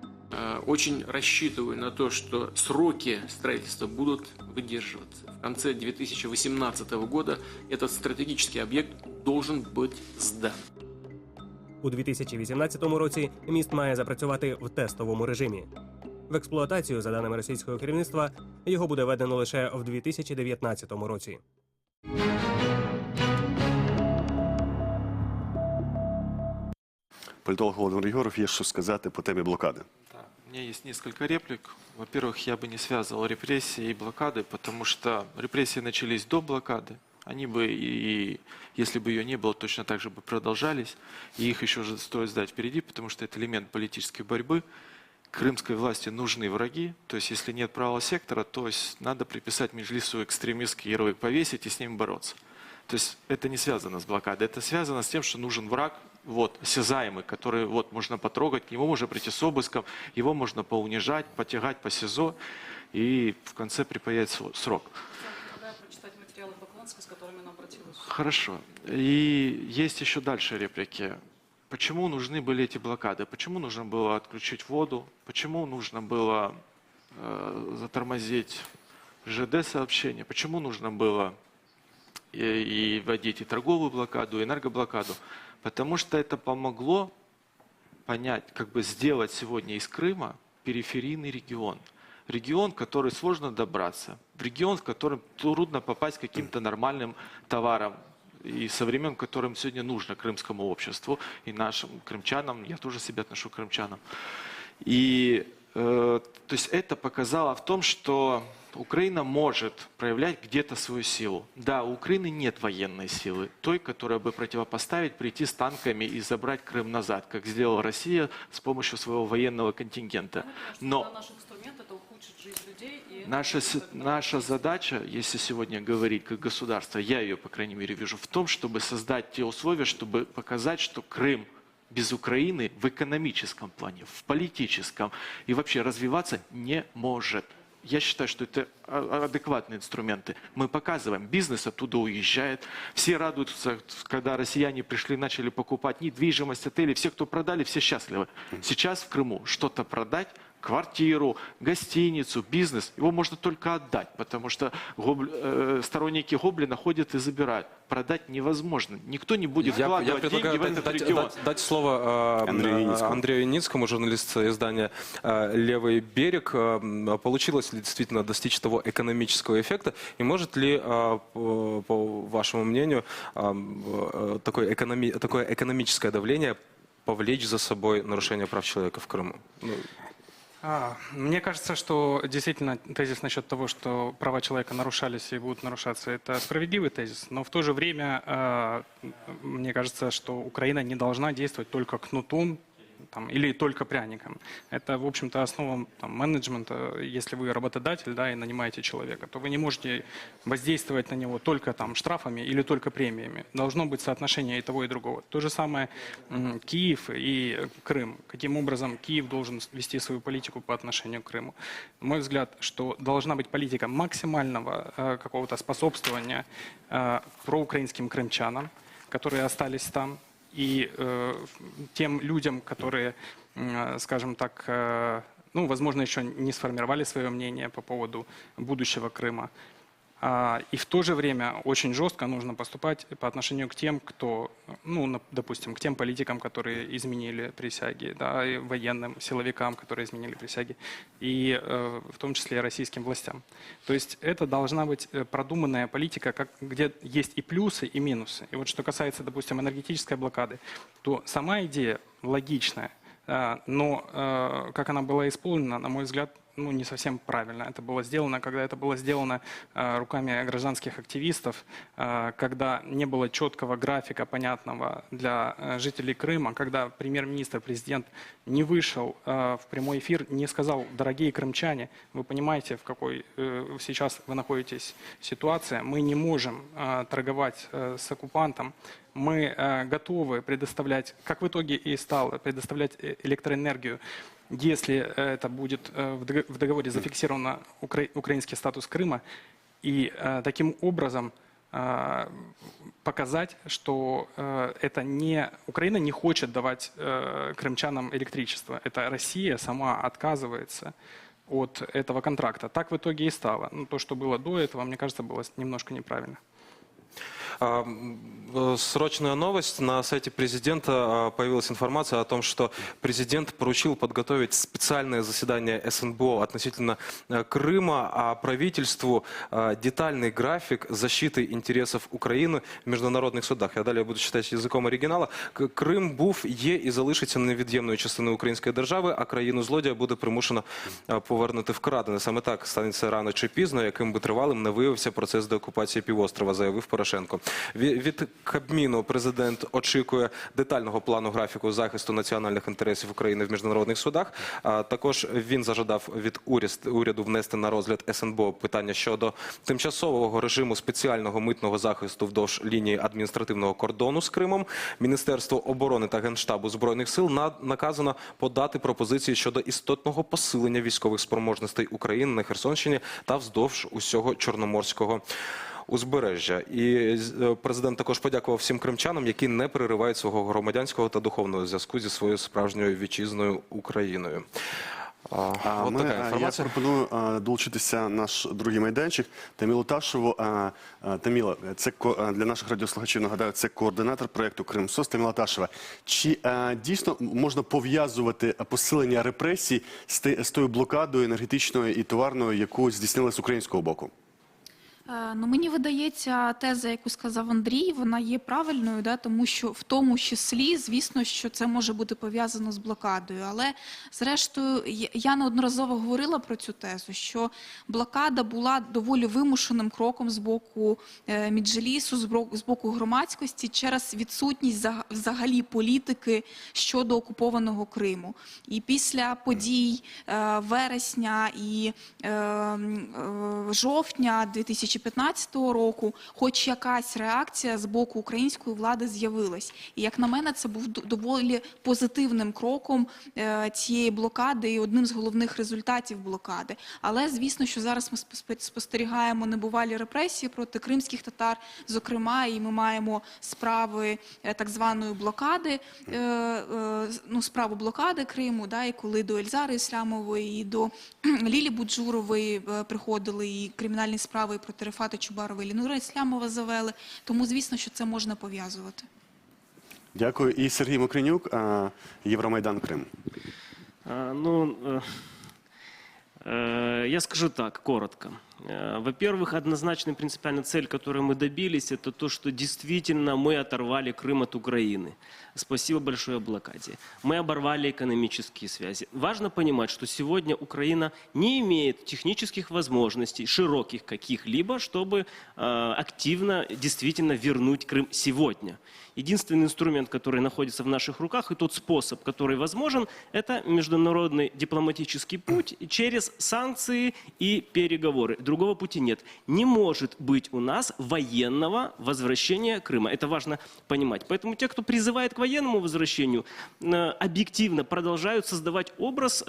Очень рассчитываю на то, что сроки строительства будут выдерживаться. В конце 2018 года этот стратегический объект должен быть сдан. У 2018 році міст має запрацювати в тестовому режимі. В експлуатацію, за даними російського керівництва, його буде введено лише в 2019 році. Політолог Володимир Єгоров, є що сказати по темі блокади. У меня есть несколько реплик. Во-первых, я бы не связывал репрессии и блокады, потому что репрессии начались до блокады, Они бы, и если бы ее не было, точно так же бы продолжались. И их еще стоит сдать впереди, потому что это элемент политической борьбы. Крымской власти нужны враги. То есть, если нет правого сектора, то есть надо приписать Меджлису экстремистский ярлык, повесить и с ним бороться. То есть это не связано с блокадой, это связано с тем, что нужен враг, вот, осязаемый, который вот, можно потрогать, к нему можно прийти с обыском, его можно поунижать, потягать по СИЗО и в конце припаять срок. Предлагаю прочитать материалы Поклонской, с которыми она обратилась. Хорошо. И есть еще дальше реплики. Почему нужны были эти блокады? Почему нужно было отключить воду? Почему нужно было затормозить ЖД-сообщения? Почему нужно было и вводить и торговую блокаду, и энергоблокаду? Потому что это помогло понять, как бы сделать сегодня из Крыма периферийный регион. Регион, в который сложно добраться. В регион, в котором трудно попасть к каким-то нормальным товарам. И со времен, которым сегодня нужно крымскому обществу и нашим крымчанам, я тоже себя отношу к крымчанам. И то есть это показало в том, что Украина может проявлять где-то свою силу. Да, у Украины нет военной силы, той, которая бы противопоставить, прийти с танками и забрать Крым назад, как сделала Россия с помощью своего военного контингента. Но Наш инструмент — это ухудшить жизнь людей. И наша задача, если сегодня говорить как государство, я ее, по крайней мере, вижу в том, чтобы создать те условия, чтобы показать, что Крым без Украины в экономическом плане, в политическом и вообще развиваться не может. Я считаю, что это адекватные инструменты. Мы показываем, бизнес оттуда уезжает. Все радуются, когда россияне пришли, начали покупать недвижимость, отели. Все, кто продали, все счастливы. Сейчас в Крыму что-то продать, квартиру, гостиницу, бизнес, его можно только отдать, потому что сторонники Гоблина ходят и забирают. Продать невозможно. Никто не будет вкладывать деньги в этот регион. Дать слово Андрею Яницкому, журналист издания «Левый берег». Получилось ли действительно достичь того экономического эффекта? И может ли, по вашему мнению, такое экономическое давление повлечь за собой нарушение прав человека в Крыму? Мне кажется, что действительно тезис насчет того, что права человека нарушались и будут нарушаться, это справедливый тезис. Но в то же время мне кажется, что Украина не должна действовать только кнутом или только пряником. Это, в общем-то, основа менеджмента. Если вы работодатель, и нанимаете человека, то вы не можете воздействовать на него только штрафами или только премиями. Должно быть соотношение и того, и другого. То же самое Киев и Крым. Каким образом Киев должен вести свою политику по отношению к Крыму? На мой взгляд, что должна быть политика максимального какого-то способствования проукраинским крымчанам, которые остались там, и тем людям, которые, скажем так, возможно, еще не сформировали свое мнение по поводу будущего Крыма. И в то же время очень жестко нужно поступать по отношению к тем, кто, допустим, к тем политикам, которые изменили присяги, и военным силовикам, которые изменили присяги, и в том числе российским властям. То есть это должна быть продуманная политика, где есть и плюсы, и минусы. И вот что касается, допустим, энергетической блокады, то сама идея логичная, но как она была исполнена, на мой взгляд, не совсем правильно. Это было сделано, когда это было сделано руками гражданских активистов, когда не было четкого графика, понятного для жителей Крыма, когда премьер-министр, президент не вышел в прямой эфир, не сказал: дорогие крымчане, вы понимаете, в какой сейчас вы находитесь ситуации, мы не можем торговать с оккупантом, мы готовы предоставлять, как в итоге и стало, предоставлять электроэнергию, если это будет в договоре зафиксировано украинский статус Крыма, и таким образом показать, что это не Украина не хочет давать крымчанам электричество, это Россия сама отказывается от этого контракта. Так в итоге и стало. То, что было до этого, мне кажется, было немножко неправильно. Срочная новость. На сайте президента появилась информация о том, что президент поручил подготовить специальное заседание СНБО относительно Крыма, а правительству детальный график защиты интересов України в міжнародних судах. Я далі буду читати язиком оригінала. Крим був, є і залишиться невід'ємною частиною української держави, а країну-злодія буде примушено повернути вкрадене. Саме так станеться рано чи пізно, яким би тривалим не виявився процес деокупації півострова, заявив Порошенко. Від Кабміну президент очікує детального плану графіку захисту національних інтересів України в міжнародних судах. Також він зажадав від уряду внести на розгляд СНБО питання щодо тимчасового режиму спеціального митного захисту вдовж лінії адміністративного кордону з Кримом. Міністерство оборони та Генштабу Збройних сил наказано подати пропозиції щодо істотного посилення військових спроможностей України на Херсонщині та вздовж усього Чорноморського узбережжя. І президент також подякував всім кримчанам, які не переривають свого громадянського та духовного зв'язку зі своєю справжньою вітчизною Україною. Я пропоную долучитися наш другий майданчик. Тамілу Ташеву. Таміла, це для наших радіослухачів, нагадаю, це координатор проєкту «Кримсос». Таміла Ташева. Чи дійсно можна пов'язувати посилення репресій з тою блокадою енергетичною і товарною, яку здійснили з українського боку? Ну, мені видається, теза, яку сказав Андрій, вона є правильною, да, тому що в тому числі, звісно, що це може бути пов'язано з блокадою. Але, зрештою, я неодноразово говорила про цю тезу, що блокада була доволі вимушеним кроком з боку Меджлісу, з боку громадськості через відсутність взагалі політики щодо окупованого Криму. І після подій вересня і жовтня 2015 року хоч якась реакція з боку української влади з'явилась. І, як на мене, це був доволі позитивним кроком цієї блокади і одним з головних результатів блокади. Але, звісно, що зараз ми спостерігаємо небувалі репресії проти кримських татар, зокрема, і ми маємо справи так званої блокади, справу блокади Криму, да, і коли до Ельзари Ислямової і до Лілі Буджурової приходили і кримінальні справи проти Рефата Чубарова і Лінура Ислямова завели. Тому, звісно, що це можна пов'язувати. Дякую. І Сергій Мокринюк, Євромайдан Крим. Я скажу так, коротко. Во-первых, однозначная принципиальная цель, которой мы добились, это то, что действительно мы оторвали Крым от Украины. Спасибо большое блокаде. Мы оборвали экономические связи. Важно понимать, что сегодня Украина не имеет технических возможностей, широких каких-либо, чтобы активно, действительно вернуть Крым сегодня. Единственный инструмент, который находится в наших руках, и тот способ, который возможен, это международный дипломатический путь через санкции и переговоры. Другого пути нет. Не может быть у нас военного возвращения Крыма. Это важно понимать. Поэтому те, кто призывает к военному возвращению, объективно продолжают создавать образ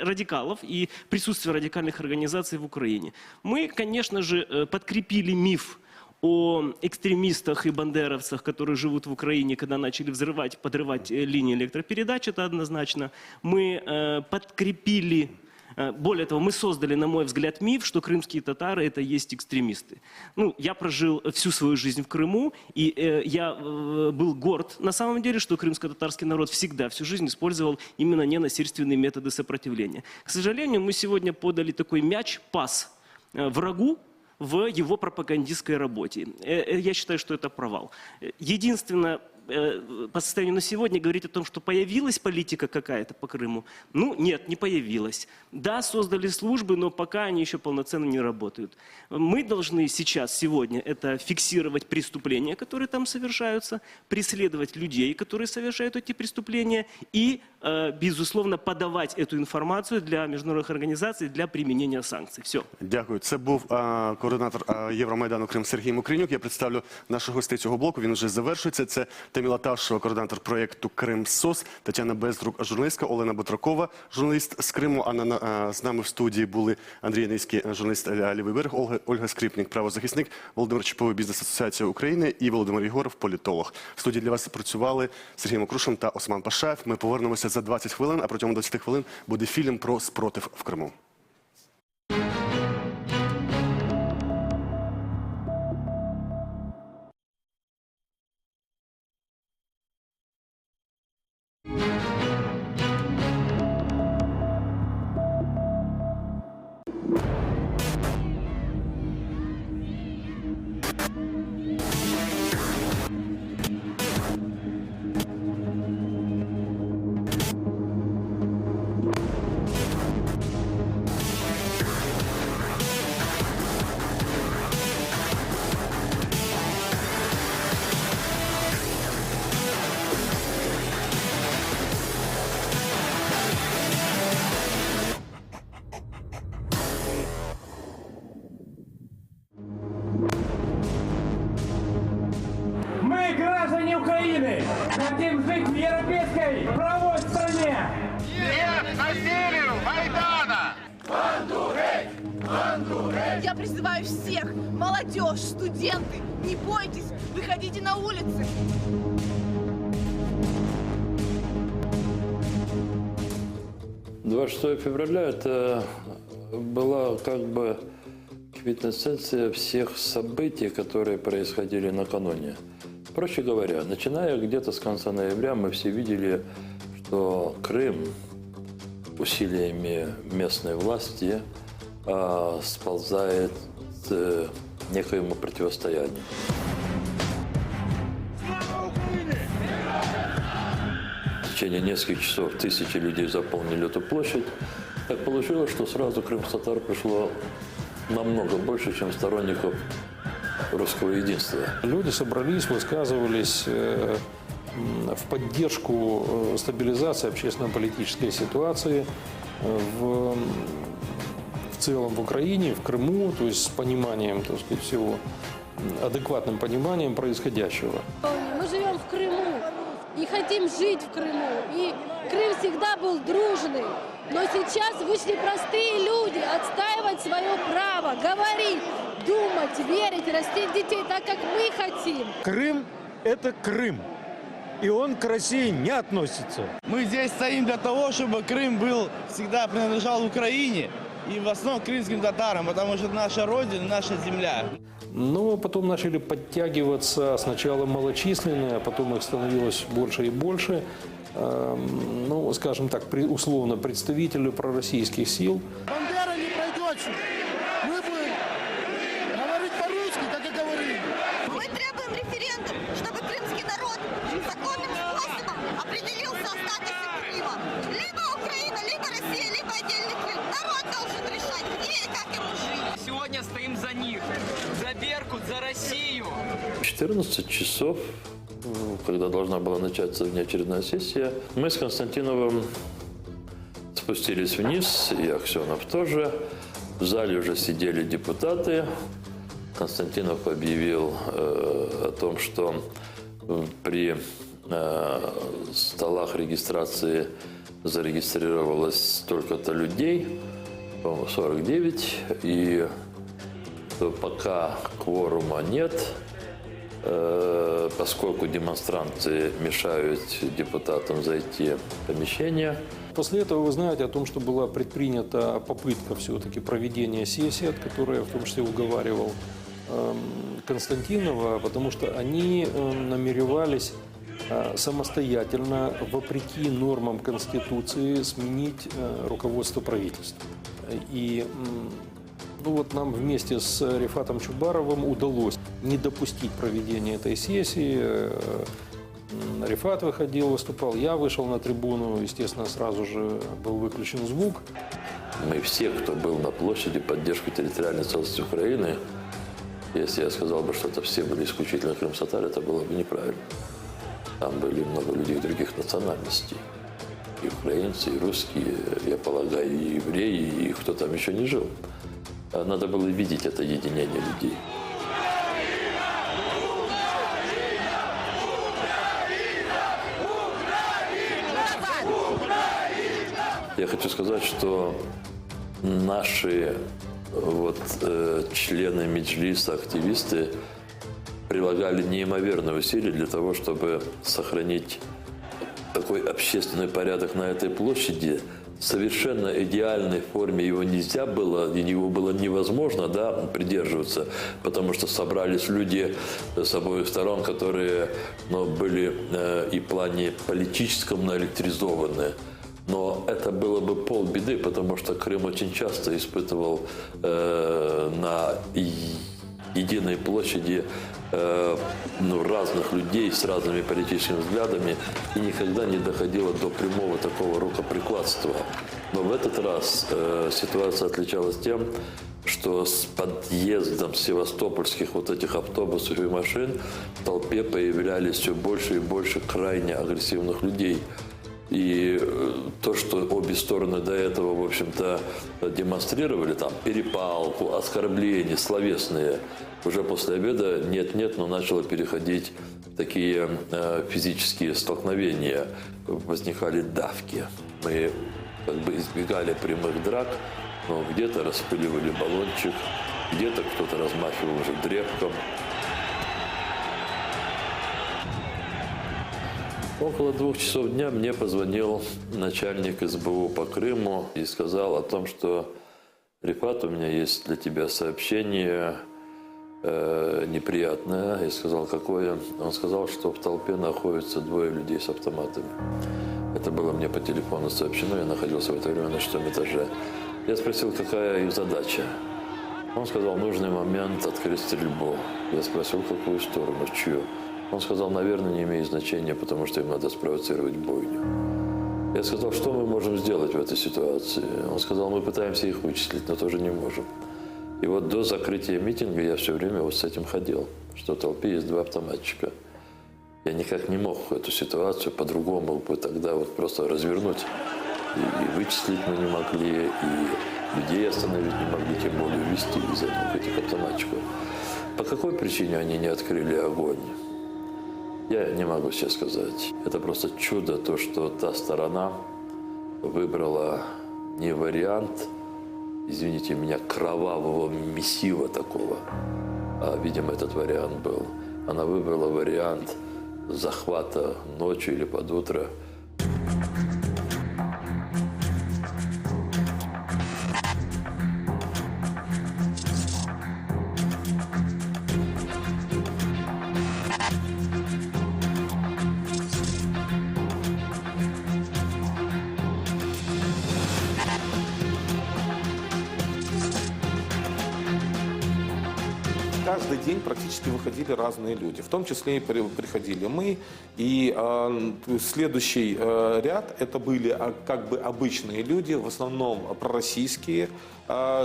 радикалов и присутствия радикальных организаций в Украине. Мы, конечно же, подкрепили миф о экстремистах и бандеровцах, которые живут в Украине, когда начали взрывать, подрывать линии электропередач, это однозначно. Мы подкрепили, более того, мы создали, на мой взгляд, миф, что крымские татары – это есть экстремисты. Ну, я прожил всю свою жизнь в Крыму, и я был горд, на самом деле, что крымско-татарский народ всегда, всю жизнь использовал именно ненасильственные методы сопротивления. К сожалению, мы сегодня подали такой мяч, пас врагу, в его пропагандистской работе. Я считаю, что это провал. Единственное, по состоянию на сегодня говорить о том, что появилась политика какая-то по Крыму, ну нет, не появилась. Да, создали службы, но пока они еще полноценно не работают. Мы должны сейчас, сегодня, это фиксировать преступления, которые там совершаются, преследовать людей, которые совершают эти преступления и, безусловно, подавать эту информацию для международных организаций для применения санкций. Все. Дякую. Це був координатор Євромайдану Крим Сергій Мокринюк. Я представлю наших гостей цього блоку. Він вже завершується. Це Таміла Ташева, координатор проєкту «Кримсос», Тетяна Безрук, журналістка, Олена Батракова, журналіст з Криму. А з нами в студії були Андрій Яницький, журналіст «Лівий берег», Ольга Скрипник, правозахисник, Володимир Чіповий, Бізнес-асоціація України і Володимир Єгоров, політолог. В студії для вас працювали Сергій Мокрушин та Осман Пашаєв. Ми повернемося за 20 хвилин, а протягом 20 хвилин буде фільм про спротив в Криму. европейской правовой стране! Нет насилию Майдана! Бандурей! Бандурей! Я призываю всех, молодежь, студенты, не бойтесь, выходите на улицы. 26 февраля это была как бы квинтэссенция всех событий, которые происходили накануне. Проще говоря, начиная где-то с конца ноября, мы все видели, что Крым усилиями местной власти сползает к некоему противостоянию. В течение нескольких часов тысячи людей заполнили эту площадь. Так получилось, что сразу крымско-татар пришло намного больше, чем сторонников русского единства. Люди собрались, высказывались в поддержку стабилизации общественно-политической ситуации в целом в Украине, в Крыму, то есть с пониманием, так сказать, всего, адекватным пониманием происходящего. Мы живем в Крыму и хотим жить в Крыму. И Крым всегда был дружный. Но сейчас вышли простые люди отстаивать свое право, говорить, думать, верить, растить детей так, как мы хотим. Крым – это Крым. И он к России не относится. Мы здесь стоим для того, чтобы Крым был, всегда принадлежал Украине. И в основном крымским татарам, потому что это наша родина, наша земля. Но потом начали подтягиваться сначала малочисленные, а потом их становилось больше и больше. Ну, скажем так, условно, представители пророссийских сил. Бандера не пройдет. Мы будем говорить по-русски, как и говорили. Мы требуем референдум, чтобы крымский народ законным способом определился о статусе Крыма. Либо Украина, либо Россия, либо отдельный Крым. Народ должен решать, где и как ему жить. Сегодня стоим за них, за Беркут, за Россию. 14 часов, когда должна была начаться внеочередная сессия, мы с Константиновым спустились вниз, и Аксенов тоже. В зале уже сидели депутаты. Константинов объявил о том, что при столах регистрации зарегистрировалось столько-то людей, по-моему, 49, и пока кворума нет, поскольку демонстранты мешают депутатам зайти в помещение. После этого вы знаете о том, что была предпринята попытка все-таки проведения сессии, от которой я в том числе уговаривал Константинова, потому что они намеревались самостоятельно, вопреки нормам Конституции, сменить руководство правительства. И ну вот нам вместе с Рифатом Чубаровым удалось не допустить проведения этой сессии. Рифат выходил, выступал, я вышел на трибуну, естественно, сразу же был выключен звук. Мы все, кто был на площади поддержки территориальной целостности Украины, если я сказал бы, что это все были исключительно крымско-татары, это было бы неправильно. Там были много людей других национальностей. И украинцы, и русские, я полагаю, и евреи, и кто там еще не жил. Надо было видеть это единение людей. Я хочу сказать, что наши члены Меджлиса, активисты прилагали неимоверные усилия для того, чтобы сохранить такой общественный порядок на этой площади. В совершенно идеальной форме его нельзя было, и его было невозможно придерживаться, потому что собрались люди с обоих сторон, которые были и в плане политическом наэлектризованы. Но это было бы полбеды, потому что Крым очень часто испытывал на единой площади разных людей с разными политическими взглядами и никогда не доходило до прямого такого рукоприкладства. Но в этот раз ситуация отличалась тем, что с подъездом севастопольских этих автобусов и машин в толпе появлялись все больше и больше крайне агрессивных людей. И то, что обе стороны до этого, в общем-то, демонстрировали там перепалку, оскорбления словесные. Уже после обеда нет-нет, но начало переходить в такие физические столкновения. Возникали давки. Мы как бы избегали прямых драк, но где-то распыливали баллончик, где-то кто-то размахивал уже древком. Около 2 часов дня мне позвонил начальник СБУ по Крыму и сказал о том, что «Рифат, у меня есть для тебя сообщение неприятное». Я сказал, какое? Он сказал, что в толпе находятся 2 людей с автоматами. Это было мне по телефону сообщено, я находился в это время на 6-м этаже. Я спросил, какая их задача. Он сказал, нужный момент открыть стрельбу. Я спросил, какую сторону, чью. Он сказал, наверное, не имеет значения, потому что им надо спровоцировать бойню. Я сказал, что мы можем сделать в этой ситуации? Он сказал, мы пытаемся их вычислить, но тоже не можем. И вот до закрытия митинга я все время вот с этим ходил, что в толпе есть 2 автоматчика. Я никак не мог эту ситуацию по-другому бы тогда вот просто развернуть. И вычислить мы не могли, и людей остановить не могли, тем более увести из этих автоматчиков. По какой причине они не открыли огонь? Я не могу сейчас сказать. Это просто чудо, то, что та сторона выбрала не вариант, извините меня, кровавого мессива такого, а, видимо, этот вариант был. Она выбрала вариант захвата ночью или под утро. Каждый день практически выходили разные люди, в том числе и приходили мы. И следующий ряд это были как бы обычные люди, в основном пророссийские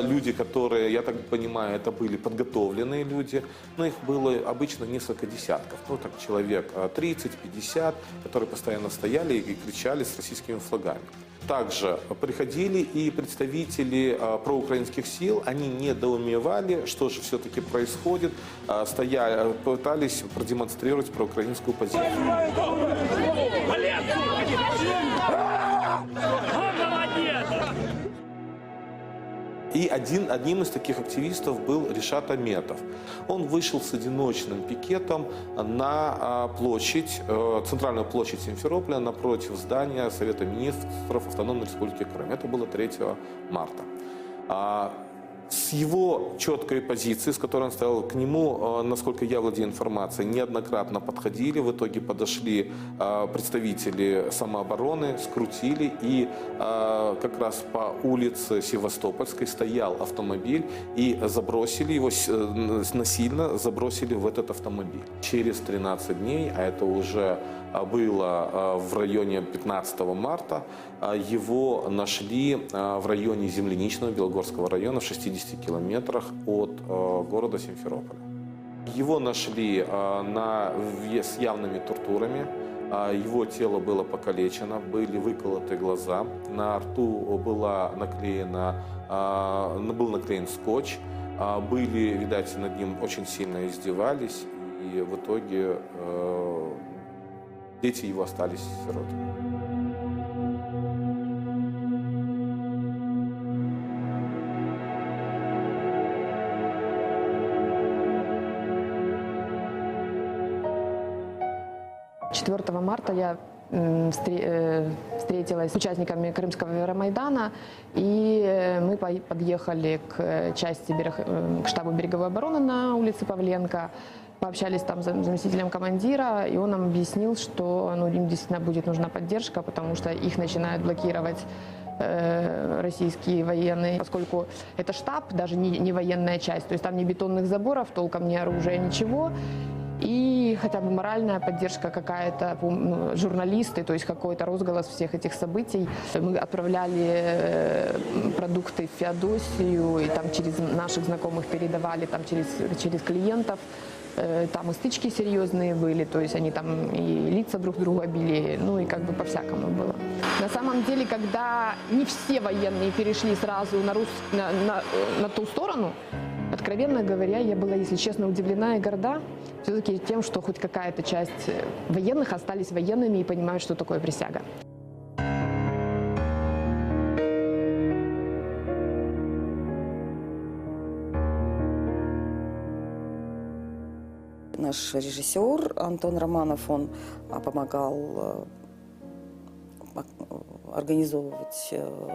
люди, которые, я так понимаю, это были подготовленные люди, но их было обычно несколько десятков, ну так человек 30-50, которые постоянно стояли и кричали с российскими флагами. Также приходили и представители проукраинских сил, они недоумевали, что же все-таки происходит, пытались продемонстрировать проукраинскую позицию. И одним из таких активистов был Ришат Аметов. Он вышел с одиночным пикетом на площадь, центральную площадь Симферополя, напротив здания Совета министров Автономной Республики Крым. Это было 3 марта. С его четкой позиции, с которой он стоял, к нему, насколько я владею информацией, неоднократно подходили. В итоге подошли представители самообороны, скрутили. И как раз по улице Севастопольской стоял автомобиль. И забросили его, насильно забросили в этот автомобиль. Через 13 дней, а это уже было в районе 15 марта, его нашли в районе Земляничного Белогорского района в 60 километрах от города Симферополя. Его нашли с явными тортурами, его тело было покалечено, были выколоты глаза, на рту был наклеен скотч, были, видать, над ним очень сильно издевались, и в итоге дети его остались сиротами. «4 марта я встретилась с участниками Крымского Евромайдана, и мы подъехали к штабу береговой обороны на улице Павленко, пообщались там с заместителем командира, и он нам объяснил, что им действительно будет нужна поддержка, потому что их начинают блокировать российские военные, поскольку это штаб, даже не военная часть, то есть там ни бетонных заборов, толком ни оружия, ничего. И хотя бы моральная поддержка какая-то, журналисты, то есть какой-то розголос всех этих событий. Мы отправляли продукты в Феодосию, и там через наших знакомых передавали, там через клиентов Там и стычки серьезные были, то есть они там и лица друг друга били, ну и как бы по-всякому было. На самом деле, когда не все военные перешли сразу на ту сторону, откровенно говоря, я была, если честно, удивлена и горда все-таки тем, что хоть какая-то часть военных остались военными и понимают, что такое присяга. Наш режиссер Антон Романов, он помогал организовывать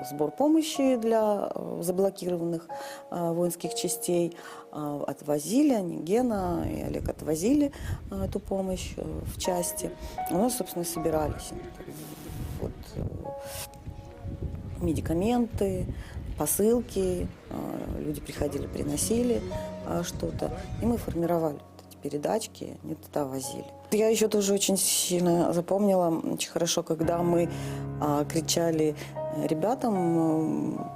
сбор помощи для заблокированных воинских частей. Отвозили, они, Гена и Олег, отвозили эту помощь в части. У нас, собственно, собирались вот, медикаменты, посылки. Люди приходили, приносили что-то, и мы формировали передачки, они туда возили. Я еще тоже очень сильно запомнила, очень хорошо, когда мы кричали ребятам: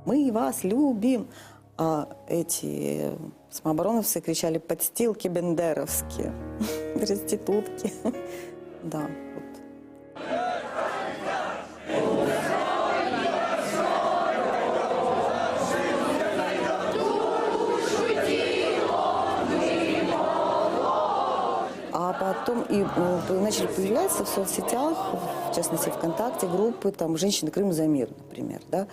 «Мы вас любим!», а эти самообороновцы кричали «подстилки бендеровские», проститутки. Да, вот. А потом и начали появляться в соцсетях, в частности ВКонтакте, группы там «Женщины Крыма за мир», например, да.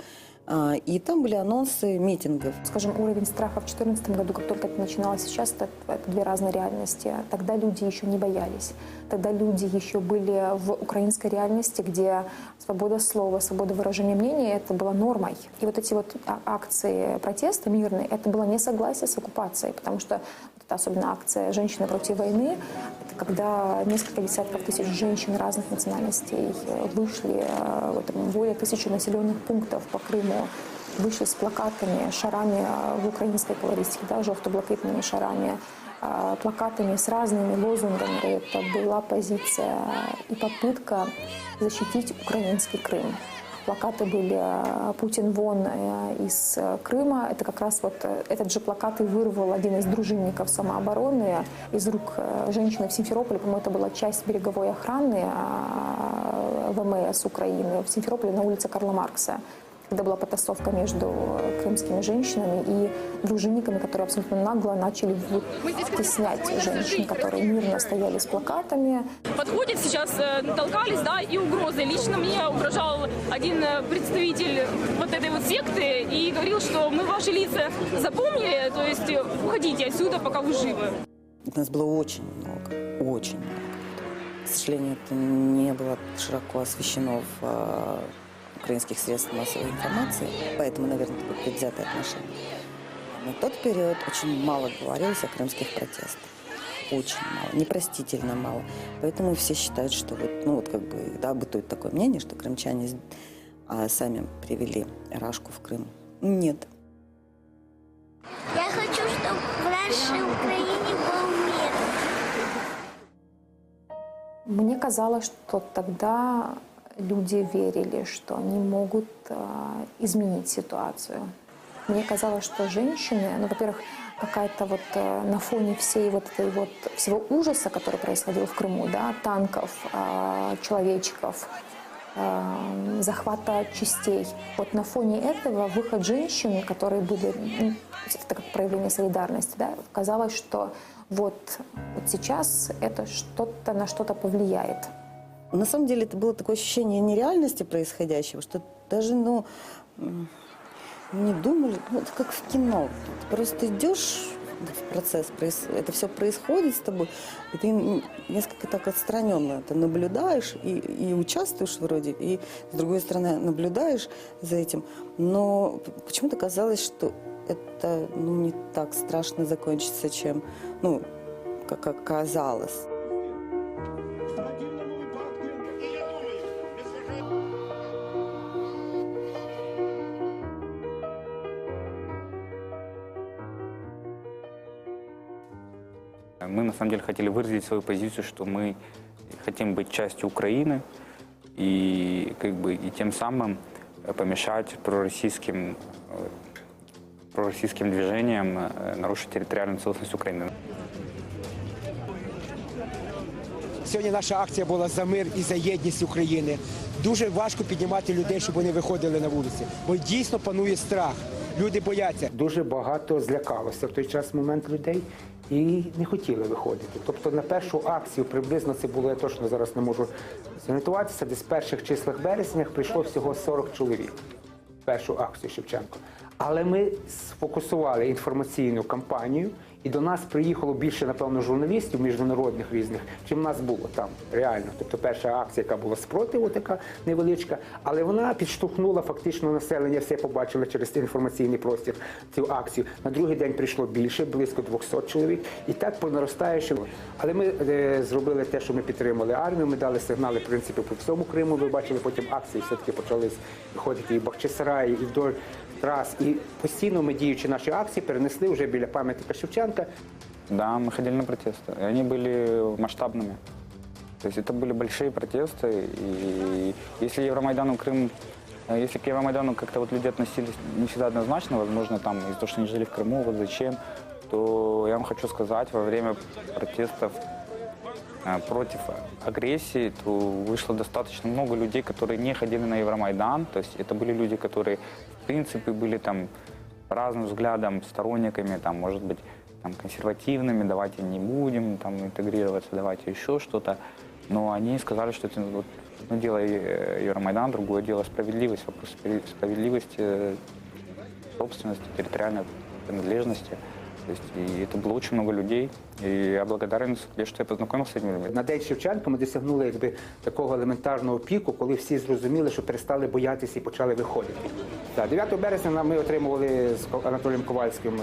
И там были анонсы митингов. Скажем, уровень страха в 2014 году, как только это начиналось сейчас, это две разные реальности. Тогда люди еще не боялись. Тогда люди еще были в украинской реальности, где свобода слова, свобода выражения мнения – это была нормой. И вот эти вот акции протеста мирные – это было несогласие с оккупацией, потому что это особенно акция «Женщины против войны», это когда несколько десятков тысяч женщин разных национальностей вышли, более 1000 населенных пунктов по Крыму, вышли с плакатами, шарами в украинской колористике, да, желто-блакитными шарами, плакатами с разными лозунгами. Это была позиция и попытка защитить украинский Крым. Плакаты были «Путин вон» из Крыма. Это как раз вот этот же плакат и вырвал один из дружинников самообороны из рук женщины в Симферополе. По-моему, это была часть береговой охраны ВМС Украины в Симферополе на улице Карла Маркса, когда была потасовка между крымскими женщинами и дружинниками, которые абсолютно нагло начали вытеснять женщин, которые мирно стояли с плакатами. Подходят сейчас, толкались, да, и угрозы. Лично мне угрожал один представитель вот этой вот секты и говорил, что мы ваши лица запомнили, то есть уходите отсюда, пока вы живы. Нас было очень много, очень много. К сожалению, это не было широко освещено в украинских средств массовой информации, поэтому, наверное, такое предвзятое отношение. На тот период очень мало говорилось о крымских протестах. Очень мало, непростительно мало. Поэтому все считают, что вот, как бы, да, бытует такое мнение, что крымчане сами привели Рашку в Крым. Нет. Я хочу, чтобы в нашей Украине был мир. Мне казалось, что тогда люди верили, что они могут изменить ситуацию. Мне казалось, что женщины, во-первых, какая-то вот на фоне всей вот этой вот всего ужаса, который происходил в Крыму, да, танков, человечков, захвата частей. Вот на фоне этого выход женщин, которые были, это как проявление солидарности, да, казалось, что вот сейчас это что-то на что-то повлияет. На самом деле это было такое ощущение нереальности происходящего, что даже, не думали, это как в кино. Ты просто идешь в процесс, это все происходит с тобой, и ты несколько так отстраненно это наблюдаешь и участвуешь вроде, и с другой стороны наблюдаешь за этим, но почему-то казалось, что это не так страшно закончится, чем, как оказалось. Мы на самом деле хотели выразить свою позицию, что мы хотим быть частью Украины и тем самым помешать пророссийским движениям нарушить территориальную целостность Украины. Сьогодні наша акція була за мир і за єдність України. Дуже важко піднімати людей, щоб вони виходили на вулиці, бо дійсно панує страх. Люди бояться. Дуже багато злякалося в той час момент людей і не хотіли виходити. Тобто на першу акцію приблизно це було, я точно зараз не можу зорієнтуватися, десь в перших числах березня прийшло всього 40 чоловік. Першу акцію Шевченко. Але ми сфокусували інформаційну кампанію, і до нас приїхало більше, напевно, журналістів міжнародних різних, чим нас було там, реально. Тобто перша акція, яка була спротиву, така невеличка, але вона підштовхнула фактично населення, все побачило через інформаційний простір цю акцію. На другий день прийшло більше, близько 200 чоловік, і так по наростаючому. Але ми зробили те, що ми підтримали армію, ми дали сигнали, в принципі, по всьому Криму, ви бачили, потім акції все-таки почали виходити і в Бахчисараї, і вдоль трас. І постійно ми, діючи наші акції, перенесли вже біля пам'ятника Шевченка. Да, мы ходили на протесты. И они были масштабными. То есть это были большие протесты. И если Евромайдану Крым, если к Евромайдану как-то вот люди относились не всегда однозначно, возможно, там из-за того, что они жили в Крыму, вот зачем, то я вам хочу сказать, во время протестов против агрессии, то вышло достаточно много людей, которые не ходили на Евромайдан. То есть это были люди, которые, в принципе, были там по разным взглядам, сторонниками, там, может быть, там, консервативными, давайте не будем там, интегрироваться, давайте еще что-то. Но они сказали, что это вот, одно дело Евромайдан, другое дело справедливость, вопрос справедливости, собственности, территориальной принадлежности. То есть, и это было очень много людей. І я благодарен собі, що я познайомився з ними. На День Шевченка ми досягнули такого елементарного піку, коли всі зрозуміли, що перестали боятися і почали виходити. 9 березня ми отримували з Анатолієм Ковальським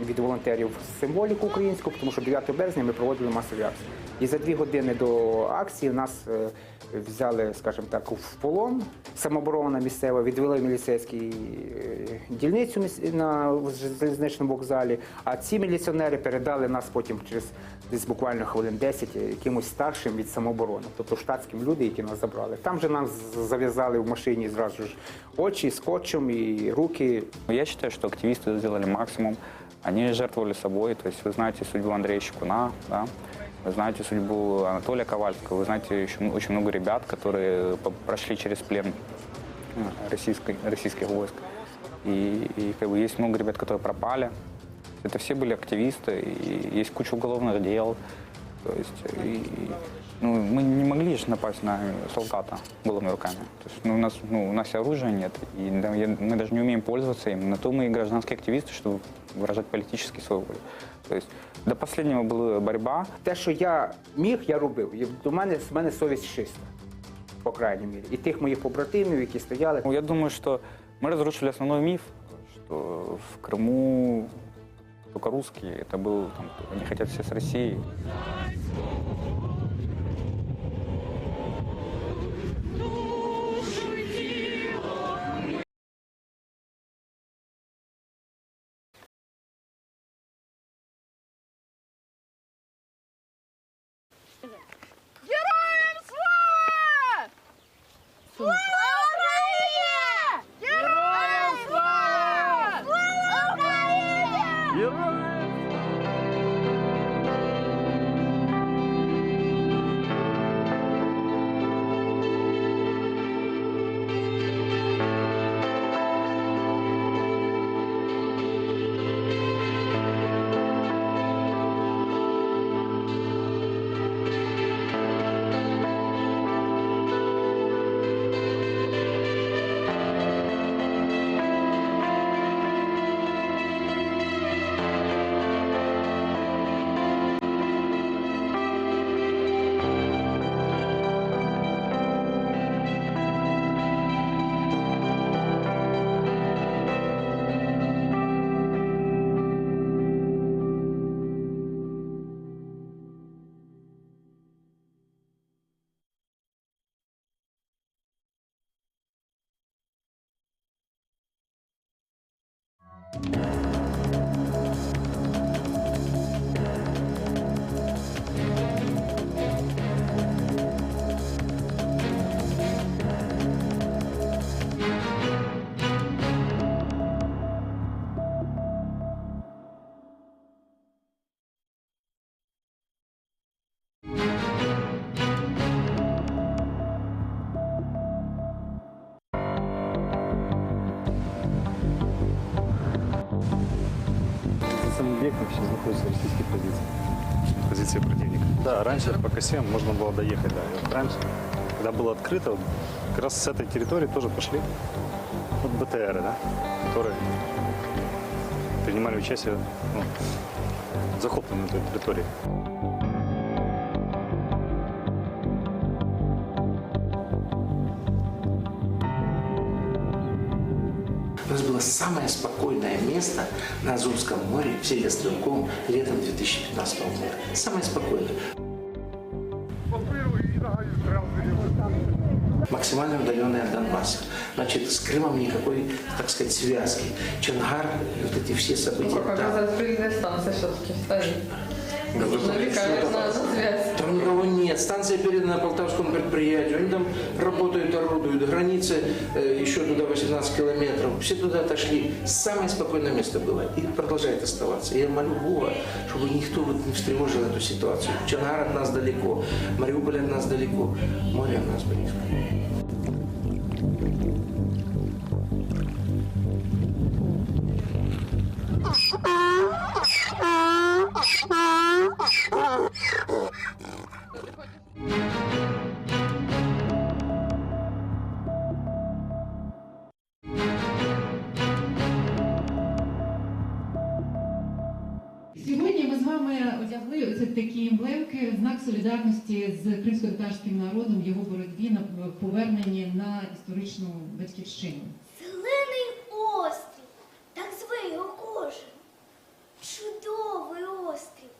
від волонтерів символіку українську, тому що 9 березня ми проводили масові акції. І за 2 години до акції нас взяли, скажімо так, в полон. Самооборона місцева відвели в міліцейській дільницю на залізничному вокзалі, а ці міліціонери передали нас потім через десь буквально хвилин 10 якимось старшим від самооборони, тобто штатським людям, які нас забрали. Там же нам зав'язали в машині зразу ж очі, скотчем і руки. Я вважаю, що активісти зробили максимум. Они жертвовали собой. То есть вы знаете судьбу Андрея Щекуна, да? Вы знаете судьбу Анатолия Ковальского, вы знаете еще очень много ребят, которые прошли через плен российских войск. И как бы есть много ребят, которые пропали. Это все были активисты, и есть куча уголовных дел. То есть, мы не могли же напасть на солдата голыми руками. То есть, у нас и оружия нет, и мы даже не умеем пользоваться им. На то мы и гражданские активисты, чтобы выражать политически свою волю. То есть, до последнего була боротьба. Те, що я міг, я робив. І з мене совість чиста, по крайній мірі. І тих моїх побратимів, які стояли. Я думаю, что мы разрушили основной миф, что в Крыму только русские, это был, там, они хотят все с Россией. Героям слава! Слава Україні! Героям слава! Слава Україні! объектом сейчас находятся российские позиции. Позиции противника. Да, раньше по косе можно было доехать. Да. И вот раньше, когда было открыто, вот, как раз с этой территории тоже пошли вот БТРы, да, которые принимали участие в захопленной этой территории. У нас было самое спокойное место на Азовском море в Северо-Стрелковом летом 2015 года. Самое спокойное. Максимально удаленные от Донбасса. Значит, с Крымом никакой, так сказать, связки. Чонгар, вот эти все события. Станция все-таки стоит. Там никого нет. Станция передана Полтавскому предприятию. Они там работают, орудуют. Границы еще туда 18 километров. Все туда отошли. Самое спокойное место было. И продолжает оставаться. Я молю Бога, чтобы никто не встревожил эту ситуацию. Чонгар от нас далеко. Мариуполь от нас далеко. Море от нас близко. Сьогодні ми з вами одягли ось такі емблемки, знак солідарності з кримсько-татарським народом в його боротьбі на поверненні на історичну батьківщину. Зелений острів, так зве його кожен. Чудовий острів,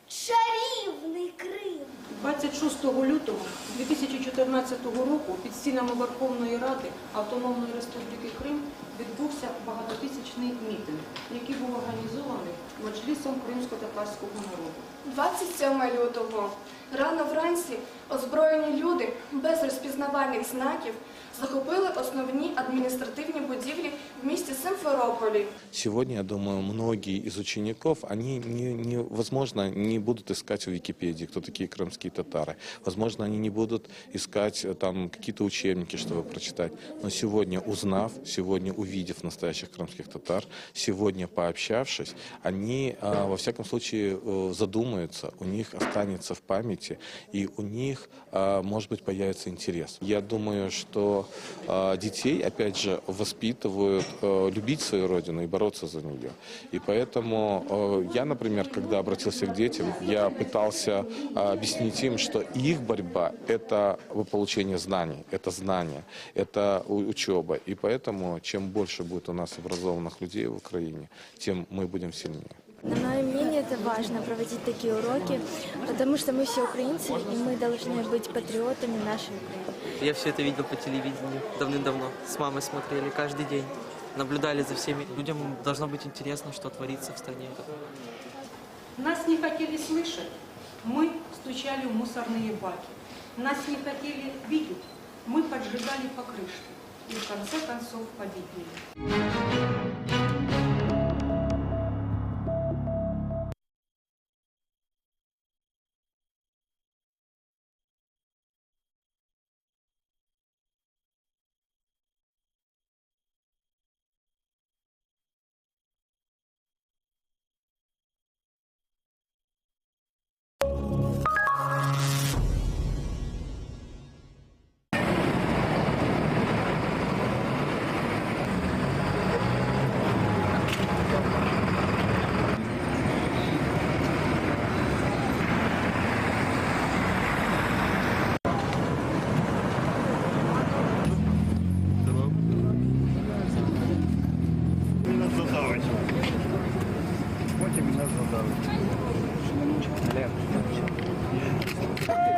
чарівний Крим. 26 лютого 2014 року під стінами Верховної Ради Автономної Республіки Крим відбувся багатотисячний мітинг, який був організований Меджлісом кримсько-татарського народу. 27 лютого рано вранці озброєні люди без розпізнавальних знаків захопили основні административные будівлі в місті Симферополі. Сегодня, я думаю, многие из учеников, они, возможно, не будут искать в Википедии, кто такие крымские татары. Возможно, они не будут искать там какие-то учебники, чтобы прочитать. Но сегодня, узнав, сегодня увидев настоящих крымских татар, сегодня пообщавшись, они, во всяком случае, задумаются, у них останется в памяти, и у них, может быть, появится интерес. Я думаю, что детей, опять же, воспитывают любить свою родину и бороться за нее. И поэтому я, например, когда обратился к детям, я пытался объяснить им, что их борьба – это получение знаний, это учеба. И поэтому, чем больше будет у нас образованных людей в Украине, тем мы будем сильнее. На мое мнение, это важно проводить такие уроки, потому что мы все украинцы, и мы должны быть патриотами нашей Украины. Я все это видел по телевидению давным-давно. С мамой смотрели каждый день. Наблюдали за всеми. Людям должно быть интересно, что творится в стране. Нас не хотели слышать, мы стучали в мусорные баки. Нас не хотели видеть, мы поджигали покрышки. И в конце концов победили.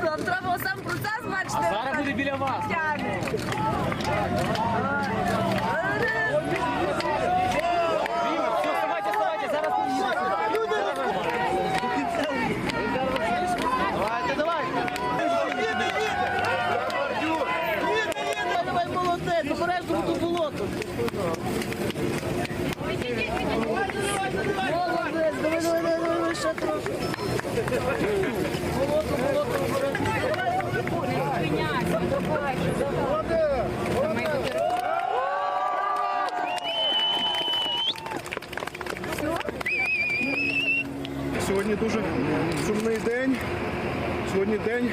Нам треба сам процес бачити. А зараз буде біля вас. Давай молодець, обережно тут болото. Молодець, давай, ще трошки. Болото, обережно. Давай, давай. сьогодні дуже сумний день. Сьогодні день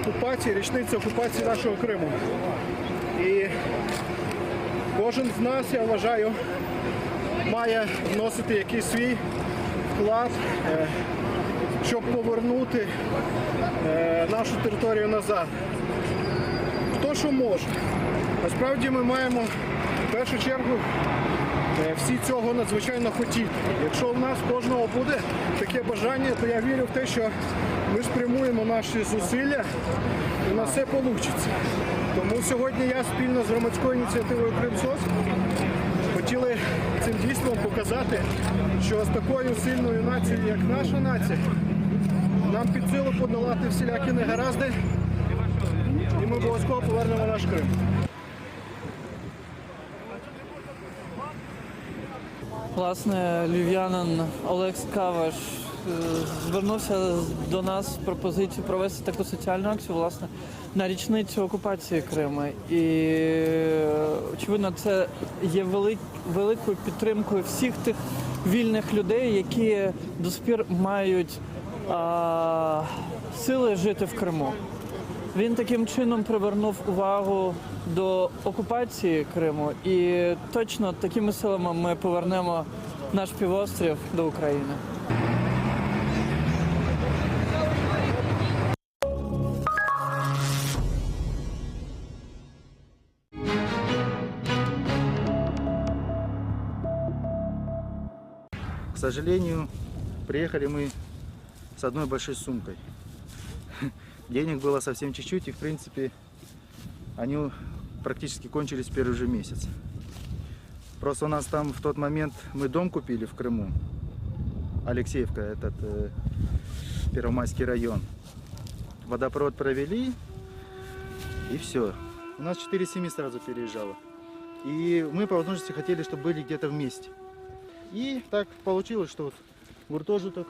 окупації, річниця окупації нашого Криму. І кожен з нас, я вважаю, має вносити якийсь свій вклад, щоб повернути нашу територію назад. Хто що може. Насправді ми маємо в першу чергу всі цього надзвичайно хотіти. Якщо в нас кожного буде таке бажання, то я вірю в те, що ми спрямуємо наші зусилля і на все вийде. Тому сьогодні я спільно з громадською ініціативою «Кримсоц» хотіли цим дійством показати, що з такою сильною нацією, як наша нація, нам під силу подолати всілякі негаразди, і ми обов'язково повернемо наш Крим. Власне, львів'янин Олег Каваш звернувся до нас з пропозицією провести таку соціальну акцію, власне, на річницю окупації Криму. І, очевидно, це є великою підтримкою всіх тих вільних людей, які до сих пір мають сили жити в Криму. Він таким чином привернув увагу до окупації Криму, і точно такими силами ми повернемо наш півострів до України. К сожалению, приехали мы с одной большой сумкой. Денег было совсем чуть-чуть, и в принципе они практически кончились в первый же месяц. Просто у нас там в тот момент мы дом купили в Крыму, Алексеевка, этот Первомайский район. Водопровод провели, и все. У нас 4 семьи сразу переезжало. И мы по возможности хотели, чтобы были где-то вместе. И так получилось, что вот гуртожиток,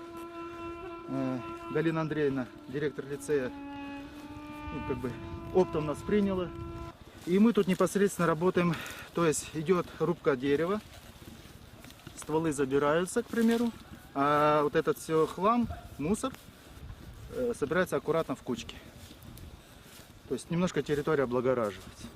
Галина Андреевна, директор лицея, ну, как бы оптом нас приняла. И мы тут непосредственно работаем, то есть идет рубка дерева, стволы забираются, к примеру, а вот этот все хлам, мусор собирается аккуратно в кучки. То есть немножко территория облагораживается.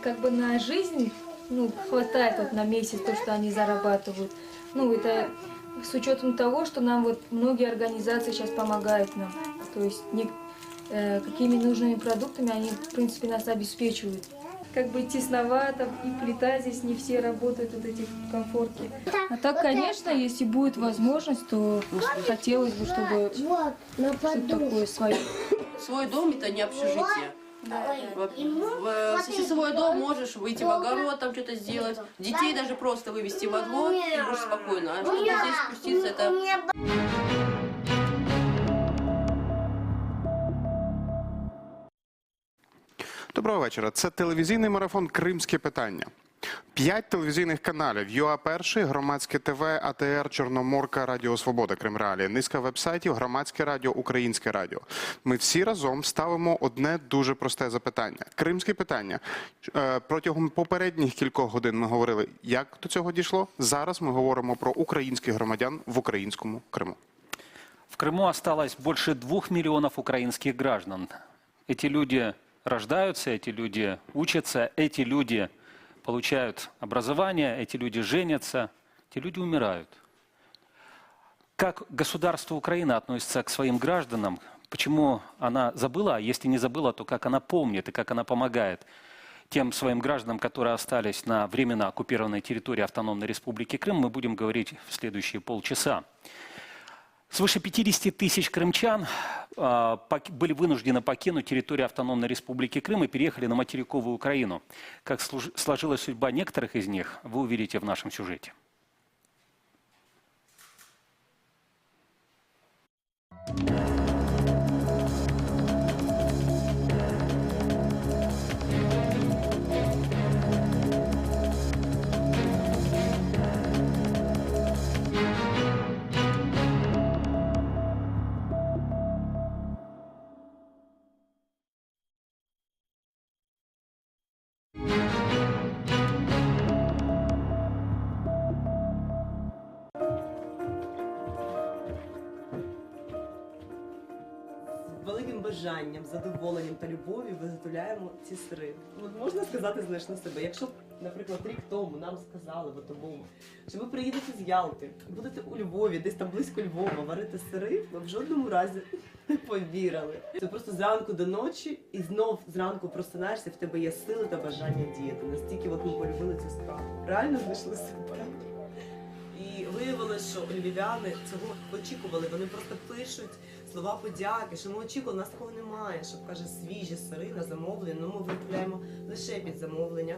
Как бы на жизнь, ну, хватает вот на месяц то, что они зарабатывают. Ну, это с учетом того, что нам вот многие организации сейчас помогают нам. То есть какими нужными продуктами они, в принципе, нас обеспечивают. Как бы тесновато, и плита здесь не все работают, вот эти комфорки. А так, конечно, если будет возможность, то хотелось бы, чтобы что-то такое свое. Свой дом – это не общежитие. Если свой дом, можешь выйти в огород, там что-то сделать. Детей даже просто вывести во двор, и можешь спокойно. А чтобы здесь спуститься, это... Доброго вечора. Це телевізійний марафон «Кримське питання». 5 телевізійних каналів: ЮА-1, Громадське ТВ, АТР, Чорноморка, Радіо Свобода, Кримреалії, низка веб-сайтів, Громадське радіо, Українське радіо. Ми всі разом ставимо одне дуже просте запитання. Кримське питання. Протягом попередніх кількох годин ми говорили, як до цього дійшло. Зараз ми говоримо про українських громадян в українському Криму. В Крыму осталось больше 2 миллионов украинских граждан. Эти люди рождаются, эти люди учатся, эти люди получают образование, эти люди женятся, эти люди умирают. Как государство Украина относится к своим гражданам, почему она забыла, а если не забыла, то как она помнит и как она помогает тем своим гражданам, которые остались на временно оккупированной территории Автономной Республики Крым, мы будем говорить в следующие полчаса. Свыше 50 тысяч крымчан были вынуждены покинуть территорию Автономной Республики Крым и переехали на материковую Украину. Как сложилась судьба некоторых из них, вы увидите в нашем сюжете. бажанням, задоволенням та любов'ю виготовляємо ці сири. От можна сказати, знайшли себе. Якщо б, наприклад, рік тому нам сказали в Отобому, що ви приїдете з Ялти і будете у Львові, десь там близько Львова, варити сири, ми в жодному разі не повірили. Це просто зранку до ночі і знов зранку просинаєшся, в тебе є сили та бажання діяти. Настільки от ми полюбили цю справу. Реально знайшли себе. І виявилося, що львів'яни цього очікували. Вони просто пишуть слова подяки, що ми очікували, у нас такого немає, щоб, каже, свіжі сири на замовлення, ну ми виготовляємо лише під замовлення.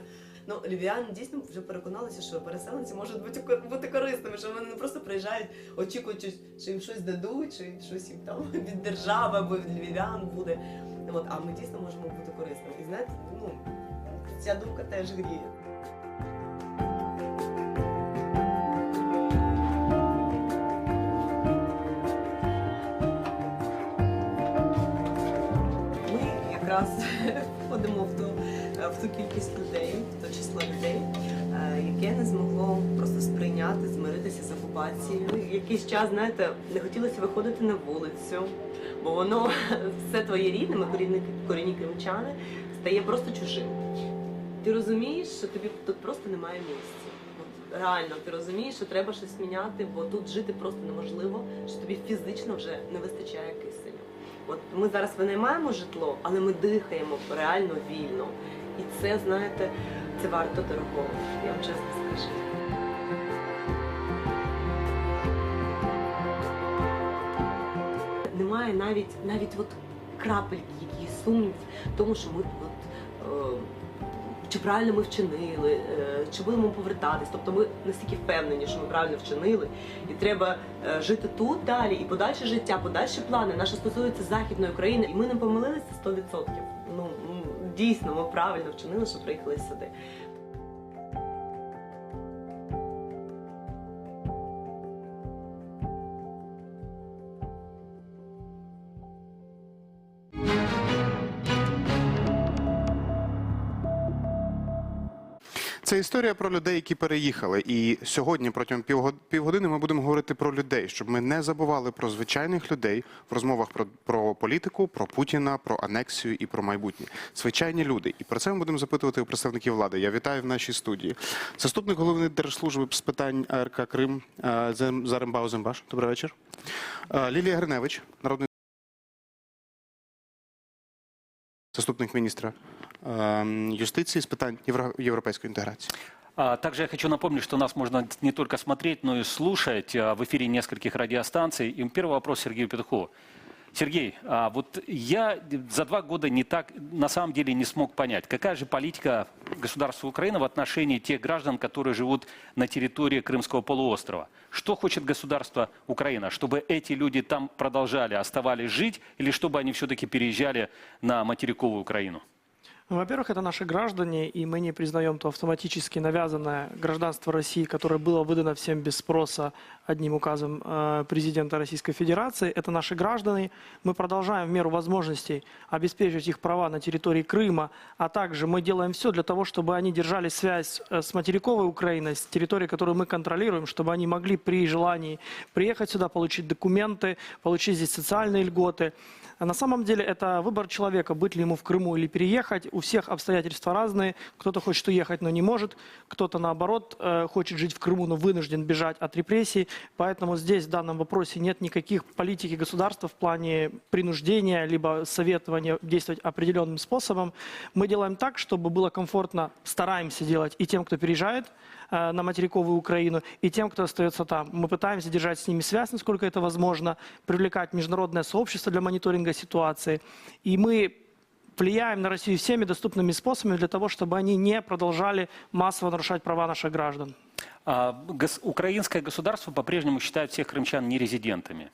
Ну, львів'яни дійсно вже переконалися, що переселенці можуть бути корисними, що вони не просто приїжджають, очікуючи, що їм щось дадуть, чи щось їм там від держави або від львів'ян буде. От, а ми дійсно можемо бути корисними. І знаєте, ну, ця думка теж гріє. Якраз входимо в ту кількість людей, в то число людей, яке не змогло просто сприйняти, змиритися з окупацією. Якийсь час, знаєте, не хотілося виходити на вулицю, бо воно, все твоє рідне, ми корінні кримчани, стає просто чужим. Ти розумієш, що тобі тут просто немає місця. От, реально, ти розумієш, що треба щось міняти, бо тут жити просто неможливо, що тобі фізично вже не вистачає кисню. От ми зараз винаймаємо житло, але ми дихаємо реально вільно. І це, знаєте, це варто дорогого, я вам чесно скажу. Немає навіть от крапельки, які сумнів в тому, що ми чи правильно ми вчинили, чи будемо повертатись. Тобто ми настільки впевнені, що ми правильно вчинили, і треба жити тут далі, і подальше життя, подальші плани. Наше стосується Західної України, і ми не помилилися 100%. Ну, дійсно, ми правильно вчинили, що приїхали сюди. Це історія про людей, які переїхали. І сьогодні протягом півгодини ми будемо говорити про людей, щоб ми не забували про звичайних людей в розмовах про політику, про Путіна, про анексію і про майбутнє. Звичайні люди. І про це ми будемо запитувати у представників влади. Я вітаю в нашій студії. Заступник голови Держслужби з питань АРК Крим Зарембау Зембаш. Добрий вечір. Лілія Гриневич, народний заступник міністра юстиции с питань европейской интеграции. Также я хочу напомнить, что нас можно не только смотреть, но и слушать в эфире нескольких радиостанций. И первый вопрос Сергею Петухову. Сергей, вот я за 2 года на самом деле не смог понять, какая же политика государства Украины в отношении тех граждан, которые живут на территории Крымского полуострова. Что хочет государство Украина? Чтобы эти люди там продолжали, оставались жить, или чтобы они все-таки переезжали на материковую Украину? Во-первых, это наши граждане, и мы не признаем то автоматически навязанное гражданство России, которое было выдано всем без спроса одним указом президента Российской Федерации. Это наши граждане. Мы продолжаем в меру возможностей обеспечивать их права на территории Крыма, а также мы делаем все для того, чтобы они держали связь с материковой Украиной, с территорией, которую мы контролируем, чтобы они могли при желании приехать сюда, получить документы, получить здесь социальные льготы. На самом деле это выбор человека, быть ли ему в Крыму или переехать. У всех обстоятельства разные. Кто-то хочет уехать, но не может. Кто-то, наоборот, хочет жить в Крыму, но вынужден бежать от репрессий. Поэтому здесь в данном вопросе нет никаких политики государства в плане принуждения, либо советования действовать определенным способом. Мы делаем так, чтобы было комфортно, стараемся делать и тем, кто переезжает на материковую Украину, и тем, кто остается там. Мы пытаемся держать с ними связь, насколько это возможно, привлекать международное сообщество для мониторинга ситуации. И мы влияем на Россию всеми доступными способами для того, чтобы они не продолжали массово нарушать права наших граждан. Украинское государство по-прежнему считает всех крымчан нерезидентами.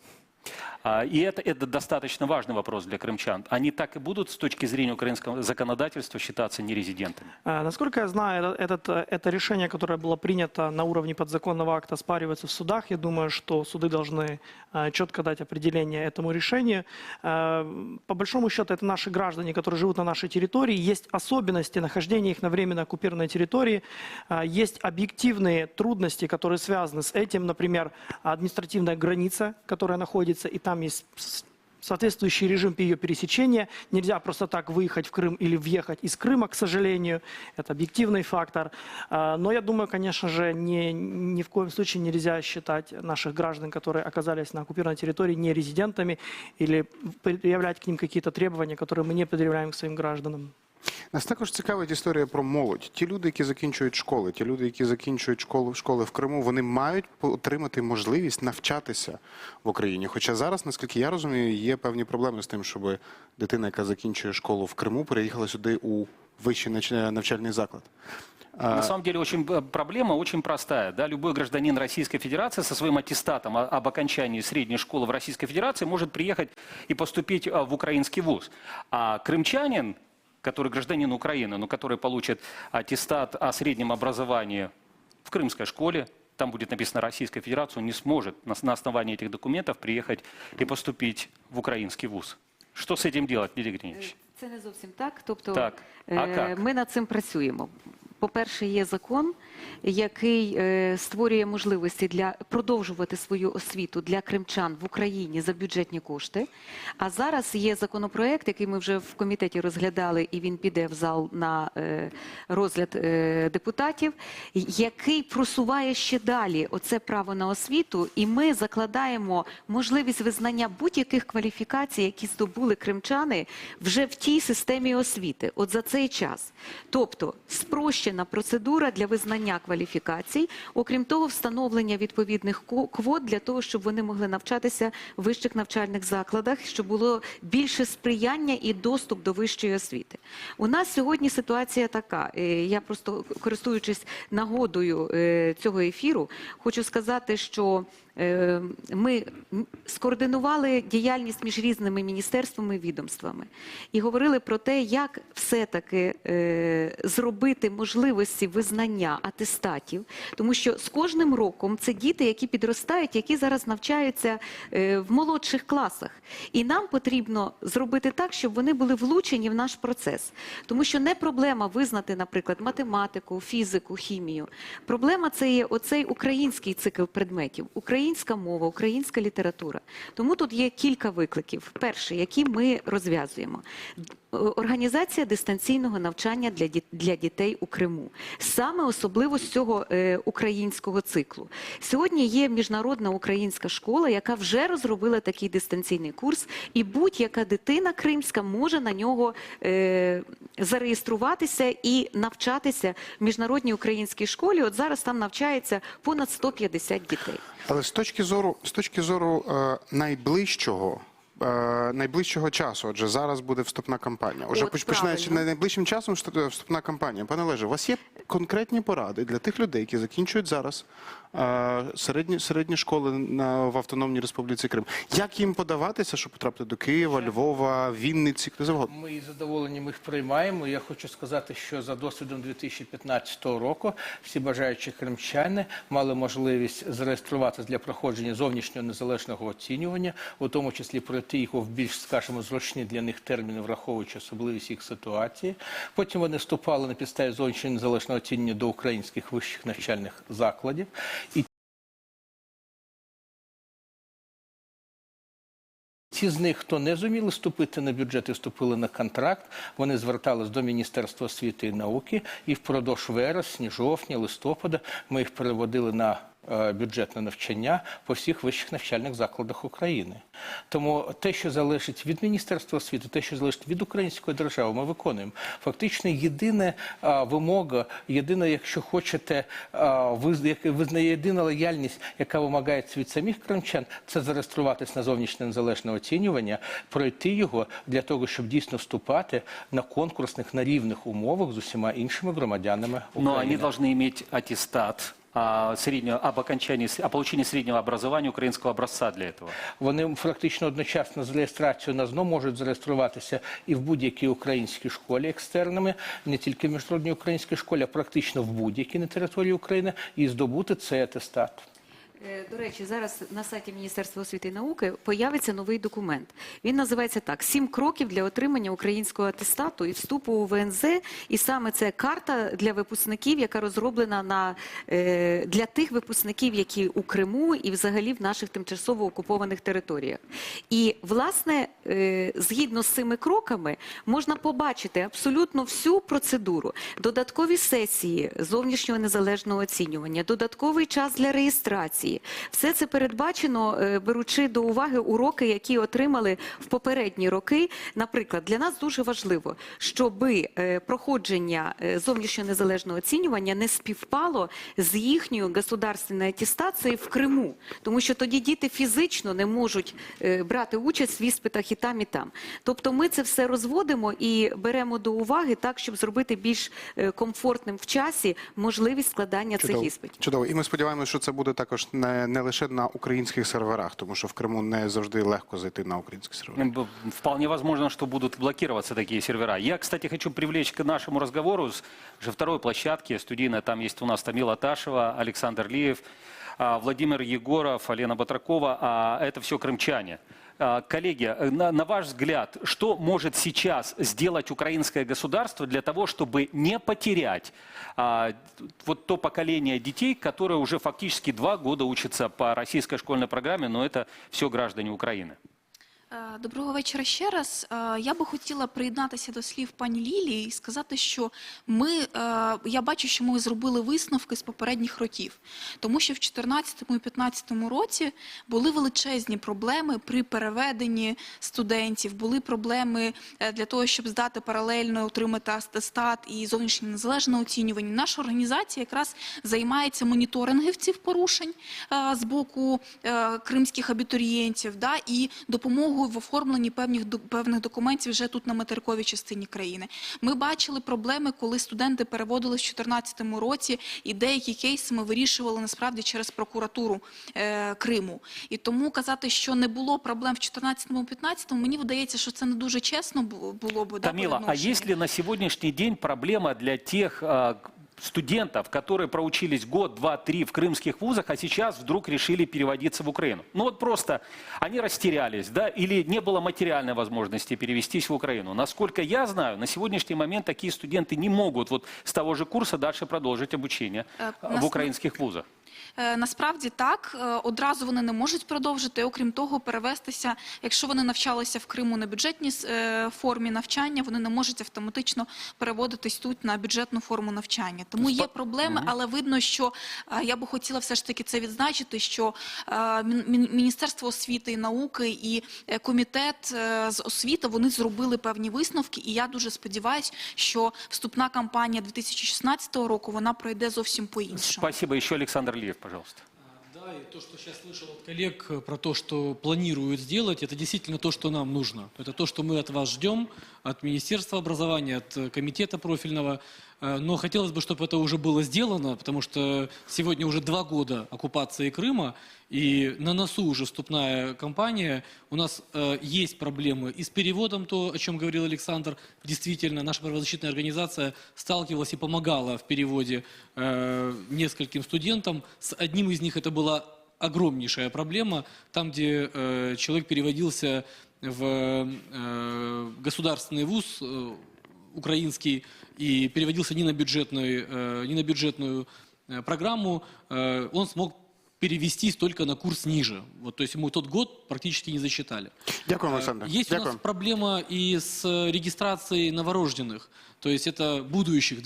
И это достаточно важный вопрос для крымчан. Они так и будут с точки зрения украинского законодательства считаться нерезидентами? Насколько я знаю, это решение, которое было принято на уровне подзаконного акта, оспаривается в судах. Я думаю, что суды должны четко дать определение этому решению. По большому счету, это наши граждане, которые живут на нашей территории. Есть особенности нахождения их на временно оккупированной территории. Есть объективные трудности, которые связаны с этим. Например, административная граница, которая находится, и там есть соответствующий режим ее пересечения. Нельзя просто так выехать в Крым или въехать из Крыма, к сожалению. Это объективный фактор. Но я думаю, конечно же, ни в коем случае нельзя считать наших граждан, которые оказались на оккупированной территории, нерезидентами или предъявлять к ним какие-то требования, которые мы не предъявляем к своим гражданам. Нас також цікавить історія про молодь. Ті люди, які закінчують школи, ті люди, які закінчують школи в Криму, вони мають отримати можливість навчатися в Україні. Хоча зараз, наскільки я розумію, є певні проблеми з тим, щоб дитина, яка закінчує школу в Криму, переїхала сюди у вищий навчальний заклад. На самом деле проблема очень простая. Да? Любой гражданин Российской Федерации со своим аттестатом об окончании средней школы в Российской Федерации может приехать и поступить в украинский вуз. А крымчанин, который гражданин Украины, но который получит аттестат о среднем образовании в крымской школе, там будет написано Российская Федерация, он не сможет на основании этих документов приехать и поступить в украинский вуз. Что с этим делать, Лидия Гриневич? Це не зовсім так. Тобто Так. А як? ми над цим працюємо. По-перше, є закон, який створює можливості для продовжувати свою освіту для кримчан в Україні за бюджетні кошти. А зараз є законопроект, який ми вже в комітеті розглядали, і він піде в зал на розгляд депутатів, який просуває ще далі оце право на освіту, і ми закладаємо можливість визнання будь-яких кваліфікацій, які здобули кримчани вже в тій системі освіти, от за цей час. Тобто спрощена процедура для визнання кваліфікацій, окрім того, встановлення відповідних квот для того, щоб вони могли навчатися в вищих навчальних закладах, щоб було більше сприяння і доступ до вищої освіти. У нас сьогодні ситуація така, я просто користуючись нагодою цього ефіру, хочу сказати, що ми скоординували діяльність між різними міністерствами і відомствами і говорили про те, як все-таки зробити можливості визнання атестатів, тому що з кожним роком це діти, які підростають, які зараз навчаються в молодших класах. І нам потрібно зробити так, щоб вони були влучені в наш процес. Тому що не проблема визнати, наприклад, математику, фізику, хімію. Проблема – це є оцей український цикл предметів. Українська мова, українська література. Тому тут є кілька викликів. Перше, які ми розв'язуємо. Організація дистанційного навчання для дітей у Криму. Саме особливість цього українського циклу. Сьогодні є міжнародна українська школа, яка вже розробила такий дистанційний курс, і будь-яка дитина кримська може на нього зареєструватися і навчатися в міжнародній українській школі. От зараз там навчається понад 150 дітей. Але з точки зору найближчого часу, отже, зараз буде вступна кампанія. Отже, починаючи найближчим часом вступна кампанія. Пане Олеже, у вас є конкретні поради для тих людей, які закінчують зараз середні школи в Автономній Республіці Крим? Як їм подаватися, щоб потрапити до Києва, Львова, Вінниці, куди завгодно? Ми із задоволенням їх приймаємо. Я хочу сказати, що за досвідом 2015 року всі бажаючі кримчани мали можливість зареєструватися для проходження зовнішнього незалежного оцінювання, у тому числі пройти його в більш, скажімо, зручні для них терміни, враховуючи особливість їх ситуації. Потім вони вступали на підставі зовнішнього незалежного оцінювання до українських вищих навчальних закладів. І ті з них, хто не зуміли вступити на бюджет і вступили на контракт, вони звертались до Міністерства освіти і науки, і впродовж вересня, жовтня, листопада ми їх переводили на бюджетне навчання по всіх вищих навчальних закладах України. Тому те, що залежить від Міністерства освіти, те, що залежить від української держави, ми виконуємо. Фактично, єдина вимога, єдина, якщо хочете, єдина лояльність, яка вимагається від самих кримчан, це зареєструватися на зовнішнє незалежне оцінювання, пройти його для того, щоб дійсно вступати на конкурсних, на рівних умовах з усіма іншими громадянами України. Но они должны иметь аттестат о получении среднего образования украинского образца для этого. Вони фактично одночасно з реєстрацією на ЗНО можуть зареєструватися і в будь-якій українській школі екстерними, не тільки в міжнародній українській школі, а практично в будь-якій на території України, і здобути цей атестат. До речі, зараз на сайті Міністерства освіти і науки появиться новий документ. Він називається так: «7 кроків для отримання українського атестату і вступу у ВНЗ». І саме це карта для випускників, яка розроблена для тих випускників, які у Криму і взагалі в наших тимчасово окупованих територіях. І, власне, згідно з цими кроками, можна побачити абсолютно всю процедуру. Додаткові сесії зовнішнього незалежного оцінювання, додатковий час для реєстрації. Все це передбачено, беручи до уваги уроки, які отримали в попередні роки. Наприклад, для нас дуже важливо, щоб проходження зовнішнього незалежного оцінювання не співпало з їхньою государственною атестацією в Криму. Тому що тоді діти фізично не можуть брати участь в іспитах і там, і там. Тобто ми це все розводимо і беремо до уваги так, щоб зробити більш комфортним в часі можливість складання цих іспитів. Чудово. І ми сподіваємося, що це буде також не лише на українських серверах, тому що в Криму не завжди легко зайти на українські сервери. Вполне возможно, что будут блокироваться такие сервера. Я, кстати, хочу привлечь к нашему разговору с второй площадки студийной. Там есть у нас Тамила Ташева, Александр Лиев, Владимир Егоров, Алена Батракова. Это все крымчане. Коллеги, на ваш взгляд, что может сейчас сделать украинское государство для того, чтобы не потерять вот то поколение детей, которые уже фактически 2 года учатся по российской школьной программе, но это все граждане Украины? Доброго вечора ще раз. Я би хотіла приєднатися до слів пані Лілії і сказати, що я бачу, що ми зробили висновки з попередніх років. Тому що в 2014 і 2015 році були величезні проблеми при переведенні студентів, були проблеми для того, щоб здати паралельно, отримати атестат і зовнішнє незалежне оцінювання. Наша організація якраз займається моніторингом цих порушень з боку кримських абітурієнтів і допомогою в оформленні певних документів вже тут на материковій частині країни. Ми бачили проблеми, коли студенти переводились в 2014 році, і деякі кейси ми вирішували насправді через прокуратуру Криму. І тому казати, що не було проблем в 2014-2015, мені видається, що це не дуже чесно було б. Тамила, а есть ли на сегодняшний день проблема для тех студентов, которые проучились год, 2, 3 в крымских вузах, а сейчас вдруг решили переводиться в Украину? Ну вот просто они растерялись, или не было материальной возможности перевестись в Украину. Насколько я знаю, на сегодняшний момент такие студенты не могут вот с того же курса дальше продолжить обучение в украинских вузах. Насправді так, одразу вони не можуть продовжити, окрім того, перевестися, якщо вони навчалися в Криму на бюджетній формі навчання, вони не можуть автоматично переводитись тут на бюджетну форму навчання. Тому є проблеми, але видно, що, я би хотіла все ж таки це відзначити, що Міністерство освіти і науки і комітет з освіти, вони зробили певні висновки, і я дуже сподіваюся, що вступна кампанія 2016 року, вона пройде зовсім по-іншому. Спасибо. Еще Александр Лиев, пожалуйста. Да, и то, что сейчас слышал от коллег про то, что планируют сделать, это действительно то, что нам нужно. Это то, что мы от вас ждем, от Министерства образования, от комитета профильного. Но хотелось бы, чтобы это уже было сделано, потому что сегодня уже 2 года оккупации Крыма, и на носу уже вступная кампания. У нас есть проблемы и с переводом, то, о чем говорил Александр. Действительно, наша правозащитная организация сталкивалась и помогала в переводе нескольким студентам. С одним из них это была огромнейшая проблема, там, где человек переводился в государственный вуз украинский и переводился не на бюджетную программу, он смог перевестись только на курс ниже. Вот, то есть ему тот год практически не засчитали. Дякую, Александр. Есть у нас проблема и с регистрацией новорожденных. То есть это будущих,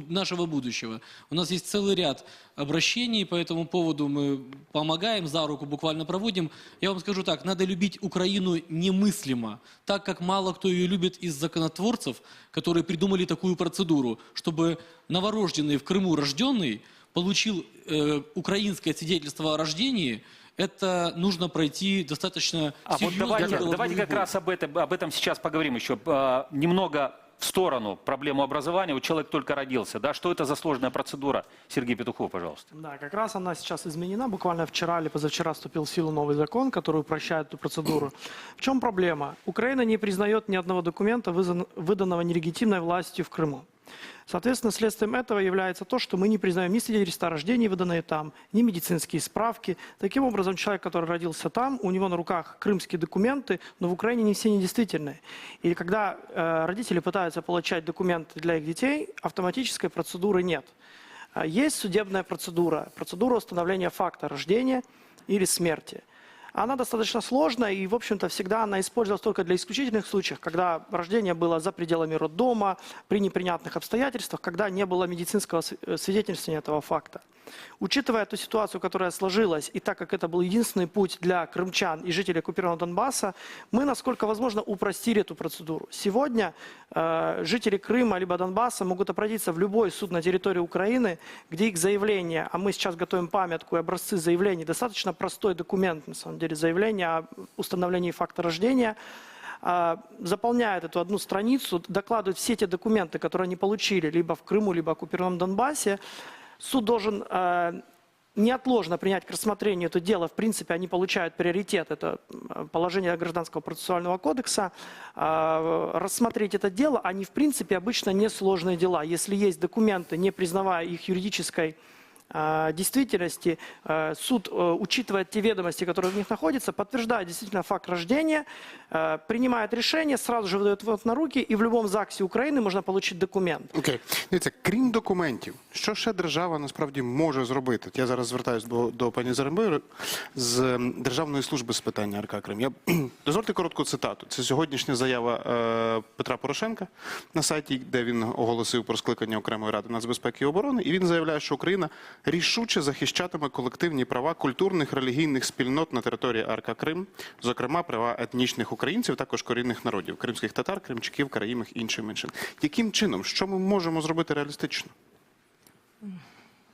нашего будущего. У нас есть целый ряд обращений по этому поводу. Мы помогаем, за руку буквально проводим. Я вам скажу так, надо любить Украину немыслимо. Так как мало кто ее любит из законотворцев, которые придумали такую процедуру, чтобы новорожденный в Крыму рожденный получил украинское свидетельство о рождении. Это нужно пройти достаточно серьезно. Вот давайте как раз об этом сейчас поговорим еще. Немного в сторону проблему образования. Вот человек только родился. Что это за сложная процедура? Сергей Петухов, пожалуйста. Да, как раз она сейчас изменена. Буквально вчера или позавчера вступил в силу новый закон, который упрощает эту процедуру. В чем проблема? Украина не признает ни одного документа, выданного нелегитимной властью в Крыму. Соответственно, следствием этого является то, что мы не признаем ни свидетельства о рождении, выданные там, ни медицинские справки. Таким образом, человек, который родился там, у него на руках крымские документы, но в Украине не все недействительные. И когда родители пытаются получать документы для их детей, автоматической процедуры нет. Есть судебная процедура, процедура установления факта рождения или смерти. Она достаточно сложная и, в общем-то, всегда она использовалась только для исключительных случаев, когда рождение было за пределами роддома, при неприятных обстоятельствах, когда не было медицинского свидетельствования этого факта. Учитывая ту ситуацию, которая сложилась, и так как это был единственный путь для крымчан и жителей оккупированного Донбасса, мы, насколько возможно, упростили эту процедуру. Сегодня жители Крыма либо Донбасса могут обратиться в любой суд на территории Украины, где их заявление, а мы сейчас готовим памятку и образцы заявлений, достаточно простой документ, на самом деле, заявление о установлении факта рождения, заполняют эту одну страницу, докладывают все те документы, которые они получили либо в Крыму, либо в оккупированном Донбассе. Суд должен неотложно принять к рассмотрению это дело. В принципе, они получают приоритет. Это положение Гражданского процессуального кодекса. Рассмотреть это дело, они, в принципе, обычно несложные дела. Если есть документы, не признавая их юридической действительности, суд учитывает те ведомости, которые в них находятся, подтверждает действительно факт рождения, принимает решение, сразу же видає на руки, і в будь-якому ЗАГСі України можна отримати документ. Окей. Дивіться, крім документів, що ще держава насправді може зробити? Я зараз звертаюся до пані Зарембої з Державної служби з питань АРК Крим. Дозвольте коротку цитату. Це сьогоднішня заява Петра Порошенка на сайті, де він оголосив про скликання окремої ради нацбезпеки і оборони, і він заявляє, що Україна рішуче захищатиме колективні права культурних, релігійних спільнот на території АРК Крим, зокрема права етнічних українців, також корінних народів, кримських татар, кримчаків, караїмів, інших меншин. Яким чином? Що ми можемо зробити реалістично?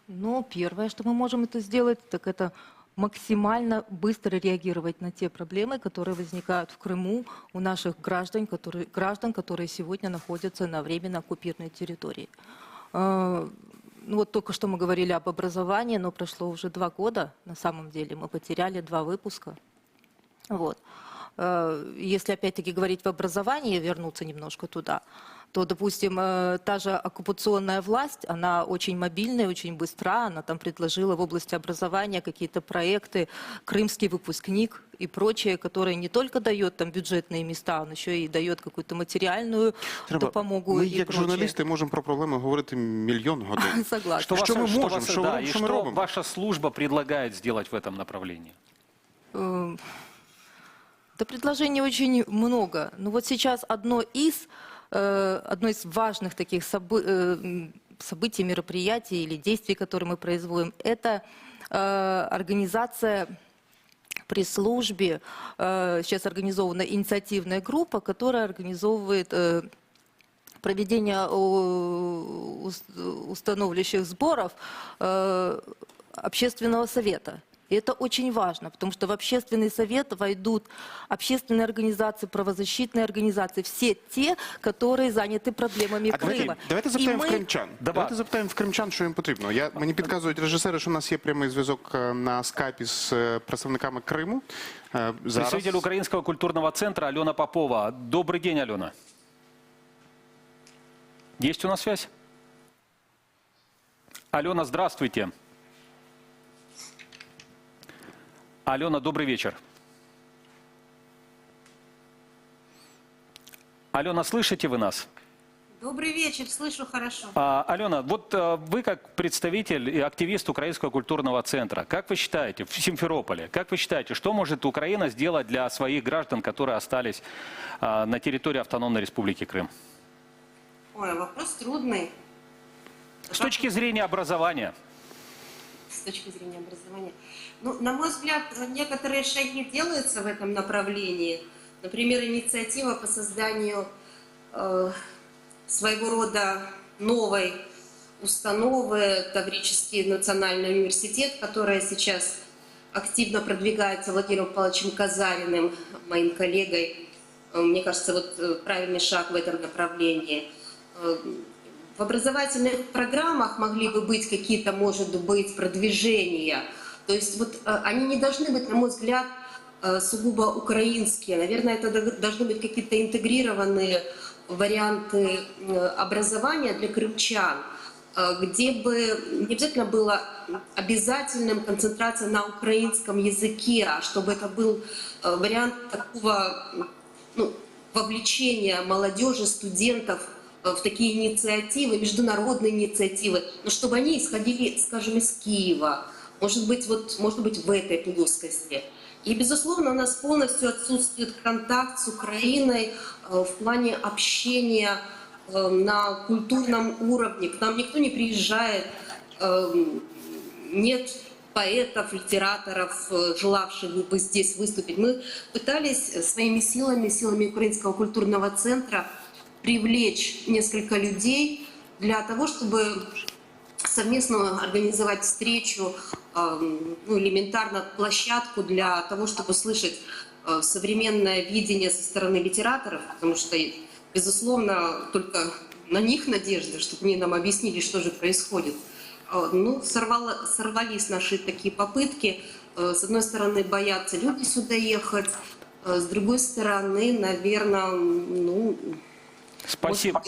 Ну, первое, что мы можем это сделать, так это максимально быстро реагировать на те проблемы, которые возникают в Крыму у наших граждан, которые сегодня находятся на временно оккупированной территории. Ну вот только что мы говорили об образовании, но прошло уже 2 года, на самом деле, мы потеряли 2 выпуска. Вот. Если опять-таки говорить в образовании, вернуться немножко туда, то, допустим, та же оккупационная власть, она очень мобильная, очень быстра, она там предложила в области образования какие-то проекты, крымский выпускник и прочее, которые не только дает там бюджетные места, он еще и дает какую-то материальную допомогу. Ми, як журналісти, можемо про проблеми говорити мільйон годин. Согласна. Що ми можемо, що ми робимо? Ваша служба предлагает сделать в этом направлении? Да, предложений очень много. Но вот сейчас одно из важных таких событий, мероприятий или действий, которые мы производим, это организация при службе. Сейчас организована инициативная группа, которая организовывает проведение установляющих сборов общественного совета. И это очень важно, потому что в общественный совет войдут общественные организации, правозащитные организации, все те, которые заняты проблемами Крима. Давайте запитаємо в кримчан. Давайте запитаємо в кримчан, що їм потрібно. Мені підказують режисери, що у нас є прямий зв'язок на скайпі з представниками Криму. Представитель Украинского культурного центра Алена Попова. Добрый день, Алена. Есть у нас связь? Алена, здравствуйте. Алена, добрый вечер. Алена, слышите вы нас? Добрый вечер, слышу хорошо. Алена, вот вы как представитель и активист Украинского культурного центра, как вы считаете, в Симферополе, как вы считаете, что может Украина сделать для своих граждан, которые остались на территории Автономной Республики Крым? Ой, вопрос трудный. С точки зрения образования. С точки зрения образования. Ну, на мой взгляд, некоторые шаги делаются в этом направлении. Например, инициатива по созданию своего рода новой установы, Таврический национальный университет, которая сейчас активно продвигается Владимиром Павловичем Казариным, моим коллегой. Мне кажется, вот правильный шаг в этом направлении. В образовательных программах могли бы быть какие-то, может быть, продвижения. То есть вот они не должны быть, на мой взгляд, сугубо украинские. Наверное, это должны быть какие-то интегрированные варианты образования для крымчан, где бы не обязательно было обязательным концентрация на украинском языке, а чтобы это был вариант такого вовлечения молодежи, студентов в такие инициативы, международные инициативы, но чтобы они исходили, скажем, из Киева, может быть, в этой плоскости. И, безусловно, у нас полностью отсутствует контакт с Украиной в плане общения на культурном уровне. К нам никто не приезжает, нет поэтов, литераторов, желавших бы здесь выступить. Мы пытались своими силами Украинского культурного центра привлечь несколько людей для того, чтобы совместно организовать встречу, элементарно площадку для того, чтобы слышать современное видение со стороны литераторов, потому что, безусловно, только на них надежда, чтобы они нам объяснили, что же происходит. Сорвались наши такие попытки. С одной стороны, боятся люди сюда ехать, с другой стороны, наверное, Спасибо.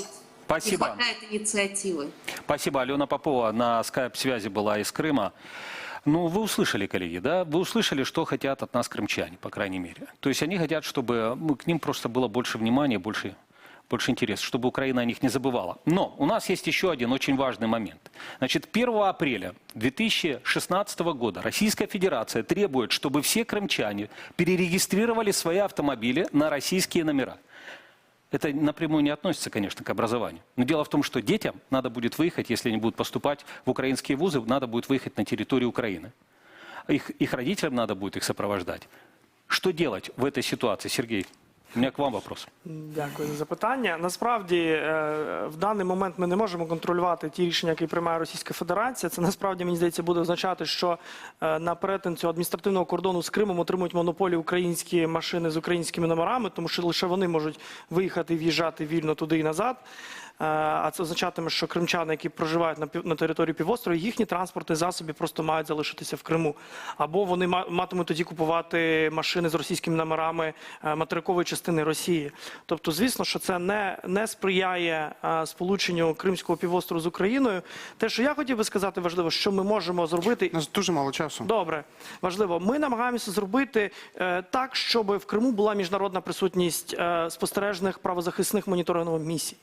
Не хватает инициативы. Спасибо. Алена Попова на скайп-связи была из Крыма. Ну, вы услышали, коллеги, да? Вы услышали, что хотят от нас крымчане, по крайней мере. То есть они хотят, чтобы к ним просто было больше внимания, больше интереса, чтобы Украина о них не забывала. Но у нас есть еще один очень важный момент. Значит, 1 апреля 2016 года Российская Федерация требует, чтобы все крымчане перерегистрировали свои автомобили на российские номера. Это напрямую не относится, конечно, к образованию. Но дело в том, что детям надо будет выехать, если они будут поступать в украинские вузы, надо будет выехать на территорию Украины. Их родителям надо будет их сопровождать. Что делать в этой ситуации, Сергей? У мене к вам вопрос. Дякую за запитання. Насправді, в даний момент ми не можемо контролювати ті рішення, які приймає Російська Федерація. Це насправді, мені здається, буде означати, що на перетин цього адміністративного кордону з Кримом отримують монополію українські машини з українськими номерами, тому що лише вони можуть виїхати і в'їжджати вільно туди і назад. А це означатиме, що кримчани, які проживають на території півострова, їхні транспортні засоби просто мають залишитися в Криму. Або вони матимуть тоді купувати машини з російськими номерами материкової частини Росії. Тобто, звісно, що це не сприяє сполученню Кримського півострову з Україною. Те, що я хотів би сказати, важливо, що ми можемо зробити... У нас дуже мало часу. Добре. Важливо. Ми намагаємося зробити так, щоб в Криму була міжнародна присутність спостережних правозахисних моніторингових місій.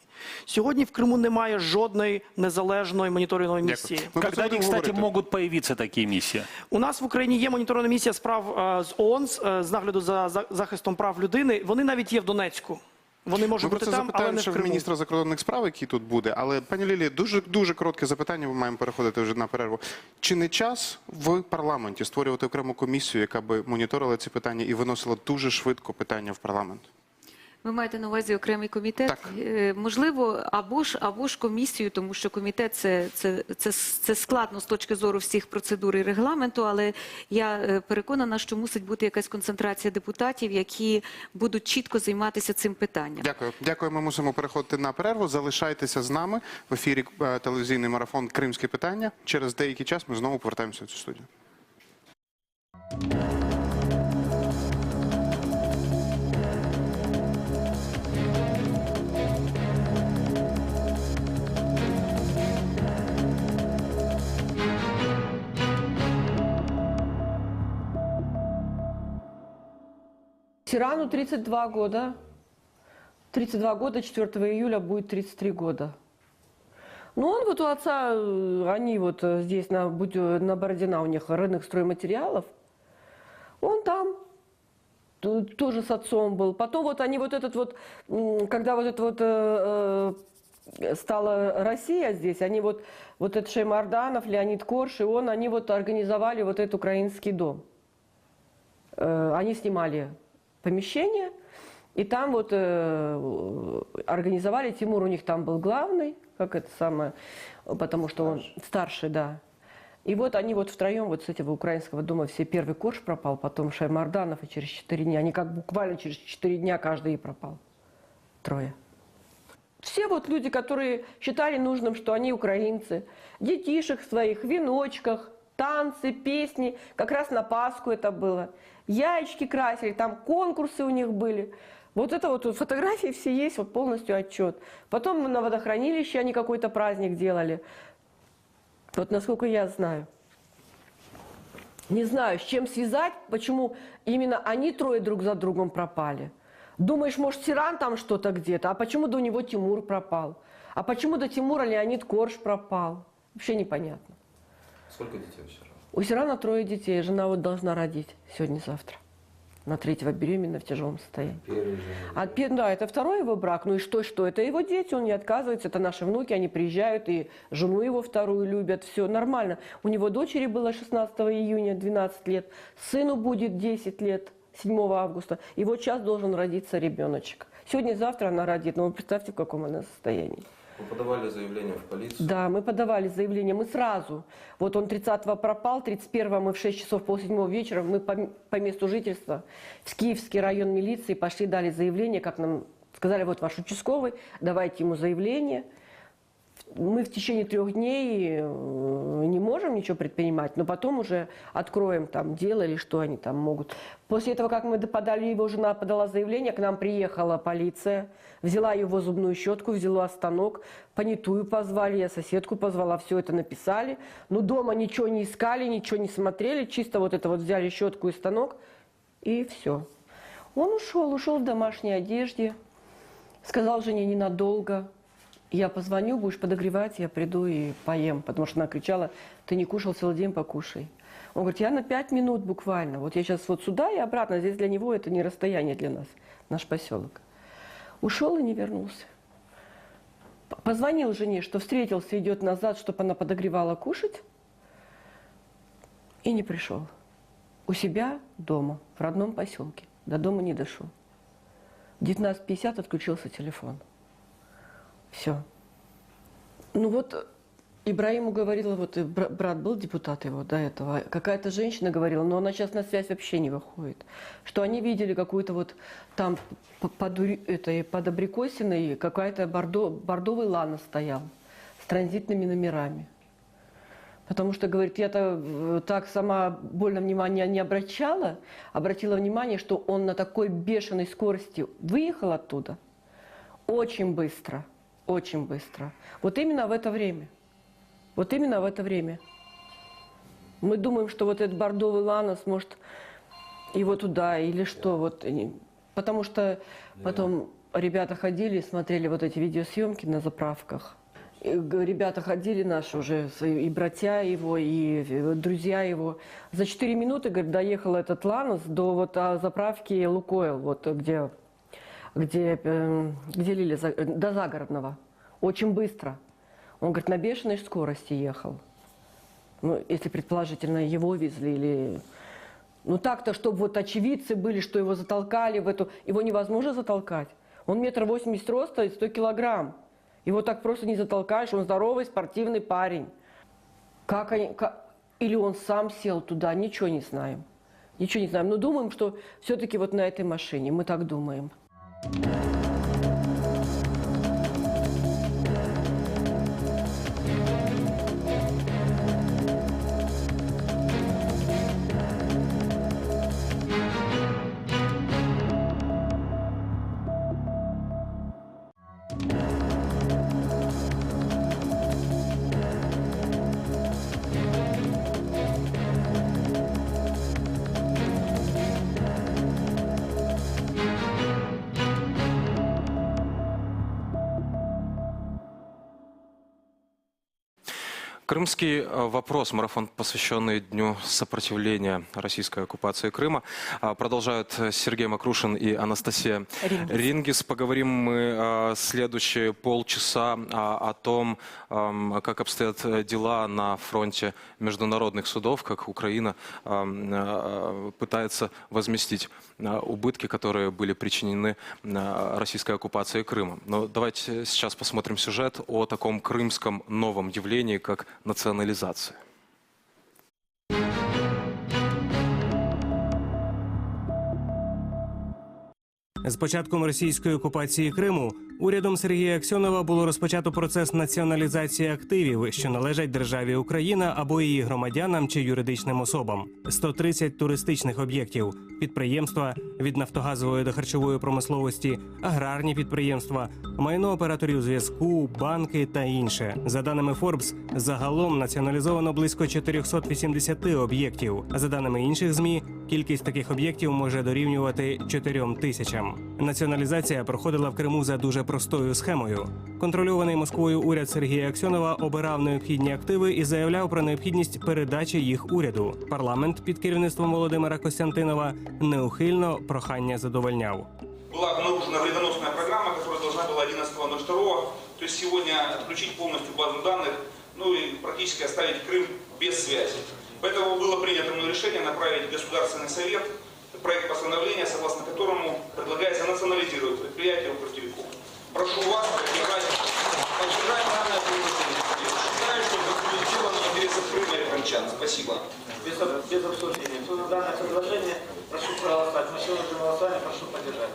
Сьогодні в Криму немає жодної незалежної моніторингової місії. Когда они, кстати, могут появиться такие миссии? У нас в Україні є моніторингова місія справ з ООН, з нагляду за захистом прав людини. Вони навіть є в Донецьку. Вони можуть бути там, але не в Криму. Ми міністра закордонних справ, який тут буде. Але, пані Лілія, дуже коротке запитання, ми маємо переходити вже на перерву. Чи не час в парламенті створювати окрему комісію, яка би моніторила ці питання і виносила дуже швидко питання в парламент? Ви маєте на увазі окремий комітет? Можливо, або ж комісію, тому що комітет це складно з точки зору всіх процедур і регламенту, але я переконана, що мусить бути якась концентрація депутатів, які будуть чітко займатися цим питанням. Дякую. Ми мусимо переходити на перерву. Залишайтеся з нами. В ефірі телевізійний марафон «Кримське питання». Через деякий час ми знову повертаємося в цю студію. Тирану 32 года. 32 года, 4 июля будет 33 года. Ну, он вот у отца, они вот здесь на Бородина, у них рынок стройматериалов. Он там тоже с отцом был. Потом вот они вот этот вот, когда вот это вот стала Россия здесь, они вот этот Шеймарданов, Леонид Корж и он, они вот организовали вот этот украинский дом. Они снимали помещение, и там вот организовали, Тимур у них там был главный, как это самое, потому что он старший, да. И вот они вот втроем вот с этого украинского дома, все, первый Корж пропал, потом Шаймарданов, и через 4 дня, они как буквально через 4 дня каждый и пропал. Трое. Все вот люди, которые считали нужным, что они украинцы, детишек своих, в веночках, танцы, песни, как раз на Пасху это было. Яички красили, там конкурсы у них были. Вот это вот фотографии все есть, вот полностью отчет. Потом мы на водохранилище они какой-то праздник делали. Вот насколько я знаю. Не знаю, с чем связать, почему именно они трое друг за другом пропали. Думаешь, может, Тиран там что-то где-то, а почему до него Тимур пропал? А почему до Тимура Леонид Корж пропал? Вообще непонятно. Сколько детей у Сирана? У Сирана 3 детей, жена вот должна родить сегодня-завтра. На 3-го беременна в тяжелом состоянии. Да, это 2-й его брак. Ну и что? Это его дети, он не отказывается, это наши внуки, они приезжают, и жену его 2-ю любят, все нормально. У него дочери было 16 июня 12 лет, сыну будет 10 лет 7 августа, и вот сейчас должен родиться ребеночек. Сегодня-завтра она родит, но вы представьте, в каком она состоянии. Вы подавали заявление в полицию? Да, мы подавали заявление, мы сразу. Вот он 30-го пропал, 31-го мы в 6 часов полседьмого вечера, мы по месту жительства в Киевский район милиции пошли, дали заявление, как нам сказали, вот ваш участковый, давайте ему заявление. Мы в течение 3 дней не можем ничего предпринимать, но потом уже откроем там дело или что они там могут. После этого, как мы подали, его жена подала заявление, к нам приехала полиция, взяла его зубную щетку, взяла станок, понятую позвали, я соседку позвала, все это написали. Но дома ничего не искали, ничего не смотрели, чисто вот это вот взяли щетку и станок, и все. Он ушел в домашней одежде, сказал жене ненадолго. Я позвоню, будешь подогревать, я приду и поем. Потому что она кричала, ты не кушал целый день, покушай. Он говорит, я на 5 минут буквально. Вот я сейчас вот сюда и обратно. Здесь для него это не расстояние для нас, наш поселок. Ушел и не вернулся. Позвонил жене, что встретился, идет назад, чтобы она подогревала кушать. И не пришел. У себя дома, в родном поселке. До дома не дошел. В 19:50 отключился телефон. Все. Ну вот Ибраиму говорила, вот брат был депутат его до этого, какая-то женщина говорила, но она сейчас на связь вообще не выходит, что они видели какую-то вот там под Абрикосиной какая-то бордовый лана стоял с транзитными номерами. Потому что, говорит, я-то так сама больно внимания не обратила внимание, что он на такой бешеной скорости выехал оттуда очень быстро. Очень быстро. Вот именно в это время. Вот именно в это время. Мы думаем, что вот этот бордовый ланос может его туда или что. Вот. Потому что потом ребята ходили, смотрели вот эти видеосъемки на заправках. И ребята ходили наши уже, и братья его, и друзья его. За 4 минуты, говорит, доехал этот ланос до вот заправки Лукойл, вот где лили до Загородного. Очень быстро. Он, говорит, на бешеной скорости ехал. Ну, если предположительно его везли или... Ну так-то, чтобы вот очевидцы были, что его затолкали в эту... Его невозможно затолкать. Он 1,80 м роста и 100 килограмм. Его так просто не затолкаешь. Он здоровый, спортивный парень. Или он сам сел туда, ничего не знаем. Ничего не знаем. Но думаем, что все-таки вот на этой машине. Мы так думаем. Крымский вопрос, марафон, посвященный Дню сопротивления российской оккупации Крыма. Продолжают Сергей Макрушин и Анастасия Рингис. Поговорим мы следующие полчаса о том, как обстоят дела на фронте международных судов, как Украина пытается возместить убытки, которые были причинены российской оккупацией Крыма. Но давайте сейчас посмотрим сюжет о таком крымском новом явлении, как национализация. З початком російської окупації Криму Урядом Сергія Аксьонова було розпочато процес націоналізації активів, що належать державі Україна або її громадянам чи юридичним особам. 130 туристичних об'єктів, підприємства від нафтогазової до харчової промисловості, аграрні підприємства, майно операторів зв'язку, банки та інше. За даними Forbes, загалом націоналізовано близько 480 об'єктів. За даними інших ЗМІ, кількість таких об'єктів може дорівнювати 4 тисячам. Націоналізація проходила в Криму за дуже простою схемою. Контрольований Москвою уряд Сергія Аксьонова обирав необхідні активи і заявляв про необхідність передачі їх уряду. Парламент під керівництвом Володимира Костянтинова неухильно прохання задовольняв. Была обнаружена вредоносная программа, которая должна была 11.02, то есть сегодня отключить полностью базу данных, ну и практически оставить Крым без связи. Поэтому было принято мной решение направить в Государственный совет проект постановления, согласно которому предлагается национализировать предприятие Укртелеком. Прошу вас поддержать данное предложение. Считаю, что это будет сделано в интересах Крыма и крымчан. Спасибо. Без обсуждения. Кто за данное предложение, прошу проголосовать. Мы сегодня голосование, прошу поддержать.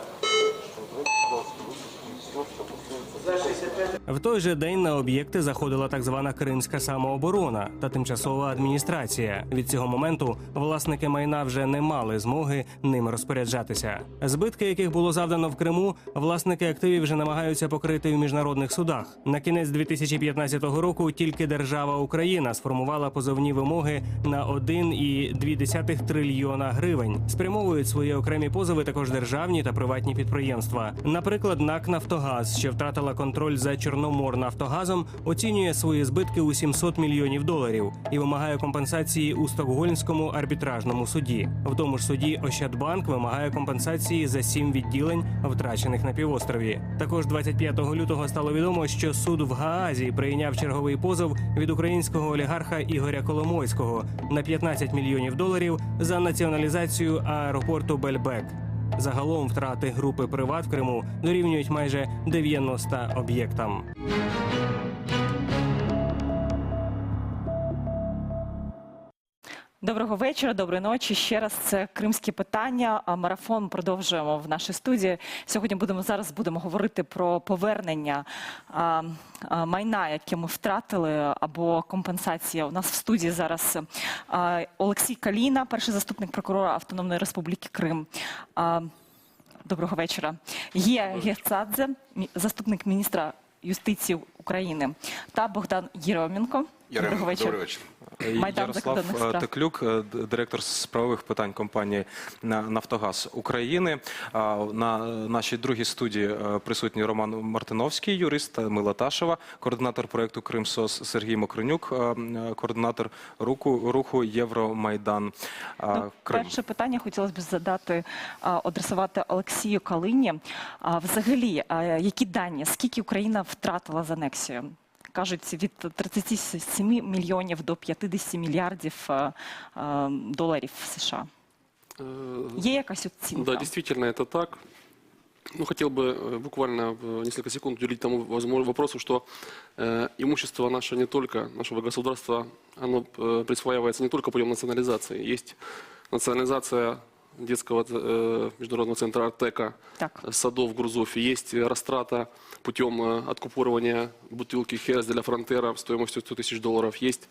За 65. В той же день на об'єкти заходила так звана Кримська самооборона та тимчасова адміністрація. Від цього моменту власники майна вже не мали змоги ним розпоряджатися. Збитки, яких було завдано в Криму, власники активів вже намагаються покрити в міжнародних судах. На кінець 2015 року тільки держава Україна сформувала позовні вимоги на 1,2 трильйона гривень. Спрямовують свої окремі позови також державні та приватні підприємства. Наприклад, НАК «Нафтогаз», що втратила контроль за Чорноморнафтогазом, оцінює свої збитки у $700 мільйонів і вимагає компенсації у Стокгольмському арбітражному суді. В тому ж суді Ощадбанк вимагає компенсації за 7 відділень, втрачених на півострові. Також 25 лютого стало відомо, що суд в Гаазі прийняв черговий позов від українського олігарха Ігоря Коломойського на $15 мільйонів за націоналізацію аеропорту Бельбек. Загалом втрати групи «Приват» в Криму дорівнюють майже 90 об'єктам. Доброго вечора, доброї ночі. Ще раз це «Кримські питання». Марафон продовжуємо в нашій студії. Сьогодні зараз будемо говорити про повернення майна, яке ми втратили, або компенсація. У нас в студії зараз Олексій Каліна, перший заступник прокурора Автономної Республіки Крим. Доброго вечора. Є Герцадзе, заступник міністра юстиції України, та Богдан Єременко. Доброго вечора. Добрий вечір. Ярослав Теклюк, директор з правових питань компанії «Нафтогаз України». На нашій другій студії присутній Роман Мартиновський, юрист, Мила Ташева, координатор проєкту «Кримсос» Сергій Мокринюк, координатор руху «Євромайдан Крим». Перше питання хотілося б задати, адресувати Олексію Калині. Взагалі, які дані, скільки Україна втратила з анексією? Кажуть, від 37 мільйонів до 50 мільярдів доларів США. Є якась оцінка? Да, действительно, это так. Ну, хотел бы буквально несколько секунд уделить тому вопросу, что имущество наше не только, нашего государства, оно присваивается не только путем национализации. Есть национализация детского международного центра «Артека», садов в Грузове. Есть растрата путем откупоривания бутылки «Херес де ла Фронтера» стоимостью $100 000. Есть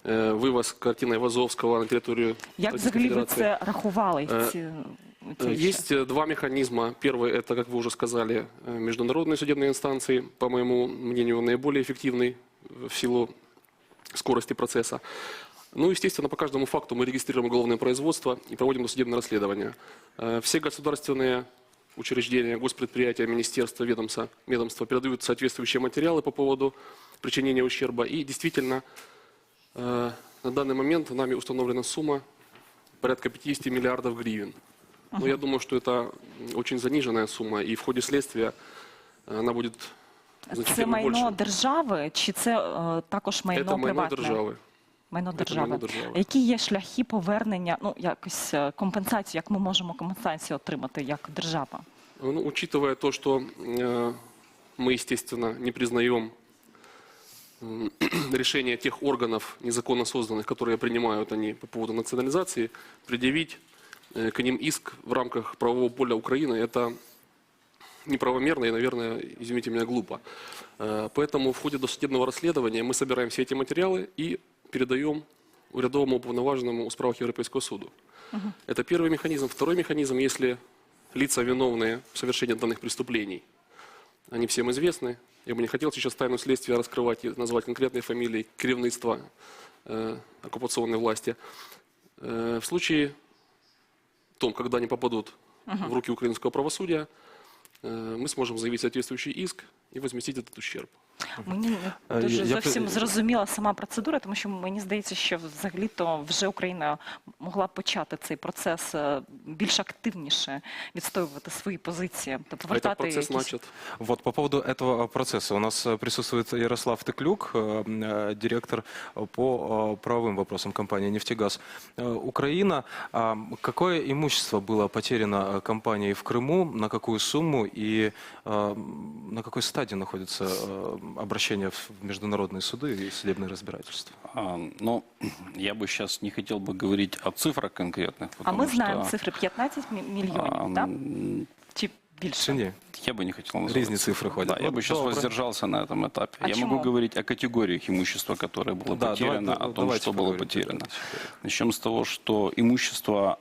вывоз картины Айвазовского на территорию Як взагалі ви це рахували? Есть два механизма. Первый, это, как вы уже сказали, международные судебные инстанции, по моему мнению, наиболее эффективный в силу скорости процесса. Ну, естественно, по каждому факту мы регистрируем уголовное производство и проводим досудебное расследование. Все государственные учреждения, госпредприятия, министерства, ведомства передают соответствующие материалы по поводу причинения ущерба. И действительно, на данный момент нами установлена сумма порядка 50 миллиардов гривен. Но я думаю, что это очень заниженная сумма, и в ходе следствия она будет значительно больше. Це майно держави, чи це також майно приватне? Это майно державы. Майно держави. Які є шляхи повернення, ну, якось компенсацію, як ми можемо компенсацію отримати як держава? Ну, учитывая то, что мы, естественно, не признаем решения тех органов незаконно созданных, которые принимают они по поводу национализации, предъявить к ним иск в рамках правового поля Украины, это неправомерно и, наверное, извините меня, глупо. Поэтому в ходе досудебного расследования мы собираем все эти материалы и передаем урядовому уповноваженному у справах Европейского суда. Это первый механизм. Второй механизм, если лица, виновные в совершении данных преступлений, они всем известны. Я бы не хотел сейчас тайну следствия раскрывать и назвать конкретные фамилии керівництва оккупационной власти. В случае том, когда они попадут в руки украинского правосудия, мы сможем заявить соответствующий иск и возместить этот ущерб. Мені дуже зовсім зрозуміла сама процедура, тому що мені здається, що взагалі-то вже Україна могла почати цей процес більш активніше відстоювати свої позиції. Тобто повертати процесс начат. Вот по поводу этого процесса у нас присутствует Ярослав Теклюк, директор по правовым вопросам компании «Нефтегаз». Украина, какое имущество было потеряно компанией в Крыму, на какую сумму и на какой стадии находится обращение в международные суды и судебные разбирательства? Ну, я бы сейчас не хотел бы говорить о цифрах конкретных. А ми знаємо цифри 15 мільйонів, так? Чи більше? Ні. Я бы не хотел назвать. Разные цифры ходят. Да, я бы сейчас воздержался на этом этапе. А я чему? могу говорить о категориях имущества, которое было потеряно, о том, что было потеряно. Начнем с того, что имущество,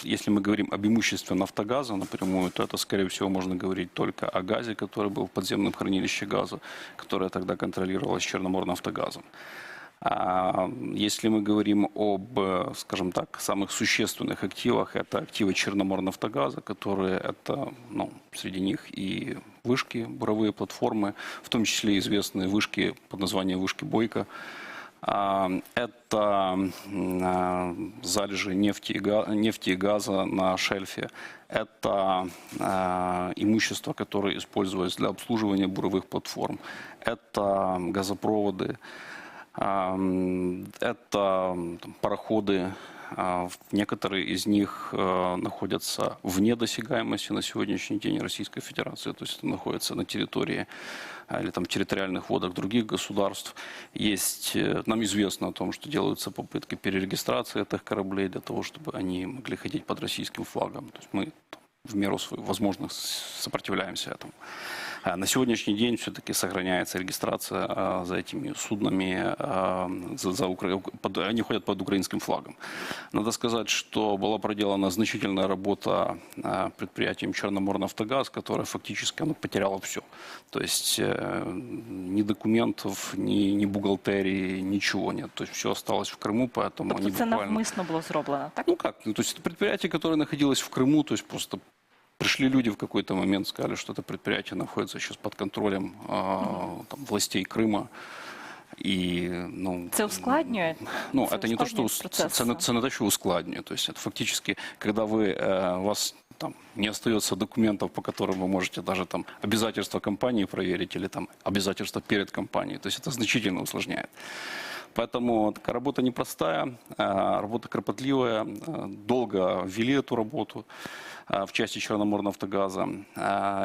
если мы говорим об имуществе «Нафтогаза» напрямую, то это, скорее всего, можно говорить только о газе, который был в подземном хранилище газа, которое тогда контролировалось Черноморнафтогазом. Если мы говорим об, скажем так, самых существенных активах, это активы Черноморнафтогаза, которые это, ну, среди них и вышки, буровые платформы, в том числе известные вышки под названием вышки Бойко. Это залежи нефти и газа на шельфе. Это имущество, которое использовалось для обслуживания буровых платформ. Это газопроводы. Это пароходы, некоторые из них находятся вне досягаемости на сегодняшний день Российской Федерации, то есть находятся на территории или там территориальных водах других государств. Есть, нам известно о том, что делаются попытки перерегистрации этих кораблей для того, чтобы они могли ходить под российским флагом. То есть мы в меру своих возможностей сопротивляемся этому. На сегодняшний день все-таки сохраняется регистрация за этими суднами, они ходят под украинским флагом. Надо сказать, что была проделана значительная работа предприятием Черноморнафтогаз, которое фактически потеряло все. То есть ни документов, ни бухгалтерии, ничего нет. То есть все осталось в Крыму, поэтому они це буквально... навмисно було зроблено, так? Ну как? Ну, то есть это предприятие, которое находилось в Крыму, то есть просто пришли люди в какой-то момент, сказали, что это предприятие находится сейчас под контролем там, властей Крыма. І, ну, це ускладнює? Ну, это не то, что це не те, що ускладнює. То есть это фактически, когда у вас там не остается документов, по которым вы можете даже там обязательства компании проверить или там обязательства перед компанией. То есть это значительно усложняет. Поэтому такая работа непростая, работа кропотливая, долго ввели эту работу в части Черноморнафтогаза.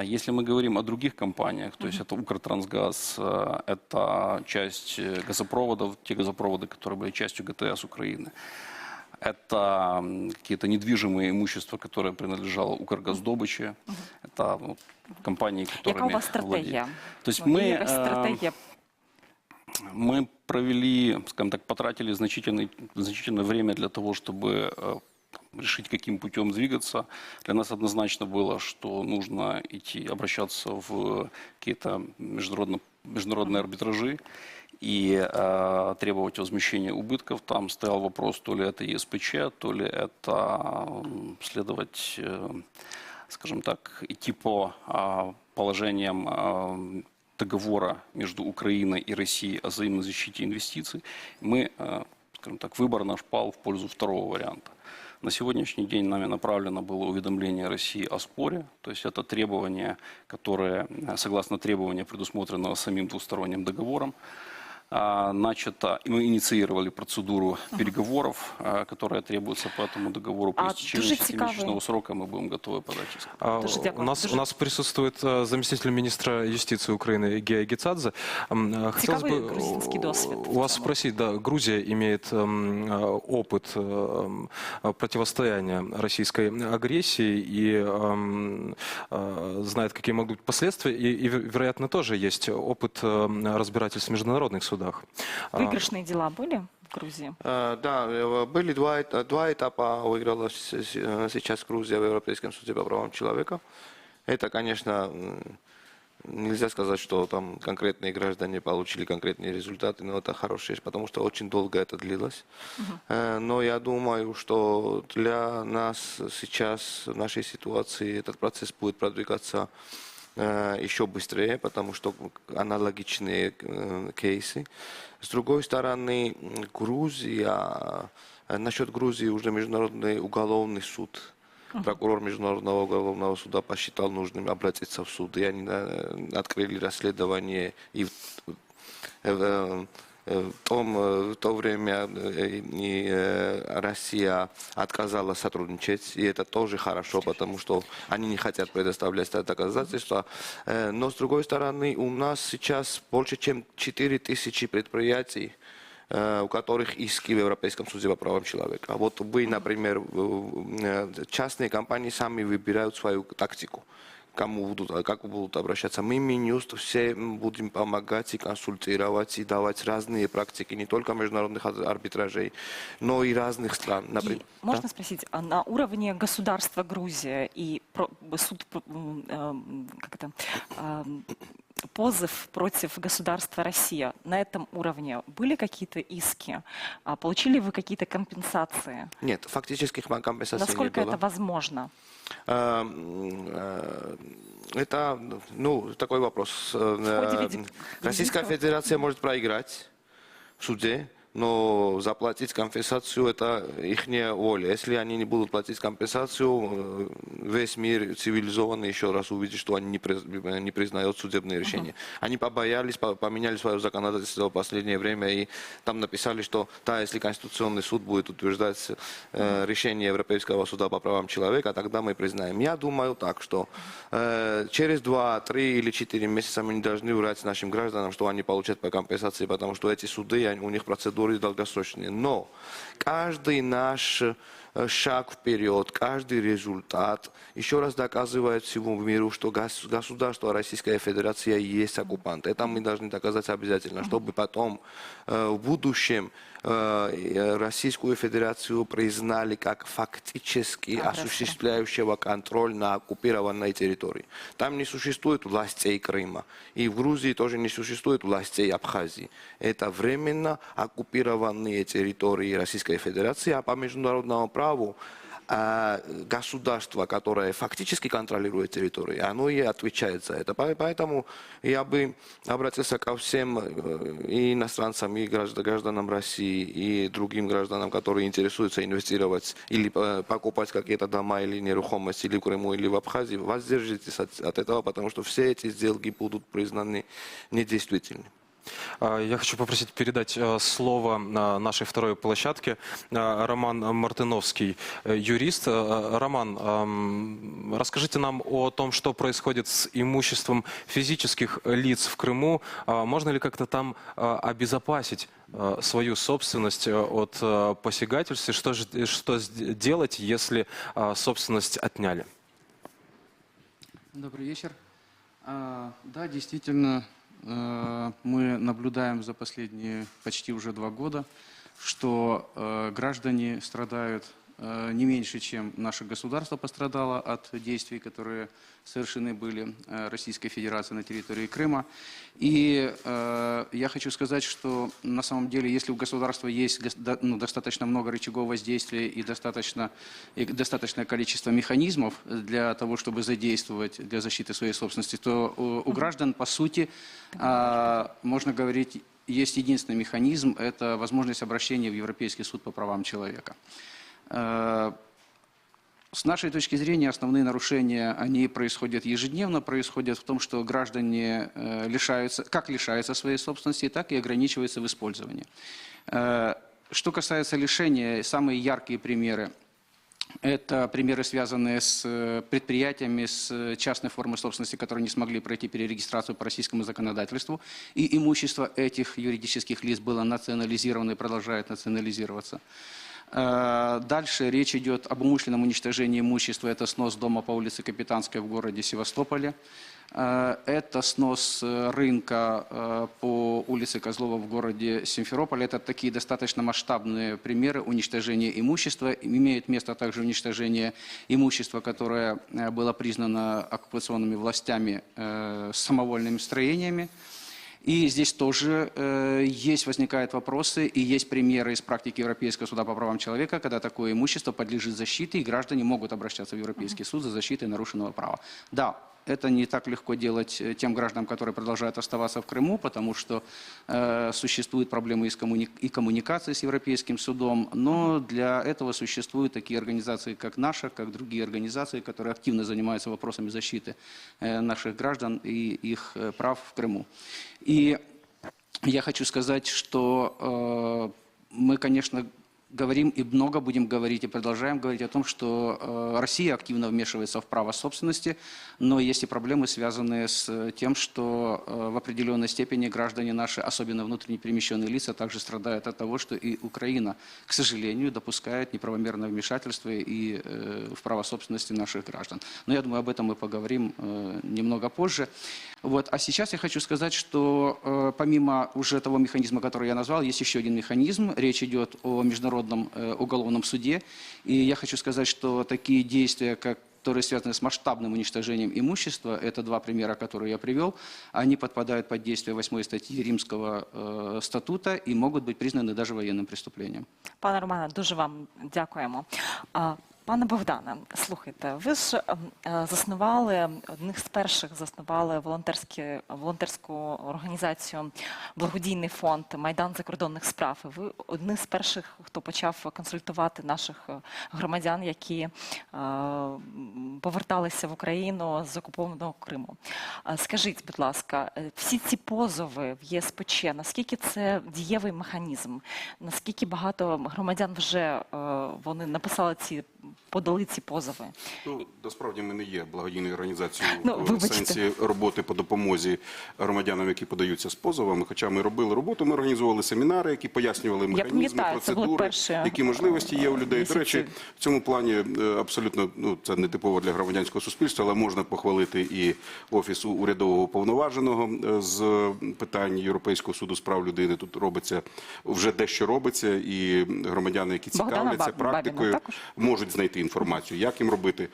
Если мы говорим о других компаниях, то есть это Укртрансгаз, это часть газопроводов, те газопроводы, которые были частью ГТС Украины. Это какие-то недвижимые имущества, которое принадлежало Укргаздобыче. Это вот, компании, которыми Яка у вас стратегия? То есть стратегия? Мы провели, скажем так, потратили значительное время для того, чтобы решить, каким путем двигаться. Для нас однозначно было, что нужно обращаться в какие-то международные арбитражи и требовать возмещения убытков. Там стоял вопрос, то ли это ЕСПЧ, то ли это следовать, скажем так, идти по положениям договора между Украиной и Россией о взаимной защите инвестиций. Мы, скажем так, выбор наш пал в пользу второго варианта. На сегодняшний день нами направлено было уведомление России о споре, то есть это требование, которое, согласно требованию, предусмотренного самим двусторонним договором, мы инициировали процедуру переговоров, которая требуется по этому договору. По истечению 6-месячного срока мы будем готовы подать иск. У нас присутствует заместитель министра юстиции Украины Гея Гецадзе. Хотелось бы у вас спросить, да, Грузия имеет опыт противостояния российской агрессии и знает, какие могут быть последствия, и, вероятно, тоже есть опыт разбирательств в международных судах. Выигрышные дела были в Грузии? Да, были два этапа, выиграла сейчас Грузия в Европейском суде по правам человека. Это, конечно, нельзя сказать, что там конкретные граждане получили конкретные результаты, но это хорошее, потому что очень долго это длилось. Но я думаю, что для нас сейчас, в нашей ситуации, этот процесс будет продвигаться еще быстрее, потому что аналогичные кейсы. С другой стороны, насчет Грузии уже Международный уголовный суд, прокурор Международного уголовного суда посчитал нужным обратиться в суд, и они открыли расследование, и в то время Россия отказала сотрудничать, и это тоже хорошо, потому что они не хотят предоставлять доказательства. Но, с другой стороны, у нас сейчас больше, чем 4000 предприятий, у которых иски в Европейском суде по правам человека. Вот вы, например, частные компании сами выбирают свою тактику, как будут обращаться. Мы, Минюст, все будем помогать и консультировать, и давать разные практики, не только международных арбитражей, но и разных стран. Например, можно спросить, на уровне государства Грузия и суд, позыв против государства Россия, на этом уровне были какие-то иски? Получили вы какие-то компенсации? Нет, фактических компенсаций не было. Насколько это возможно? Это, такой вопрос. Российская Федерация может проиграть в суде, но заплатить компенсацию – это их воля. Если они не будут платить компенсацию, весь мир цивилизованный еще раз увидит, что они не признают судебные решения. Они побоялись, поменяли свое законодательство в последнее время, и там написали, что да, если Конституционный суд будет утверждать решение Европейского суда по правам человека, тогда мы признаем. Я думаю так, что через 2, 3 или 4 месяца мы не должны врать нашим гражданам, что они получат по компенсации, потому что эти суды, у них процедуры долгосрочные. Но каждый наш шаг вперед, каждый результат еще раз доказывает всему миру, что государство Российская Федерация есть оккупант. Это мы должны доказать обязательно, чтобы потом в будущем Российскую Федерацию признали как фактически осуществляющего контроль на оккупированной территории. Там не существует властей Крыма. И в Грузии тоже не существует властей Абхазии. Это временно оккупированные территории Российской Федерации, а по международному праву государство, которое фактически контролирует территорию, оно и отвечает за это. Поэтому я бы обратился ко всем и иностранцам, и гражданам России, и другим гражданам, которые интересуются инвестировать или покупать какие-то дома или нерухомость или в Крыму, или в Абхазии. Воздержитесь от этого, потому что все эти сделки будут признаны недействительными. Я хочу попросить передать слово нашей второй площадке. Роман Мартыновский, юрист. Роман, расскажите нам о том, что происходит с имуществом физических лиц в Крыму. Можно ли как-то там обезопасить свою собственность от посягательств? И что делать, если собственность отняли? Добрый вечер. Да, действительно, мы наблюдаем за последние почти уже 2 года, что граждане страдают не меньше, чем наше государство пострадало от действий, которые совершены были Российской Федерацией на территории Крыма. И я хочу сказать, что на самом деле, если у государства есть достаточно много рычагов воздействия и достаточное количество механизмов для того, чтобы задействовать для защиты своей собственности, то у граждан, по сути, можно говорить, есть единственный механизм – это возможность обращения в Европейский суд по правам человека. С нашей точки зрения, основные нарушения, они происходят ежедневно, происходят в том, что граждане лишаются своей собственности, так и ограничиваются в использовании. Что касается лишения, самые яркие примеры – это примеры, связанные с предприятиями с частной формой собственности, которые не смогли пройти перерегистрацию по российскому законодательству, и имущество этих юридических лиц было национализировано и продолжает национализироваться. Дальше речь идет об умышленном уничтожении имущества. Это снос дома по улице Капитанской в городе Севастополе. Это снос рынка по улице Козлова в городе Симферополе. Это такие достаточно масштабные примеры уничтожения имущества. Имеет место также уничтожение имущества, которое было признано оккупационными властями самовольными строениями. И здесь тоже возникают вопросы, и есть примеры из практики Европейского суда по правам человека, когда такое имущество подлежит защите, и граждане могут обращаться в Европейский суд за защитой нарушенного права. Да, это не так легко делать тем гражданам, которые продолжают оставаться в Крыму, потому что существуют проблемы и коммуникации с Европейским судом, но для этого существуют такие организации, как наша, как другие организации, которые активно занимаются вопросами защиты наших граждан и их прав в Крыму. И я хочу сказать, что мы, конечно, говорим и много будем говорить и продолжаем говорить о том, что Россия активно вмешивается в право собственности, но есть и проблемы, связанные с тем, что в определенной степени граждане наши, особенно внутренне перемещенные лица, также страдают от того, что и Украина, к сожалению, допускает неправомерное вмешательство и в право собственности наших граждан. Но я думаю, об этом мы поговорим немного позже. Вот. А сейчас я хочу сказать, что помимо уже того механизма, который я назвал, есть еще один механизм. Речь идет о Международном уголовном суде. И я хочу сказать, что такие действия, которые связаны с масштабным уничтожением имущества, это два примера, которые я привел, они подпадают под действие 8 статьи Римского статута и могут быть признаны даже военным преступлением. Пане Романе, дуже вам дякуємо. Пане Богдане, слухайте, ви ж одних з перших заснували волонтерську організацію, благодійний фонд «Майдан закордонних справ». І ви одні з перших, хто почав консультувати наших громадян, які поверталися в Україну з окупованого Криму. Скажіть, будь ласка, всі ці позови в ЄСПЧ, наскільки це дієвий механізм? Наскільки багато громадян вже вони подали ці позови? Насправді ми не є благодійною організацією в сенсі роботи по допомозі громадянам, які подаються з позовами. Хоча ми робили роботу, ми організовували семінари, які пояснювали механізми, процедури, які можливості є у людей. До речі, в цьому плані абсолютно, це не типово для громадянського суспільства, але можна похвалити і Офіс урядового уповноваженого з питань Європейського суду з прав людини. Тут робиться, вже дещо робиться, і громадяни, які цікавляться практикою, можуть знайти інформацію, як їм робити.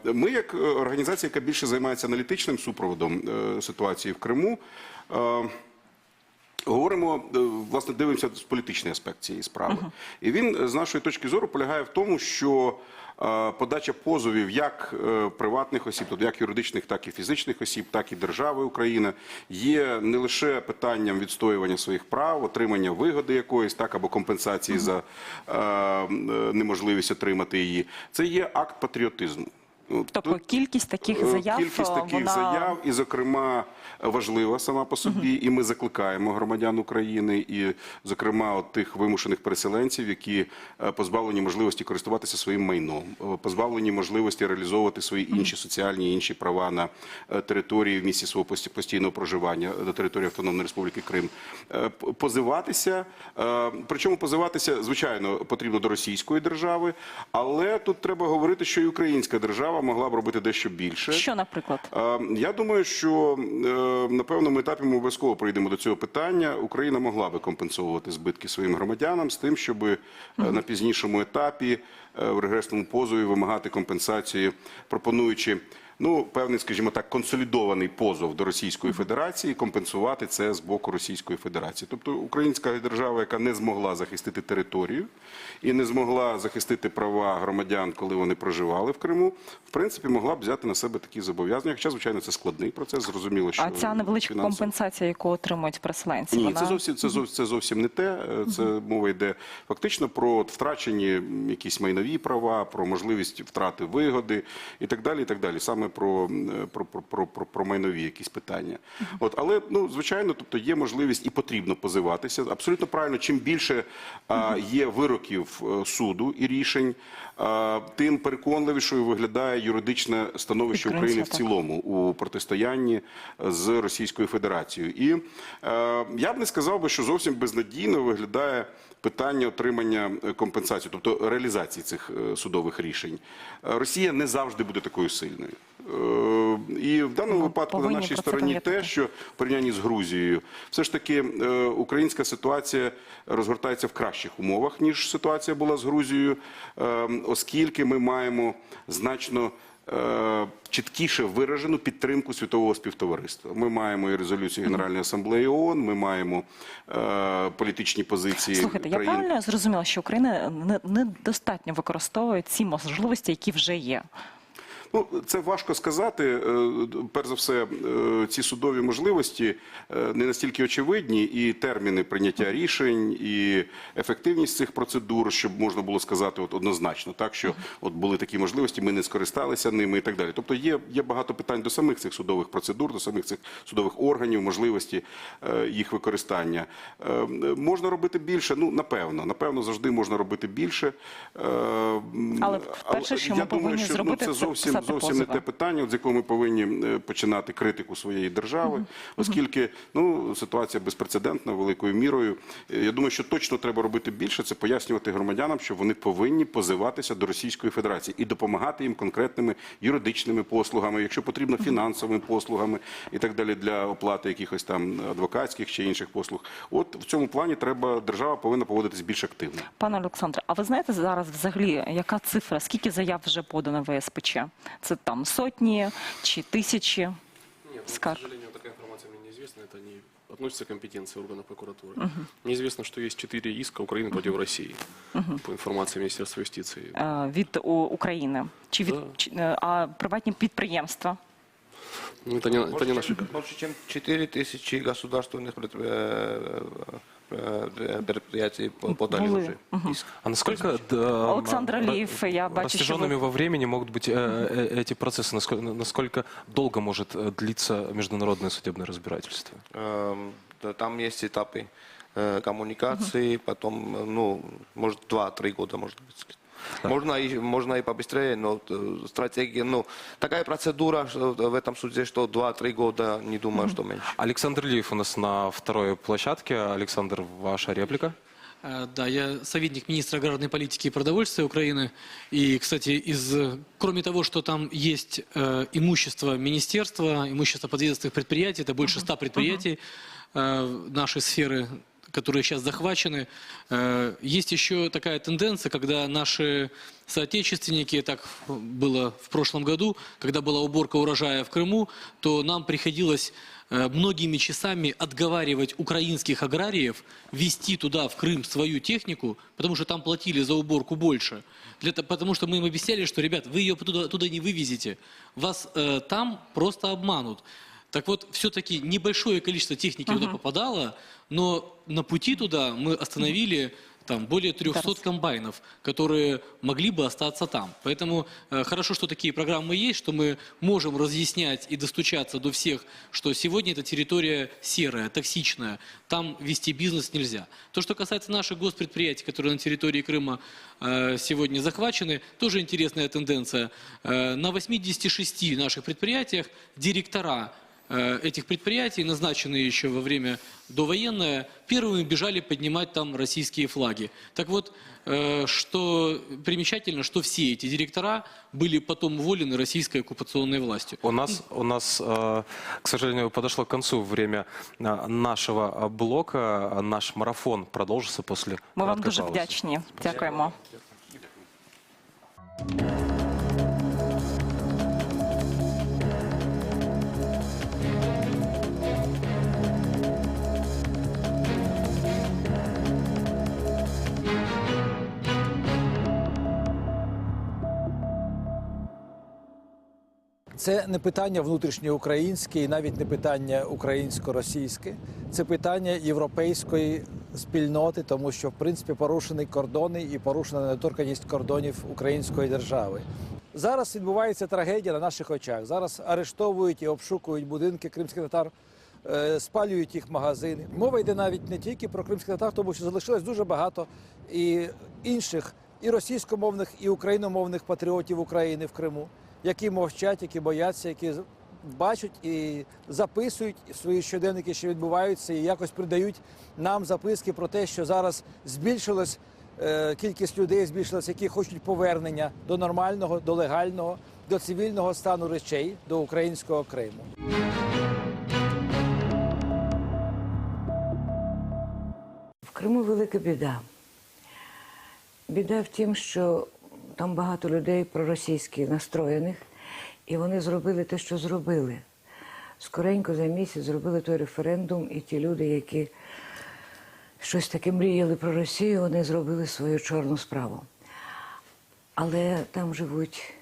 Ми, як організація, яка більше займається аналітичним супроводом ситуації в Криму, говоримо, власне, дивимося з політичний аспект цієї справи. І він, з нашої точки зору, полягає в тому, що подача позовів як приватних осіб, тобто як юридичних, так і фізичних осіб, так і держави України, є не лише питанням відстоювання своїх прав, отримання вигоди якоїсь, так, або компенсації за неможливість отримати її. Це є акт патріотизму. Тобто кількість таких заяв, і, зокрема, важлива сама по собі, і ми закликаємо громадян України, і, зокрема, от тих вимушених переселенців, які позбавлені можливості користуватися своїм майном, позбавлені можливості реалізовувати свої інші соціальні, інші права на території в місці свого постійного проживання, на території Автономної Республіки Крим, позиватися, причому позиватися, звичайно, потрібно до російської держави, але тут треба говорити, що і українська держава могла б робити дещо більше. Що, наприклад? Я думаю, що на певному етапі ми обов'язково прийдемо до цього питання. Україна могла би компенсувати збитки своїм громадянам з тим, щоб на пізнішому етапі в регресному позові вимагати компенсації, пропонуючи ну, певний, скажімо так, консолідований позов до Російської Федерації, компенсувати це з боку Російської Федерації. Тобто українська держава, яка не змогла захистити територію і не змогла захистити права громадян, коли вони проживали в Криму, в принципі, могла б взяти на себе такі зобов'язання. Хоча, звичайно, це складний процес, зрозуміло, що... А ця невеличка компенсація, яку отримують переселенці? Ні, вона... це зовсім не те. Це мова йде фактично про втрачені якісь майнові права, про можливість втрати вигоди і так далі, і так далі. Саме про майнові якісь питання. От, але, ну, звичайно, тобто є можливість і потрібно позиватися. Абсолютно правильно, чим більше є вироків суду і рішень, тим переконливішою виглядає юридичне становище України в цілому у протистоянні з Російською Федерацією. І я б не сказав би, що зовсім безнадійно виглядає питання отримання компенсації, тобто реалізації цих судових рішень. Росія не завжди буде такою сильною. І в даному випадку на нашій стороні те, що в порівнянні з Грузією, все ж таки українська ситуація розгортається в кращих умовах, ніж ситуація була з Грузією, оскільки ми маємо значно чіткіше виражену підтримку світового співтовариства. Ми маємо і резолюцію Генеральної асамблеї ООН, ми маємо політичні позиції Слухайте, країн. я правильно зрозуміла, що Україна недостатньо використовує ці можливості, які вже є? Ну, це важко сказати. Перш за все, ці судові можливості не настільки очевидні, і терміни прийняття рішень, і ефективність цих процедур, щоб можна було сказати однозначно, так, що от були такі можливості, ми не скористалися ними і так далі. Тобто є багато питань до самих цих судових процедур, до самих цих судових органів, можливості їх використання. Можна робити більше? Ну, напевно, завжди можна робити більше. Але вперше, що ми повинні зробити, це зовсім не те питання, з якого ми повинні починати критику своєї держави, оскільки ситуація безпрецедентна великою мірою. Я думаю, що точно треба робити більше, це пояснювати громадянам, що вони повинні позиватися до Російської Федерації і допомагати їм конкретними юридичними послугами, якщо потрібно фінансовими послугами і так далі для оплати якихось там адвокатських чи інших послуг. От в цьому плані держава повинна поводитись більш активно. Пане Олександре, а ви знаєте зараз взагалі, яка цифра, скільки заяв вже подано в ВСПЧ? Це там сотні чи тисячі скарг? К сожалению, такая информация мне неизвестна. Это не относится к компетенции органов прокуратуры. Мне известно, что есть 4 иска Украины против России, по информации Министерства юстиции. Від України? Чи від а приватні підприємства? Это не наши. Больше, чем 4 тысячи государственных предприятий подали уже. А насколько Олександр Алиев, я бачу, растяженными во времени могут быть эти процессы? Насколько долго может длиться международное судебное разбирательство? Там есть этапы коммуникации, потом, может, 2-3 года, может быть. Можно и побыстрее, но стратегия, такая процедура в этом суде, что 2-3 года, не думаю, что меньше. Александр Алиев у нас на второй площадке. Александр, ваша реплика? Да, я советник министра аграрной политики и продовольствия Украины. И, кстати, кроме того, что там есть имущество министерства, имущество подведомственных предприятий, это больше 100 предприятий нашей сферы, которые сейчас захвачены. Есть еще такая тенденция, когда наши соотечественники, так было в прошлом году, когда была уборка урожая в Крыму, то нам приходилось многими часами отговаривать украинских аграриев везти туда, в Крым, свою технику, потому что там платили за уборку больше. Потому что мы им объясняли, что, ребят, вы ее туда не вывезете, вас там просто обманут. Так вот, все-таки небольшое количество техники туда попадало, но на пути туда мы остановили там более 300 комбайнов, которые могли бы остаться там. Поэтому хорошо, что такие программы есть, что мы можем разъяснять и достучаться до всех, что сегодня эта территория серая, токсичная, там вести бизнес нельзя. То, что касается наших госпредприятий, которые на территории Крыма сегодня захвачены, тоже интересная тенденция. На 86 наших предприятиях директора этих предприятий, назначенные еще во время довоенное, первыми бежали поднимать там российские флаги. Так вот, что примечательно, что все эти директора были потом уволены российской оккупационной властью. У нас, к сожалению, подошло к концу время нашего блока. Наш марафон продолжится после короткой паузы. Ми вам дуже вдячні. Дякуємо. Це не питання внутрішньоукраїнське і навіть не питання українсько-російське. Це питання європейської спільноти, тому що, в принципі, порушені кордони і порушена недоторканність кордонів української держави. Зараз відбувається трагедія на наших очах. Зараз арештовують і обшукують будинки кримських татар, спалюють їх магазини. Мова йде навіть не тільки про кримських татар, тому що залишилось дуже багато і інших, і російськомовних, і україномовних патріотів України в Криму, які мовчать, які бояться, які бачать і записують свої щоденники, що відбуваються, і якось придають нам записки про те, що зараз збільшилась кількість людей, збільшилась, які хочуть повернення до нормального, до легального, до цивільного стану речей, до українського Криму. В Криму велика біда. Біда в тім, що там багато людей проросійськи настроєних, і вони зробили те, що зробили. Скоренько за місяць зробили той референдум, і ті люди, які щось таке мріяли про Росію, вони зробили свою чорну справу. Але там живуть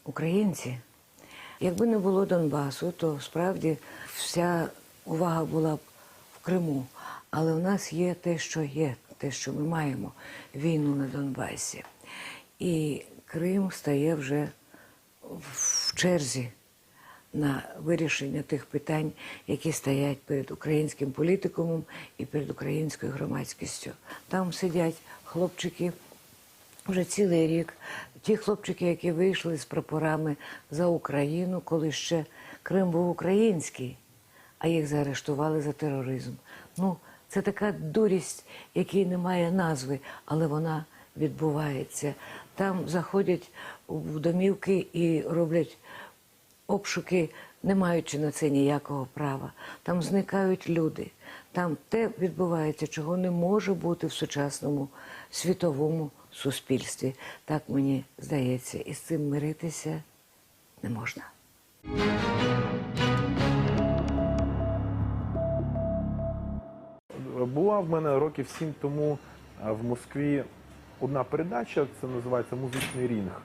українці. Якби не було Донбасу, то справді вся увага була б в Криму. Але в нас є те, що є, те, що ми маємо – війну на Донбасі. І Крим стає вже в черзі на вирішення тих питань, які стоять перед українським політикумом і перед українською громадськістю. Там сидять хлопчики вже цілий рік. Ті хлопчики, які вийшли з прапорами за Україну, коли ще Крим був український, а їх заарештували за тероризм. Ну, це така дурість, якій немає назви, але вона відбувається. Там заходять в домівки і роблять обшуки, не маючи на це ніякого права. Там зникають люди. Там те відбувається, чого не може бути в сучасному світовому суспільстві. Так мені здається. І з цим миритися не можна. Була в мене років 7 тому в Москві одна передача, це називається «Музичний рінг».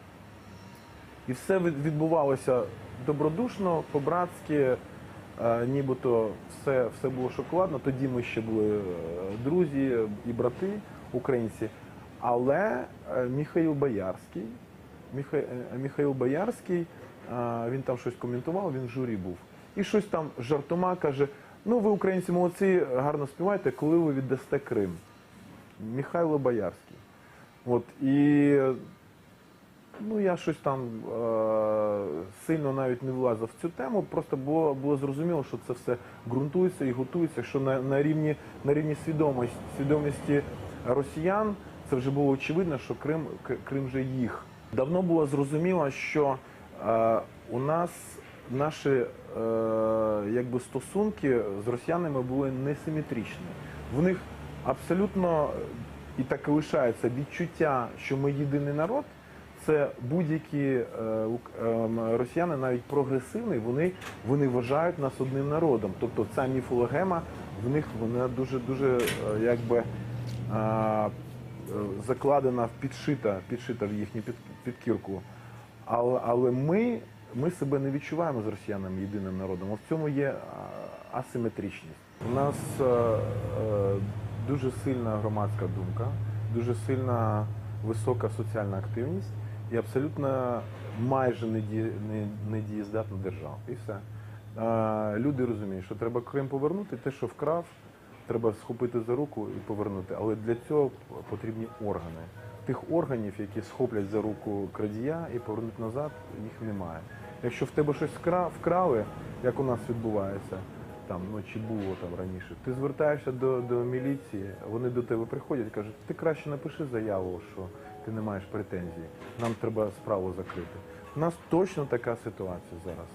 І все відбувалося добродушно, по-братськи, нібито все було шоколадно. Тоді ми ще були друзі і брати українці. Але Михаїл Боярський, він там щось коментував, він в журі був. І щось там жартома каже: ну, ви, українці, молодці, гарно співаєте, коли ви віддасте Крим? Михайло Боярський. От, і ну, я щось там сильно навіть не влазив в цю тему, просто було зрозуміло, що це все ґрунтується і готується, що на рівні свідомості росіян це вже було очевидно, що Крим вже їх. Давно було зрозуміло, що у нас наші якби стосунки з росіянами були несиметричні. В них абсолютно, і так і лишається, відчуття, що ми єдиний народ. Це будь-які росіяни, навіть прогресивні, вони вважають нас одним народом. Тобто ця міфологема в них, вона дуже якби закладена, підшита в їхню підкірку. Але ми себе не відчуваємо з росіянами єдиним народом. В цьому є асиметричність. У нас дуже сильна громадська думка, дуже сильна висока соціальна активність і абсолютно майже недієздатна держава. І все. Люди розуміють, що треба Крим повернути, те, що вкрав, треба схопити за руку і повернути. Але для цього потрібні органи. Тих органів, які схоплять за руку крадія і повернуть назад, їх немає. Якщо в тебе щось вкрали, як у нас відбувається, там, ну, чи було там раніше, ти звертаєшся до міліції, вони до тебе приходять і кажуть: ти краще напиши заяву, що ти не маєш претензій, нам треба справу закрити. У нас точно така ситуація зараз.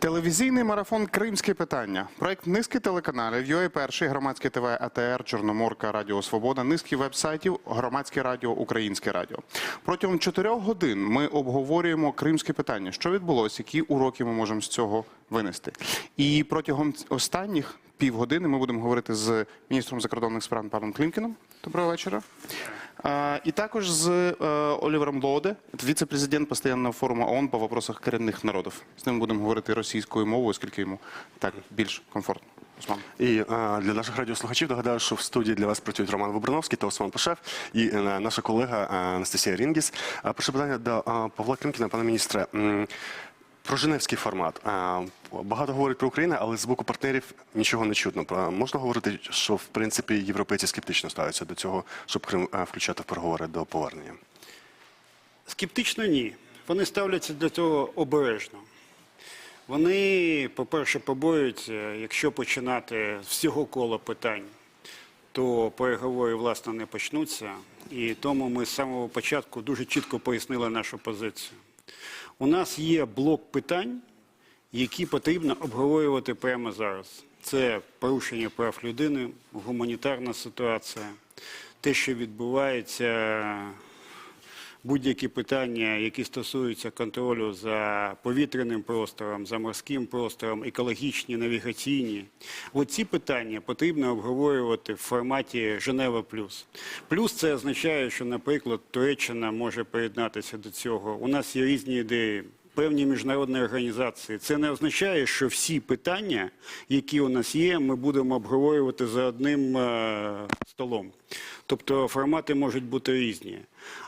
Телевізійний марафон «Кримське питання». Проект низки телеканалів, UA1, Громадське ТВ, АТР, Чорноморка, Радіо Свобода, низки веб-сайтів, Громадське радіо, Українське радіо. Протягом 4 годин ми обговорюємо кримське питання. Що відбулося, які уроки ми можемо з цього винести. І протягом останніх півгодини ми будемо говорити з міністром закордонних справ Павлом Клімкіним. Доброго вечора. І також з Олівером Лоуде, віце-президент постійного форуму ООН по вопросах корінних народів. З ним будемо говорити російською мовою, оскільки йому так більш комфортно. Осман. І для наших радіослухачів нагадаю, що в студії для вас працюють Роман Вибрановський та Осман Пашев і наша колега Анастасія Рінгіс. Перше питання до Павла Клімкіна, пане міністре. Про женевський формат. Багато говорять про Україну, але з боку партнерів нічого не чутно. Можна говорити, що в принципі європейці скептично ставляться до цього, щоб Крим включати в переговори до повернення? Скептично ні. Вони ставляться до цього обережно. Вони, по-перше, побоюються, якщо починати з всього кола питань, то переговори, власне, не почнуться. І тому ми з самого початку дуже чітко пояснили нашу позицію. У нас є блок питань, які потрібно обговорювати прямо зараз. Це порушення прав людини, гуманітарна ситуація, те, що відбувається, будь-які питання, які стосуються контролю за повітряним простором, за морським простором, екологічні, навігаційні. Оці питання потрібно обговорювати в форматі Женева+. Плюс це означає, що, наприклад, Туреччина може приєднатися до цього. У нас є різні ідеї. Певні міжнародні організації. Це не означає, що всі питання, які у нас є, ми будемо обговорювати за одним столом. Тобто формати можуть бути різні.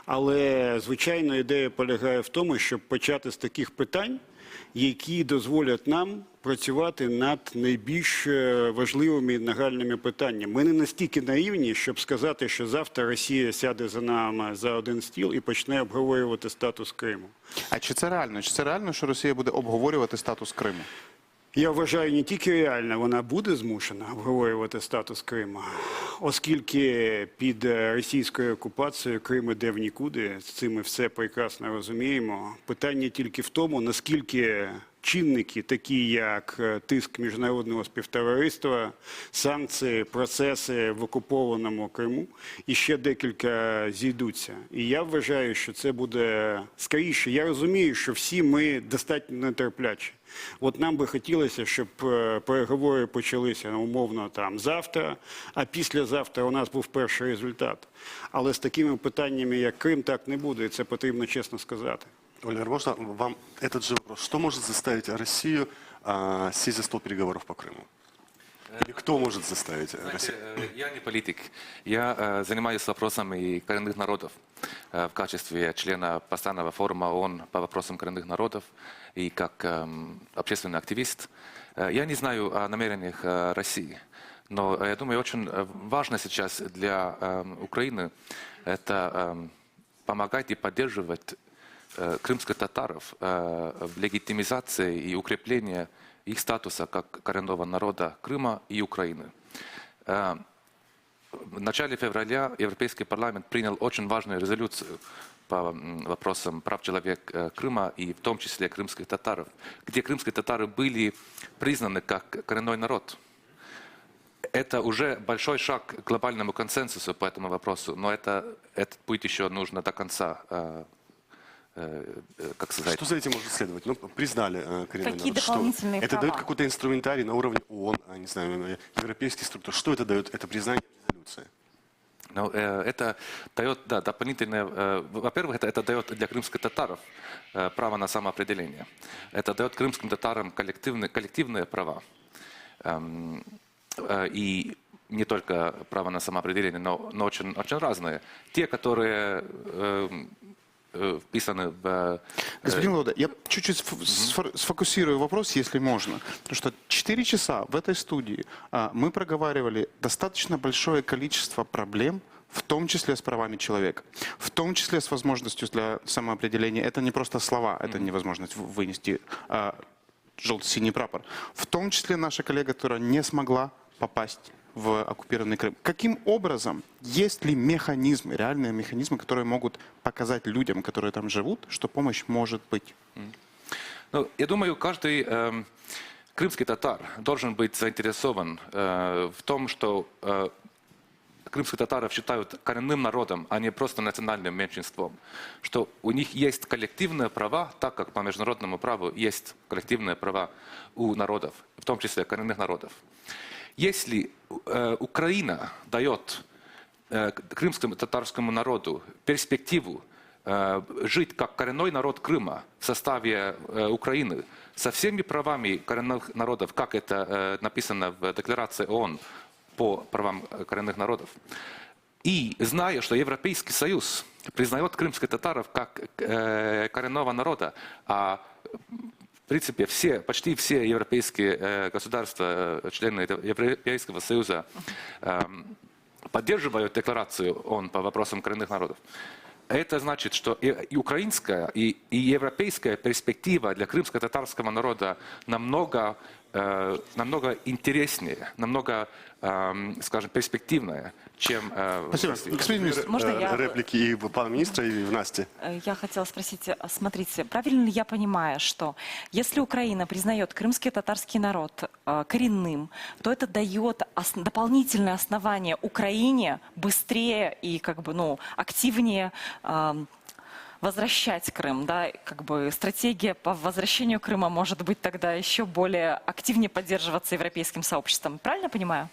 Але, звичайно, ідея полягає в тому, щоб почати з таких питань, які дозволять нам працювати над найбільш важливими і нагальними питаннями. Ми не настільки наївні, щоб сказати, що завтра Росія сяде за нами за один стіл і почне обговорювати статус Криму. А чи це реально? Чи це реально, що Росія буде обговорювати статус Криму? Я вважаю, не тільки реально вона буде змушена обговорювати статус Криму, оскільки під російською окупацією Крим іде в нікуди, з цим ми все прекрасно розуміємо. Питання тільки в тому, наскільки чинники, такі як тиск міжнародного співтовариства, санкції, процеси в окупованому Криму, і ще декілька зійдуться. І я вважаю, що це буде скоріше. Я розумію, що всі ми достатньо нетерплячі. От нам би хотілося, щоб переговори почалися умовно там завтра, а післязавтра у нас був перший результат. Але з такими питаннями, як Крим, так не буде, і це потрібно чесно сказати. Оливер, можно вам этот же вопрос? Что может заставить Россию сесть за стол переговоров по Крыму? Или кто может заставить Россию? Я не политик. Я занимаюсь вопросами коренных народов в качестве члена постоянного форума ООН по вопросам коренных народов и как общественный активист. Я не знаю о намерениях России, но я думаю, очень важно сейчас для Украины это помогать и поддерживать крымских татаров в легитимизации и укреплении их статуса как коренного народа Крыма и Украины. В начале февраля Европейский парламент принял очень важную резолюцию по вопросам прав человека Крыма и в том числе крымских татаров, где крымские татары были признаны как коренной народ. Это уже большой шаг к глобальному консенсусу по этому вопросу, но этот путь еще нужно до конца, как сказать. Что за этим может следовать? Ну, признали коренной Какие народ. дополнительные Это права? дает какой-то инструментарий на уровне ООН, не знаю, европейских структур. Что это дает? Это признание резолюции? Ну, это дает, да, дополнительное, во-первых, это дает для крымских татаров право на самоопределение. Это дает крымским татарам коллективные права. И не только право на самоопределение, но очень, очень разные. Те, которые вписаны в... Господин Лоуде, я чуть-чуть сфокусирую вопрос, если можно. Потому что 4 часа в этой студии мы проговаривали достаточно большое количество проблем, в том числе с правами человека, в том числе с возможностью для самоопределения. Это не просто слова, это невозможность вынести желто-синий прапор. В том числе наша коллега, которая не смогла попасть в оккупированный Крым. Каким образом, есть ли механизмы, реальные механизмы, которые могут показать людям, которые там живут, что помощь может быть? Ну, я думаю, каждый крымский татар должен быть заинтересован в том, что крымских татаров считают коренным народом, а не просто национальным меньшинством. Что у них есть коллективные права, так как по международному праву есть коллективные права у народов, в том числе коренных народов. Если Украина дает крымскому татарскому народу перспективу жить как коренной народ Крыма в составе Украины со всеми правами коренных народов, как это написано в Декларации ООН по правам коренных народов, и зная, что Европейский Союз признает крымских татаров как коренного народа, а в принципе почти все европейские государства, члены Европейского Союза, поддерживают Декларацию ООН по вопросам коренных народов, это значит, что и украинская, и европейская перспектива для крымско-татарского народа намного интереснее, намного, скажем, перспективная, чем Спасибо. Господин министр, реплики и пана министра, и в Насти. Я хотела спросить, смотрите, правильно ли я понимаю, что если Украина признает крымский татарский народ коренным, то это дает дополнительное основание Украине быстрее и как бы, ну, активнее возвращать Крым, да, как бы стратегия по возвращению Крыма может быть тогда еще более активнее поддерживаться европейским сообществом. Правильно я понимаю?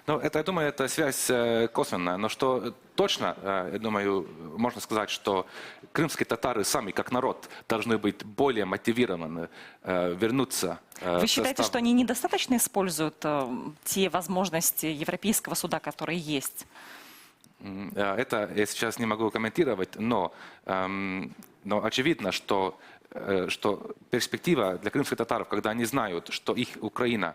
Ну, это, я думаю, это связь косвенная, но что точно, я думаю, можно сказать, что крымские татары сами, как народ, должны быть более мотивированы вернуться. Вы считаете, что они недостаточно используют те возможности Европейского суда, которые есть? Это я сейчас не могу комментировать, но очевидно, что перспектива для крымских татаров, когда они знают, что их Украина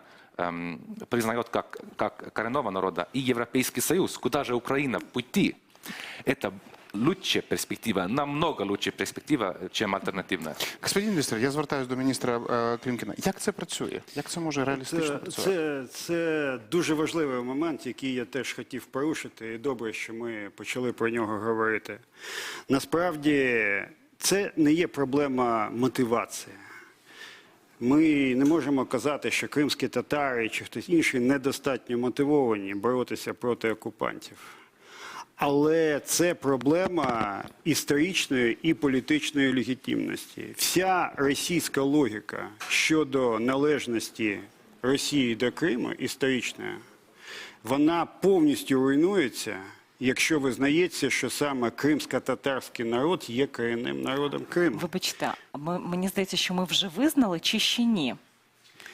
признает как коренного народа, и Европейский Союз, куда же Украина пути, это лучшая перспектива, намного лучшая перспектива, чем альтернативна. Господин міністр, я звертаюся до міністра Клімкіна. Як це працює? Як це може реалістично працювати? Це дуже важливий момент, який я теж хотів порушити, і добре, що ми почали про нього говорити. Насправді, це не є проблема мотивації. Ми не можемо казати, що кримські татари чи хтось інший недостатньо мотивовані боротися проти окупантів. Але це проблема історичної і політичної легітимності. Вся російська логіка щодо належності Росії до Криму, історичної, вона повністю руйнується, якщо визнається, що саме кримсько-татарський народ є корінним народом Криму. Вибачте, мені здається, що ми вже визнали чи ще ні?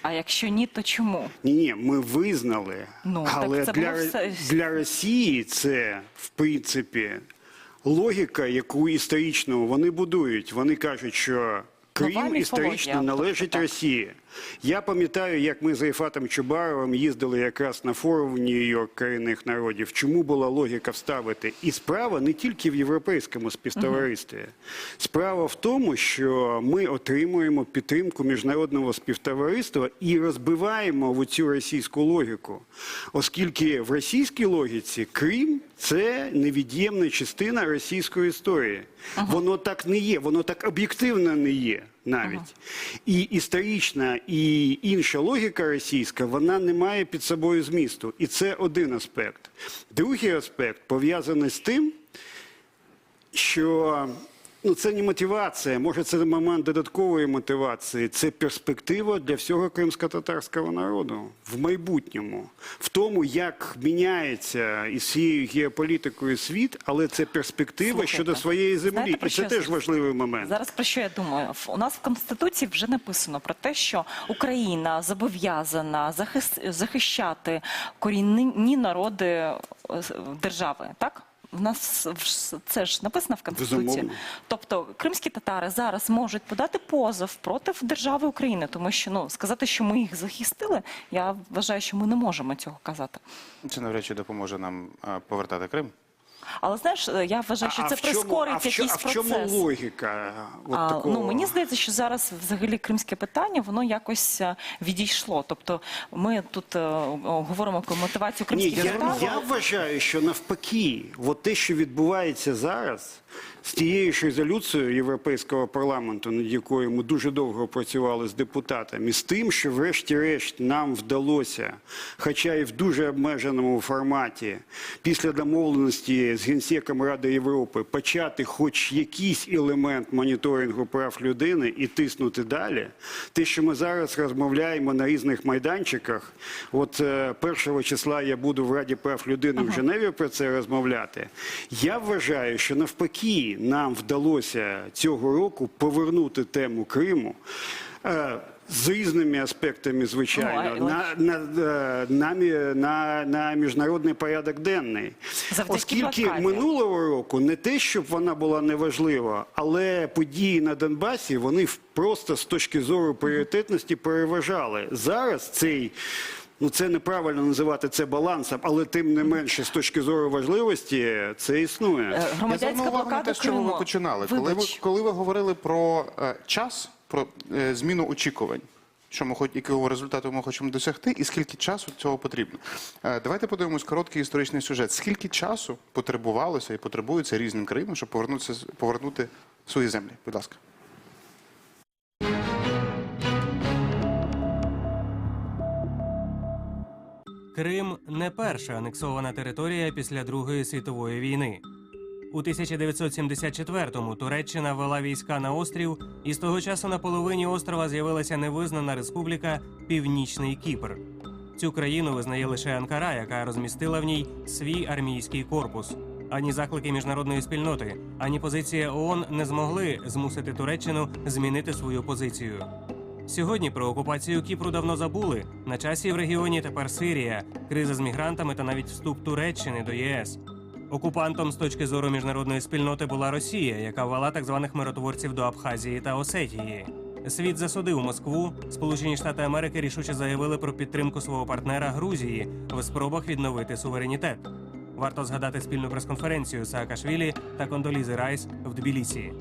А якщо ні, то чому? Ні, ми визнали, але для Росії це, в принципі, логіка, яку історично вони будують. Вони кажуть, що Крим історично належить Росії. Я пам'ятаю, як ми з Рифатом Чубаровим їздили якраз на форум в Нью-Йорк корінних народів. Чому була логіка вставити? І справа не тільки в європейському співтоваристві. Справа в тому, що ми отримуємо підтримку міжнародного співтовариства і розбиваємо в цю російську логіку. Оскільки в російській логіці Крим – це невід'ємна частина російської історії. Воно так не є, воно так об'єктивно не є навіть. І історична, і інша логіка російська, вона не має під собою змісту. І це один аспект. Другий аспект пов'язаний з тим, що це не мотивація, може це момент додаткової мотивації, це перспектива для всього кримсько-татарського народу в майбутньому. В тому, як міняється із цією геополітикою світ, але це перспектива щодо своєї землі. Знаєте, і це теж важливий момент. Зараз про що я думаю? У нас в Конституції вже написано про те, що Україна зобов'язана захищати корінні народи держави, так? В нас це ж написано в Конституції. Безумовно. Тобто кримські татари зараз можуть подати позов проти держави України, тому що сказати, що ми їх захистили, я вважаю, що ми не можемо цього казати. Це навряд чи допоможе нам повертати Крим. Але знаєш, я вважаю, що це прискорить якийсь процес. А в чому логіка такого? Мені здається, що зараз взагалі кримське питання, воно якось відійшло. Тобто ми тут говоримо про мотивацію кримських татар. Я вважаю, що навпаки, те, що відбувається зараз, з тією ж резолюцією Європейського парламенту, над якою ми дуже довго працювали з депутатами, з тим, що врешті-решт нам вдалося, хоча і в дуже обмеженому форматі, після домовленості з Генсеком Ради Європи, почати хоч якийсь елемент моніторингу прав людини і тиснути далі. Те, що ми зараз розмовляємо на різних майданчиках, от 1 числа я буду в Раді прав людини в Женеві про це розмовляти. Я вважаю, що навпаки нам вдалося цього року повернути тему Криму з різними аспектами, звичайно, на міжнародний порядок денний. Оскільки минулого року не те, щоб вона була неважлива, але події на Донбасі, вони просто з точки зору пріоритетності переважали. Зараз цей... Ну, це неправильно називати це балансом, але тим не менше, з точки зору важливості, це існує. Я звернув увагу на те, з чого ви починали. Коли ви говорили про час, про зміну очікувань, якого результату ми хочемо досягти, і скільки часу цього потрібно. Давайте подивимось короткий історичний сюжет. Скільки часу потребувалося і потребується різним країнам, щоб повернути свої землі? Будь ласка. Крим – не перша анексована територія після Другої світової війни. У 1974-му Туреччина ввела війська на острів, і з того часу на половині острова з'явилася невизнана республіка Північний Кіпр. Цю країну визнає лише Анкара, яка розмістила в ній свій армійський корпус. Ані заклики міжнародної спільноти, ані позиція ООН не змогли змусити Туреччину змінити свою позицію. Сьогодні про окупацію Кіпру давно забули. На часі в регіоні тепер Сирія, криза з мігрантами та навіть вступ Туреччини до ЄС. Окупантом з точки зору міжнародної спільноти була Росія, яка ввела так званих миротворців до Абхазії та Осетії. Світ засудив Москву. Сполучені Штати Америки рішуче заявили про підтримку свого партнера Грузії в спробах відновити суверенітет. Варто згадати спільну прес-конференцію Саакашвілі та Кондолізи Райс в Тбілісі.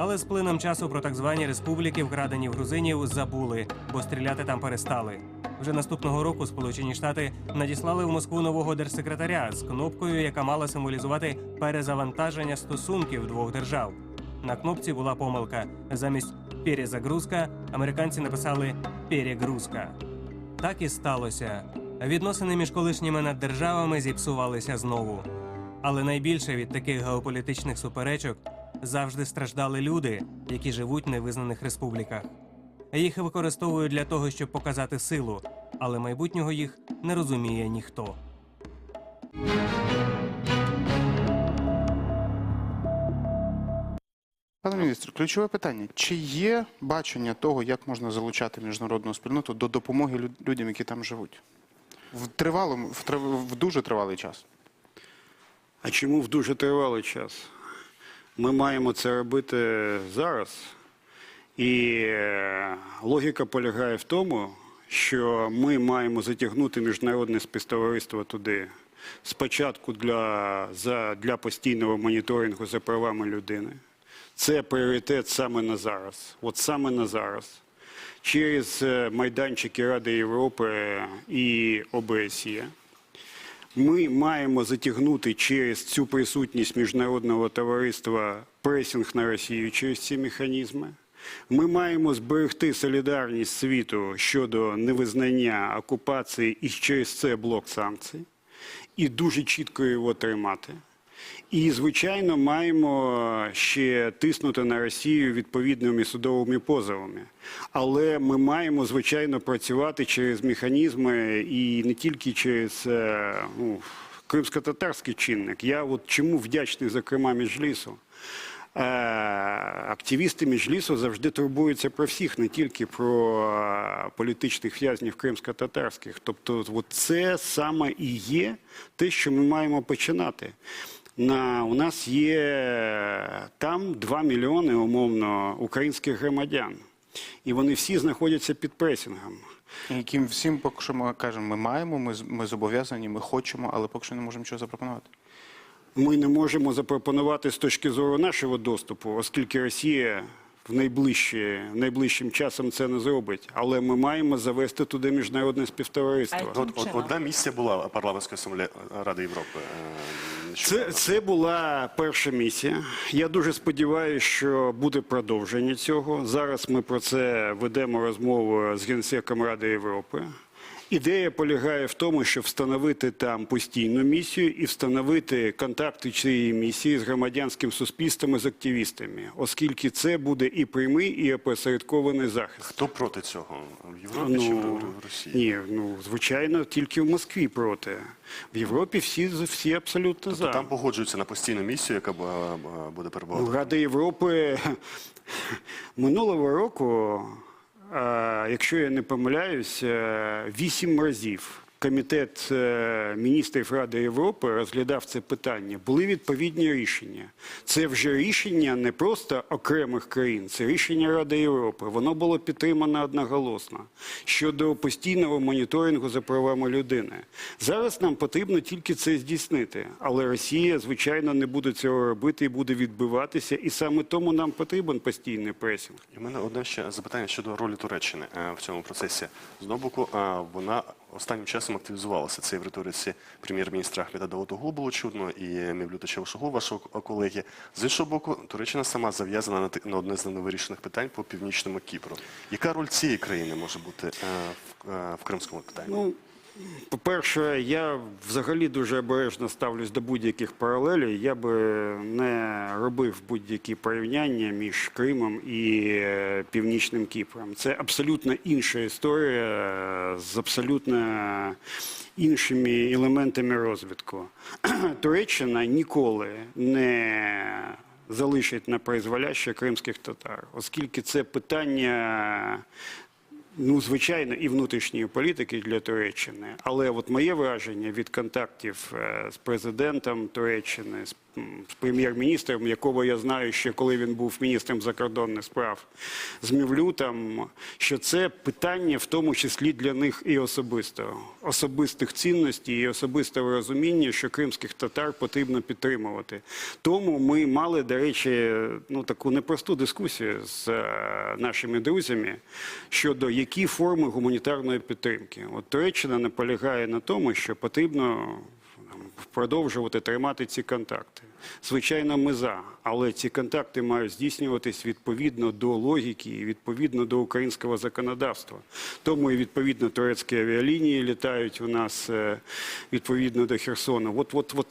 Але з плином часу про так звані республіки, вкрадені в грузинів, забули, бо стріляти там перестали. Вже наступного року Сполучені Штати надіслали в Москву нового держсекретаря з кнопкою, яка мала символізувати перезавантаження стосунків двох держав. На кнопці була помилка. Замість «перезагрузка» американці написали «перегрузка». Так і сталося. Відносини між колишніми наддержавами зіпсувалися знову. Але найбільше від таких геополітичних суперечок завжди страждали люди, які живуть в невизнаних республіках. Їх використовують для того, щоб показати силу, але майбутнього їх не розуміє ніхто. Пане міністр, ключове питання. Чи є бачення того, як можна залучати міжнародну спільноту до допомоги людям, які там живуть? В дуже тривалий час. А чому в дуже тривалий час? Ми маємо це робити зараз. І логіка полягає в тому, що ми маємо затягнути міжнародне співтовариство туди. Спочатку для постійного моніторингу за правами людини. Це пріоритет саме на зараз. От саме на зараз. Через майданчики Ради Європи і ОБСЄ. Ми маємо затягнути через цю присутність міжнародного товариства пресинг на Росію через ці механізми. Ми маємо зберегти солідарність світу щодо невизнання окупації і через це блок санкцій. І дуже чітко його тримати. І, звичайно, маємо ще тиснути на Росію відповідними судовими позовами. Але ми маємо, звичайно, працювати через механізми і не тільки через кримсько-татарський чинник. Я от чому вдячний, зокрема, Меджлісу. Активісти Меджлісу завжди турбуються про всіх, не тільки про політичних в'язнів кримсько-татарських. Тобто от це саме і є те, що ми маємо починати. У нас є там 2 мільйони, умовно, українських громадян. І вони всі знаходяться під пресингом. Яким всім поки що ми кажемо, ми маємо, ми зобов'язані, ми хочемо, але поки що не можемо чого запропонувати. Ми не можемо запропонувати з точки зору нашого доступу, оскільки Росія найближчим часом це не зробить. Але ми маємо завести туди міжнародне співтовариство. Одна місія була парламентської асамблеї Ради Європи. Це була перша місія. Я дуже сподіваюся, що буде продовження цього. Зараз ми про це ведемо розмову з Генсеком Ради Європи. Ідея полягає в тому, щоб встановити там постійну місію і встановити контакти цієї місії з громадянським суспільством і з активістами, оскільки це буде і прямий, і опосередкований захист. Хто проти цього? В Європі чи в Росії? Ні, звичайно, тільки в Москві проти. В Європі всі абсолютно за. Там погоджуються на постійну місію, яка буде перебувати? Рада Європи минулого року, якщо я не помиляюсь, 8 разів Комітет міністрів Ради Європи розглядав це питання. Були відповідні рішення. Це вже рішення не просто окремих країн, це рішення Ради Європи. Воно було підтримано одноголосно щодо постійного моніторингу за правами людини. Зараз нам потрібно тільки це здійснити. Але Росія, звичайно, не буде цього робити і буде відбиватися. І саме тому нам потрібен постійний пресінг. І в мене одне ще запитання щодо ролі Туреччини в цьому процесі. З одного боку, вона останнім часом активізувалася. Це і в риториці прем'єр-міністра Ахмеда Давутоглу було чутно, і Мевлюта Чавушоглу, вашого колеги. З іншого боку, Туреччина сама зав'язана на одне з невирішених питань по Північному Кіпру. Яка роль цієї країни може бути в кримському питанні? По-перше, я взагалі дуже обережно ставлюсь до будь-яких паралелей. Я би не робив будь-які порівняння між Кримом і Північним Кіпром. Це абсолютно інша історія з абсолютно іншими елементами розвитку. Туреччина ніколи не залишить на призволяще кримських татар, оскільки це питання, звичайно, і внутрішньої політики для Туреччини. Але от моє враження від контактів з президентом Туреччини, з прем'єр-міністром, якого я знаю ще коли він був міністром закордонних справ, з Мевлютом, що це питання в тому числі для них і особистих цінностей і особистого розуміння, що кримських татар потрібно підтримувати. Тому ми мали, до речі, таку непросту дискусію з нашими друзями щодо які форми гуманітарної підтримки. От Туреччина наполягає на тому, що потрібно продовжувати тримати ці контакти. Звичайно, ми за, але ці контакти мають здійснюватись відповідно до логіки і відповідно до українського законодавства. Тому і відповідно турецькі авіалінії літають у нас відповідно до Херсону. От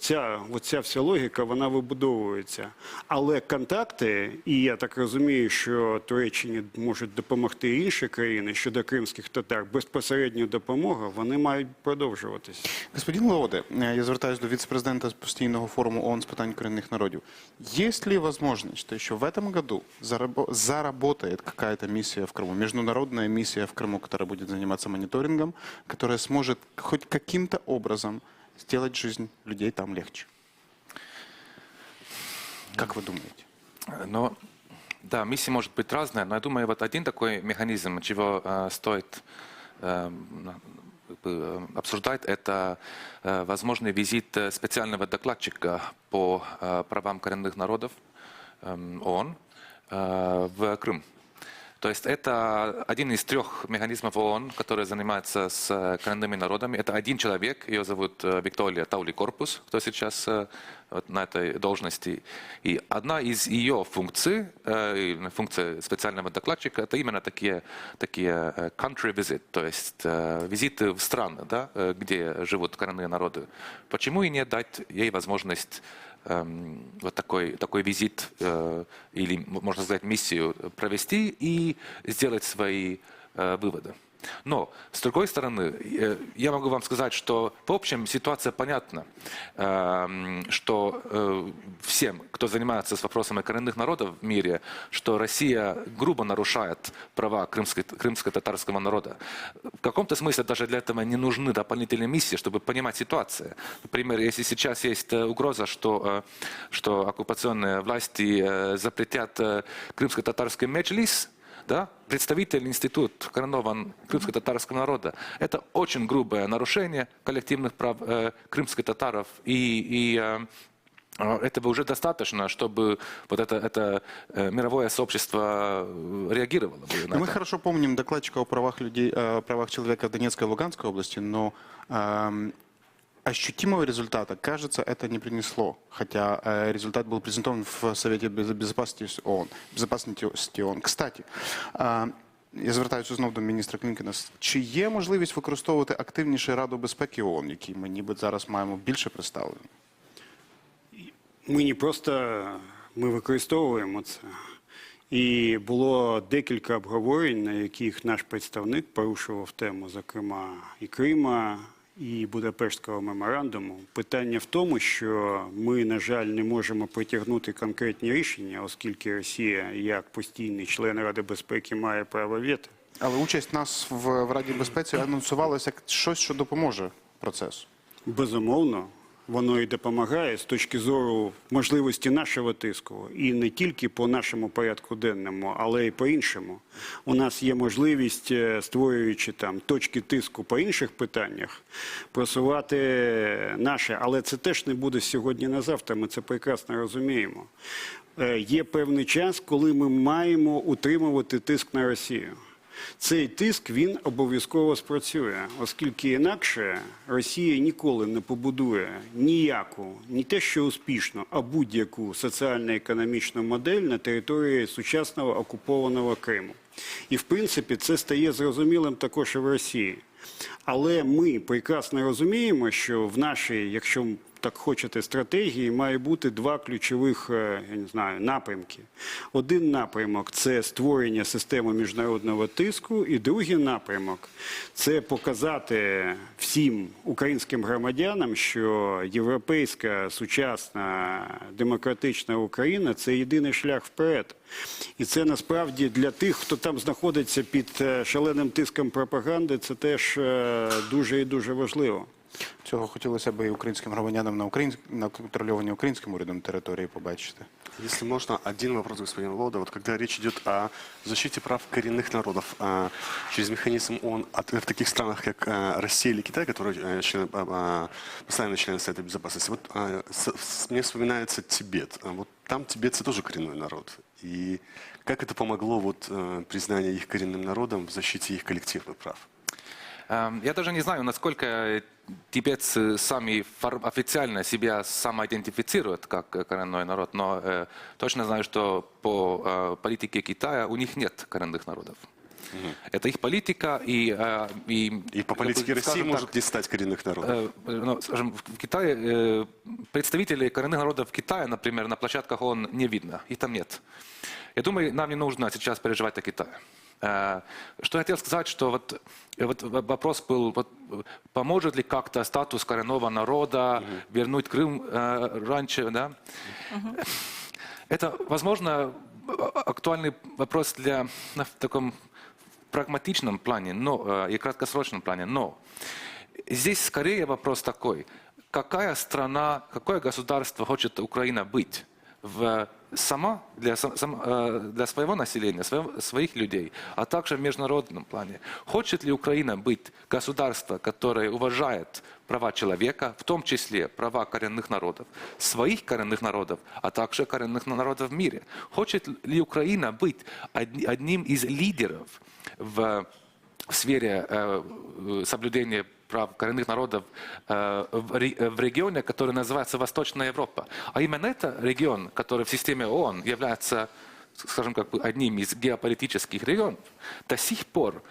ця вся логіка, вона вибудовується. Але контакти, і я так розумію, що Туреччині можуть допомогти інші країни щодо кримських татар, безпосередньо допомога, вони мають продовжуватись. Господин Лаводе, я звертаюсь до вице-президента постійного форуму ООН з питань коренных народов. Есть ли возможность, что еще в этом году заработает какая-то миссия в Крыму, международная миссия в Крыму, которая будет заниматься мониторингом, которая сможет хоть каким-то образом сделать жизнь людей там легче? Как вы думаете? Да, миссия может быть разная, но я думаю, вот один такой механизм, чего стоит обсуждать, это возможный визит специального докладчика по правам коренных народов ООН в Крым. То есть это один из 3 механизмов ООН, который занимается с коренными народами. Это один человек, ее зовут Виктория Таули-Корпус, кто сейчас на этой должности. И одна из ее функций, функция специального докладчика, это именно такие country visit, то есть визиты в страны, да, где живут коренные народы. Почему и не дать ей возможность вот такой визит или, можно сказать, миссию провести и сделать свои выводы. Но, с другой стороны, я могу вам сказать, что в общем ситуация понятна, что всем, кто занимается с вопросами коренных народов в мире, что Россия грубо нарушает права крымско-татарского народа. В каком-то смысле даже для этого не нужны дополнительные миссии, чтобы понимать ситуацию. Например, если сейчас есть угроза, что оккупационные власти запретят крымско-татарский меджлис, да, представитель институт коронован крымско-татарского народа. Это очень грубое нарушение коллективных прав крымских татаров. И этого уже достаточно, чтобы вот это мировое сообщество реагировало на это. Мы хорошо помним докладчика о правах человека в Донецкой и Луганской области, но ощутимого результата, кажется, это не принесло. Хотя результат был презентован в Совете Безопасности ООН. Кстати, я звертаюся знову до міністра Клімкіна. Чи є можливість використовувати активніше Раду безпеки ООН, якій ми ніби зараз маємо більше представлення? Ми не просто використовуємо це. І було декілька обговорень, на яких наш представник порушував тему, зокрема, і Крима, і Будапештського меморандуму. Питання в тому, що ми, на жаль, не можемо притягнути конкретні рішення, оскільки Росія, як постійний член Ради безпеки, має право вето. Але участь нас в Раді безпеки анонсувалася як щось, що допоможе процесу. Безумовно. Воно і допомагає з точки зору можливості нашого тиску. І не тільки по нашому порядку денному, але й по іншому. У нас є можливість, створюючи там точки тиску по інших питаннях, просувати наше. Але це теж не буде сьогодні на завтра, ми це прекрасно розуміємо. Є певний час, коли ми маємо утримувати тиск на Росію. Цей тиск, він обов'язково спрацює, оскільки інакше Росія ніколи не побудує ніяку, не те що успішну, а будь-яку соціально-економічну модель на території сучасного окупованого Криму. І, в принципі, це стає зрозумілим також і в Росії. Але ми прекрасно розуміємо, що в нашій, якщо так хочете, стратегії має бути два ключових, я не знаю, напрямки. Один напрямок – це створення системи міжнародного тиску, і другий напрямок – це показати всім українським громадянам, що європейська, сучасна, демократична Україна – це єдиний шлях вперед. І це насправді для тих, хто там знаходиться під шаленим тиском пропаганди, це теж дуже і дуже важливо. Цього хотілося б і українським громадянам на контрольованій українським урядом території побачити. Если можно, один вопрос, господин Володя. Вот когда речь идет о защите прав коренных народов через механизм ООН в таких странах, как Россия или Китай, которые постоянно члены Совета Безопасности, вот мне вспоминается Тибет. Вот там тибетцы тоже коренной народ. И как это помогло вот признанию их коренным народом в защите их коллективных прав? Я даже не знаю, насколько тибетцы сами официально себя самоидентифицируют как коренной народ, но точно знаю, что по политике Китая у них нет коренных народов. Это их политика, и по политике России может не стать коренных народов. Скажем, в Китае представителей коренных народов Китая, например, на площадках ООН не видно, их там нет. Я думаю, нам не нужно сейчас переживать о Китае. Что я хотел сказать, что вот вопрос был, вот, поможет ли как-то статус коренного народа вернуть Крым раньше, да? Это, возможно, актуальный вопрос в таком прагматичном плане, но и краткосрочном плане, но здесь скорее вопрос такой, какая страна, какое государство хочет Украина быть? Сама для своего населения, своих людей, а также в международном плане. Хочет ли Украина быть государством, которое уважает права человека, в том числе права коренных народов, своих коренных народов, а также коренных народов в мире? Хочет ли Украина быть одним из лидеров в сфере соблюдения прав коренных народов в регионе, который называется Восточная Европа. А именно это регион, который в системе ООН является, скажем, как бы одним из геополитических регионов. До сих пор,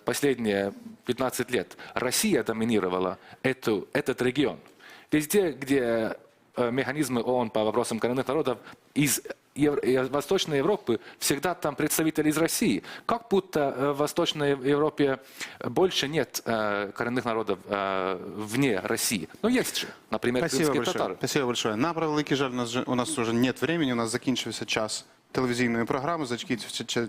последние 15 лет, Россия доминировала этот регион. Везде, где механизмы ООН по вопросам коренных народов из Восточной Европы, всегда там представители из России. Как будто в Восточной Европе больше нет коренных народов вне России. Но есть же, например, крымские татары. Спасибо большое. На превеликий жаль, у нас уже нет времени, у нас закінчився час телевізійної програми,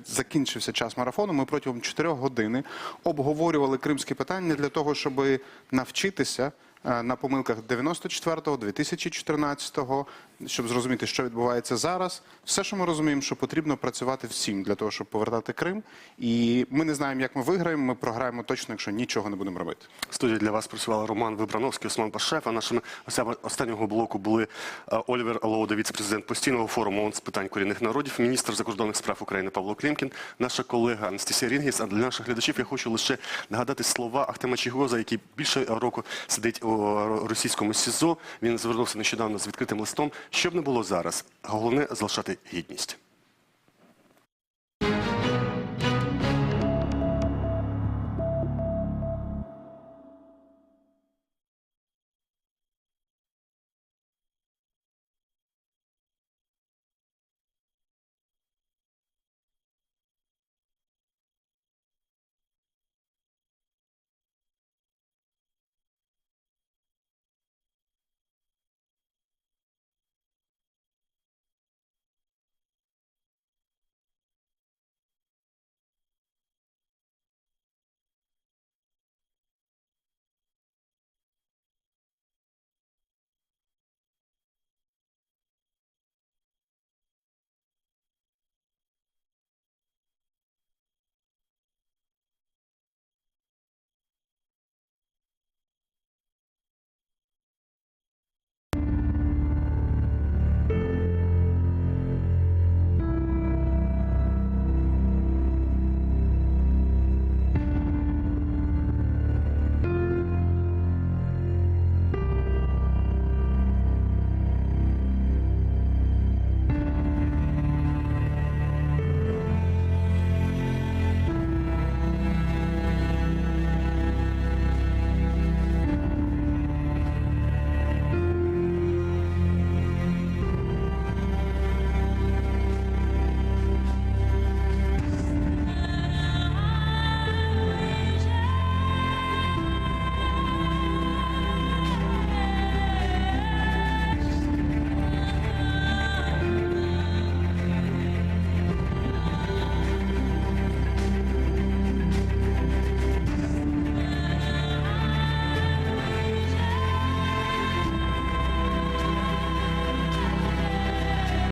закінчився час марафону. Ми протягом 4 годин обговорювали кримські питання для того, щоб навчитися на помилках 94-го, 2014-го, щоб зрозуміти, що відбувається зараз. Все, що ми розуміємо, що потрібно працювати всім для того, щоб повертати Крим. І ми не знаємо, як ми виграємо, ми програємо точно, якщо нічого не будемо робити. В студії для вас працювали Роман Вибрановський, Осман Пашев. А нашими гостями останнього блоку були Олівер Лоуда, віце-президент постійного форуму ООН з питань корінних народів, міністр закордонних справ України Павло Клімкін, наша колега Анастасія Рінгіс. А для наших глядачів я хочу лише нагадати слова Ахтема Чийгоза, який більше року сидить у російському СІЗО. Він звернувся нещодавно з відкритим листом. Що б не було зараз, головне залишати гідність.